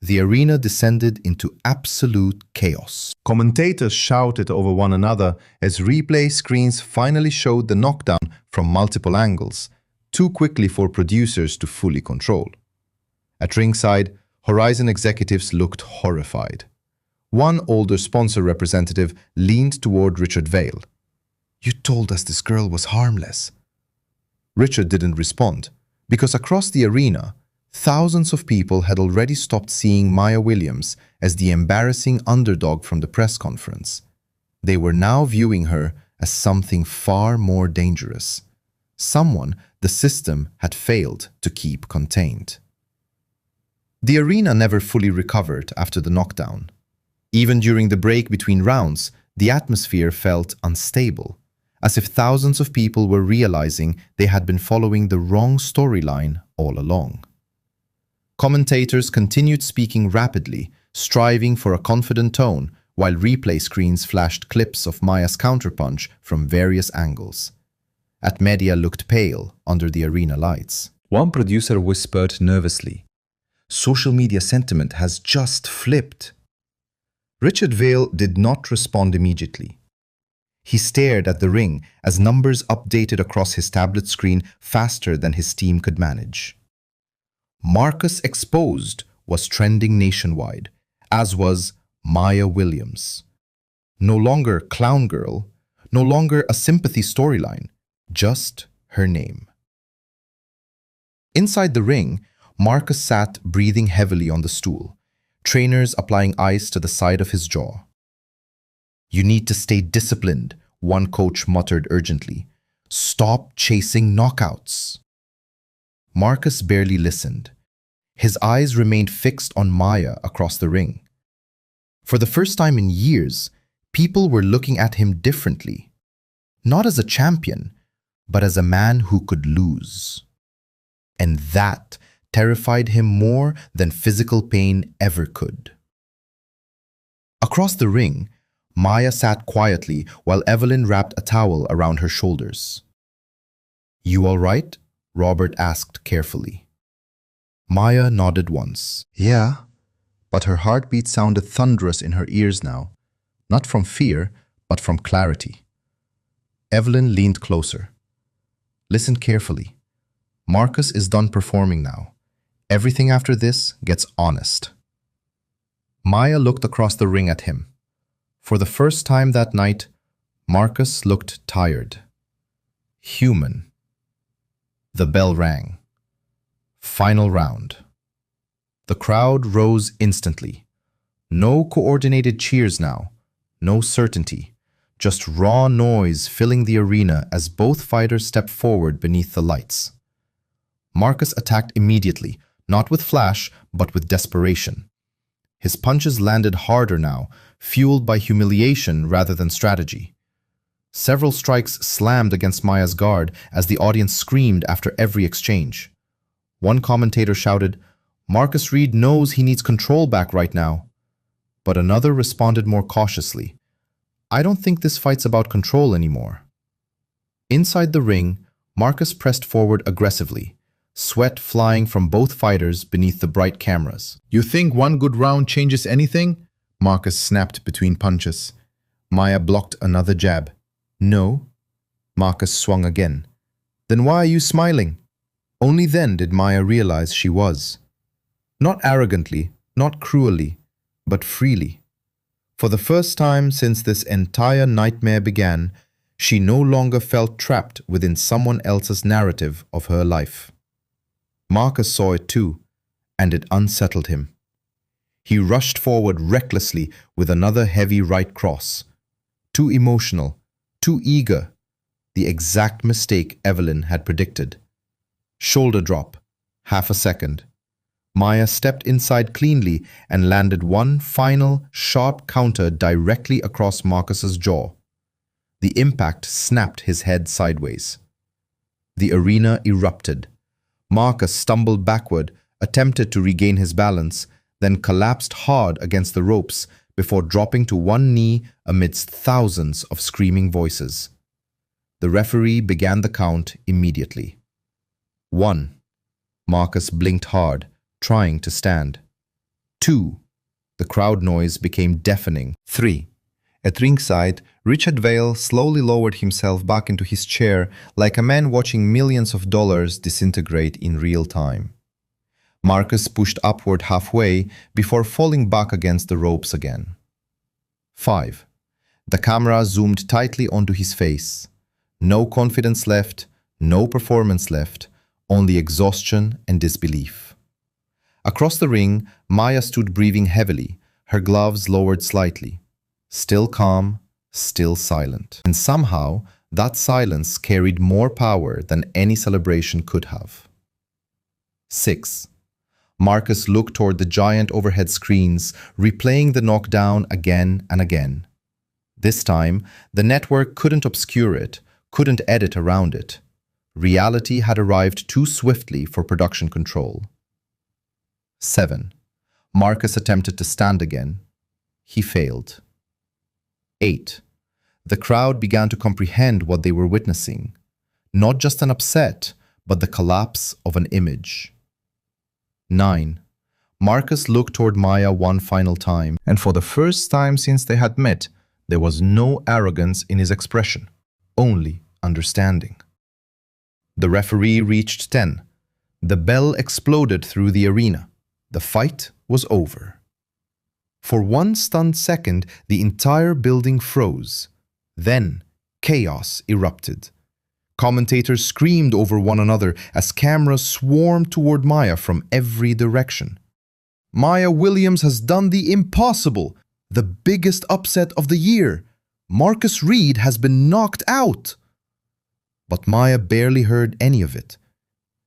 The arena descended into absolute chaos. Commentators shouted over one another as replay screens finally showed the knockdown from multiple angles, too quickly for producers to fully control. At ringside, Horizon executives looked horrified. One older sponsor representative leaned toward Richard Vale. "You told us this girl was harmless." Richard didn't respond, because across the arena, thousands of people had already stopped seeing Maya Williams as the embarrassing underdog from the press conference. They were now viewing her as something far more dangerous, someone the system had failed to keep contained. The arena never fully recovered after the knockdown. Even during the break between rounds, the atmosphere felt unstable, as if thousands of people were realizing they had been following the wrong storyline all along. Commentators continued speaking rapidly, striving for a confident tone, while replay screens flashed clips of Maya's counterpunch from various angles. Atmedia looked pale under the arena lights. One producer whispered nervously, "Social media sentiment has just flipped." Richard Vale did not respond immediately. He stared at the ring as numbers updated across his tablet screen faster than his team could manage. Marcus Exposed was trending nationwide, as was Maya Williams. No longer Clown Girl, no longer a sympathy storyline, just her name. Inside the ring, Marcus sat breathing heavily on the stool, trainers applying ice to the side of his jaw. "You need to stay disciplined," one coach muttered urgently. "Stop chasing knockouts." Marcus barely listened. His eyes remained fixed on Maya across the ring. For the first time in years, people were looking at him differently. Not as a champion, but as a man who could lose. And that terrified him more than physical pain ever could. Across the ring, Maya sat quietly while Evelyn wrapped a towel around her shoulders. "You all right?" Robert asked carefully. Maya nodded once. Yeah, but her heartbeat sounded thunderous in her ears now, not from fear, but from clarity. Evelyn leaned closer. "Listen carefully. Marcus is done performing now. Everything after this gets honest." Maya looked across the ring at him. For the first time that night, Marcus looked tired. Human. The bell rang. Final round. The crowd rose instantly. No coordinated cheers now. No certainty. Just raw noise filling the arena as both fighters stepped forward beneath the lights. Marcus attacked immediately, not with flash, but with desperation. His punches landed harder now, fueled by humiliation rather than strategy. Several strikes slammed against Maya's guard as the audience screamed after every exchange. One commentator shouted, "Marcus Reed knows he needs control back right now." But another responded more cautiously, "I don't think this fight's about control anymore." Inside the ring, Marcus pressed forward aggressively, sweat flying from both fighters beneath the bright cameras. "You think one good round changes anything?" Marcus snapped between punches. Maya blocked another jab. "No." Marcus swung again. "Then why are you smiling?" Only then did Maya realize she was. Not arrogantly, not cruelly, but freely. For the first time since this entire nightmare began, she no longer felt trapped within someone else's narrative of her life. Marcus saw it too, and it unsettled him. He rushed forward recklessly with another heavy right cross. Too emotional, too eager, the exact mistake Evelyn had predicted. Shoulder drop, half a second. Maya stepped inside cleanly and landed one final, sharp counter directly across Marcus's jaw. The impact snapped his head sideways. The arena erupted. Marcus stumbled backward, attempted to regain his balance, then collapsed hard against the ropes before dropping to one knee amidst thousands of screaming voices. The referee began the count immediately. 1. Marcus blinked hard, trying to stand. 2. The crowd noise became deafening. 3. At ringside, Richard Vale slowly lowered himself back into his chair like a man watching millions of dollars disintegrate in real time. Marcus pushed upward halfway before falling back against the ropes again. 5. The camera zoomed tightly onto his face. No confidence left, no performance left, only exhaustion and disbelief. Across the ring, Maya stood breathing heavily, her gloves lowered slightly. Still calm, still silent. And somehow, that silence carried more power than any celebration could have. 6. Marcus looked toward the giant overhead screens, replaying the knockdown again and again. This time, the network couldn't obscure it, couldn't edit around it. Reality had arrived too swiftly for production control. 7. Marcus attempted to stand again. He failed. 8. The crowd began to comprehend what they were witnessing. Not just an upset, but the collapse of an image. 9. Marcus looked toward Maya one final time, and for the first time since they had met, there was no arrogance in his expression, only understanding. The referee reached 10. The bell exploded through the arena. The fight was over. For one stunned second, the entire building froze. Then, chaos erupted. Commentators screamed over one another as cameras swarmed toward Maya from every direction. Maya Williams has done the impossible, the biggest upset of the year. Marcus Reed has been knocked out. But Maya barely heard any of it.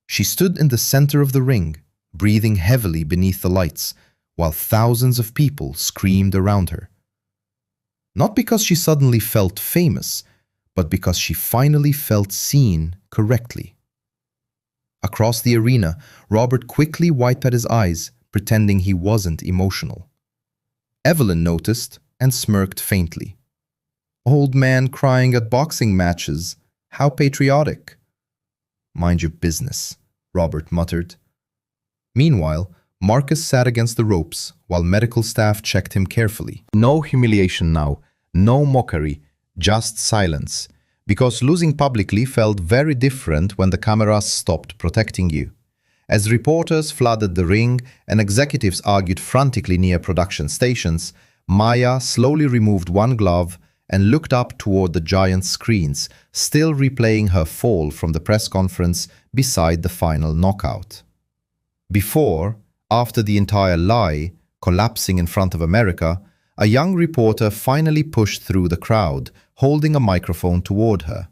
She stood in the center of the ring, breathing heavily beneath the lights, while thousands of people screamed around her. Not because she suddenly felt famous, but because she finally felt seen correctly. Across the arena, Robert quickly wiped at his eyes, pretending he wasn't emotional. Evelyn noticed and smirked faintly. Old man crying at boxing matches. How patriotic. Mind your business, Robert muttered. Meanwhile, Marcus sat against the ropes while medical staff checked him carefully. No humiliation now, no mockery, just silence, because losing publicly felt very different when the cameras stopped protecting you. As reporters flooded the ring and executives argued frantically near production stations, Maya slowly removed one glove and looked up toward the giant screens, still replaying her fall from the press conference beside the final knockout. Before, after the entire lie, collapsing in front of America, a young reporter finally pushed through the crowd, holding a microphone toward her.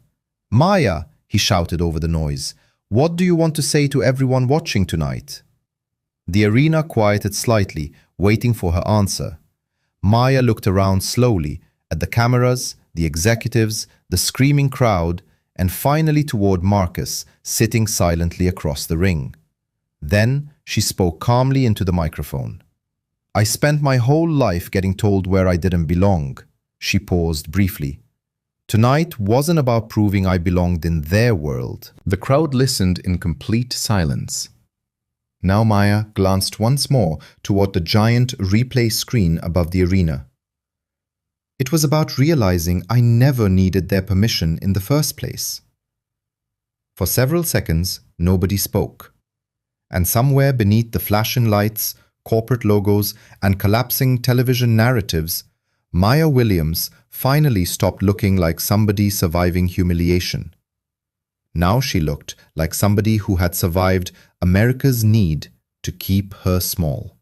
"Maya," he shouted over the noise, "what do you want to say to everyone watching tonight?" The arena quieted slightly, waiting for her answer. Maya looked around slowly, at the cameras, the executives, the screaming crowd, and finally toward Marcus, sitting silently across the ring. Then she spoke calmly into the microphone. "I spent my whole life getting told where I didn't belong." She paused briefly. "Tonight wasn't about proving I belonged in their world." The crowd listened in complete silence. Now Maya glanced once more toward the giant replay screen above the arena. It was about realizing I never needed their permission in the first place. For several seconds, nobody spoke. And somewhere beneath the flashing lights, corporate logos, and collapsing television narratives, Maya Williams finally stopped looking like somebody surviving humiliation. Now she looked like somebody who had survived America's need to keep her small.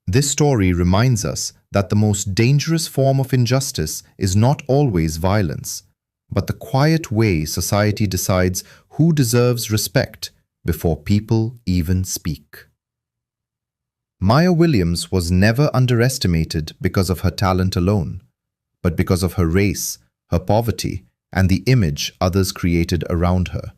This story reminds us that the most dangerous form of injustice is not always violence, but the quiet way society decides who deserves respect before people even speak. Maya Williams was never underestimated because of her talent alone, but because of her race, her poverty, and the image others created around her.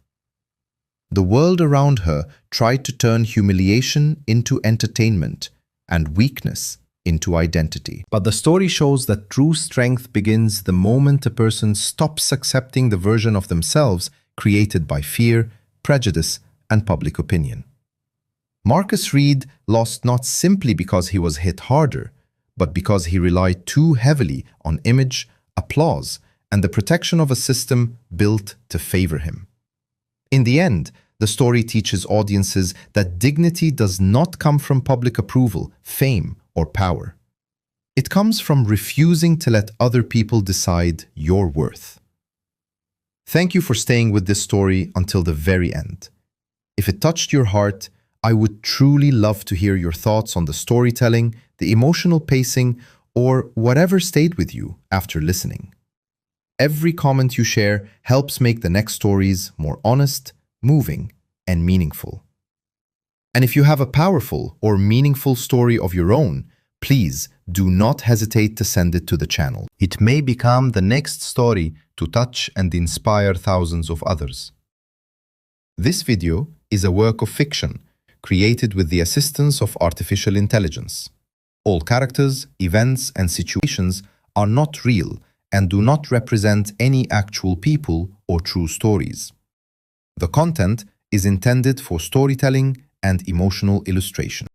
The world around her tried to turn humiliation into entertainment and weakness into identity. But the story shows that true strength begins the moment a person stops accepting the version of themselves created by fear, prejudice, and public opinion. Marcus Reed lost not simply because he was hit harder, but because he relied too heavily on image, applause, and the protection of a system built to favor him. In the end, the story teaches audiences that dignity does not come from public approval, fame, or power. It comes from refusing to let other people decide your worth. Thank you for staying with this story until the very end. If it touched your heart, I would truly love to hear your thoughts on the storytelling, the emotional pacing, or whatever stayed with you after listening. Every comment you share helps make the next stories more honest, moving, and meaningful. And if you have a powerful or meaningful story of your own, please do not hesitate to send it to the channel. It may become the next story to touch and inspire thousands of others. This video is a work of fiction created with the assistance of artificial intelligence. All characters, events, and situations are not real and do not represent any actual people or true stories. The content is intended for storytelling and emotional illustration.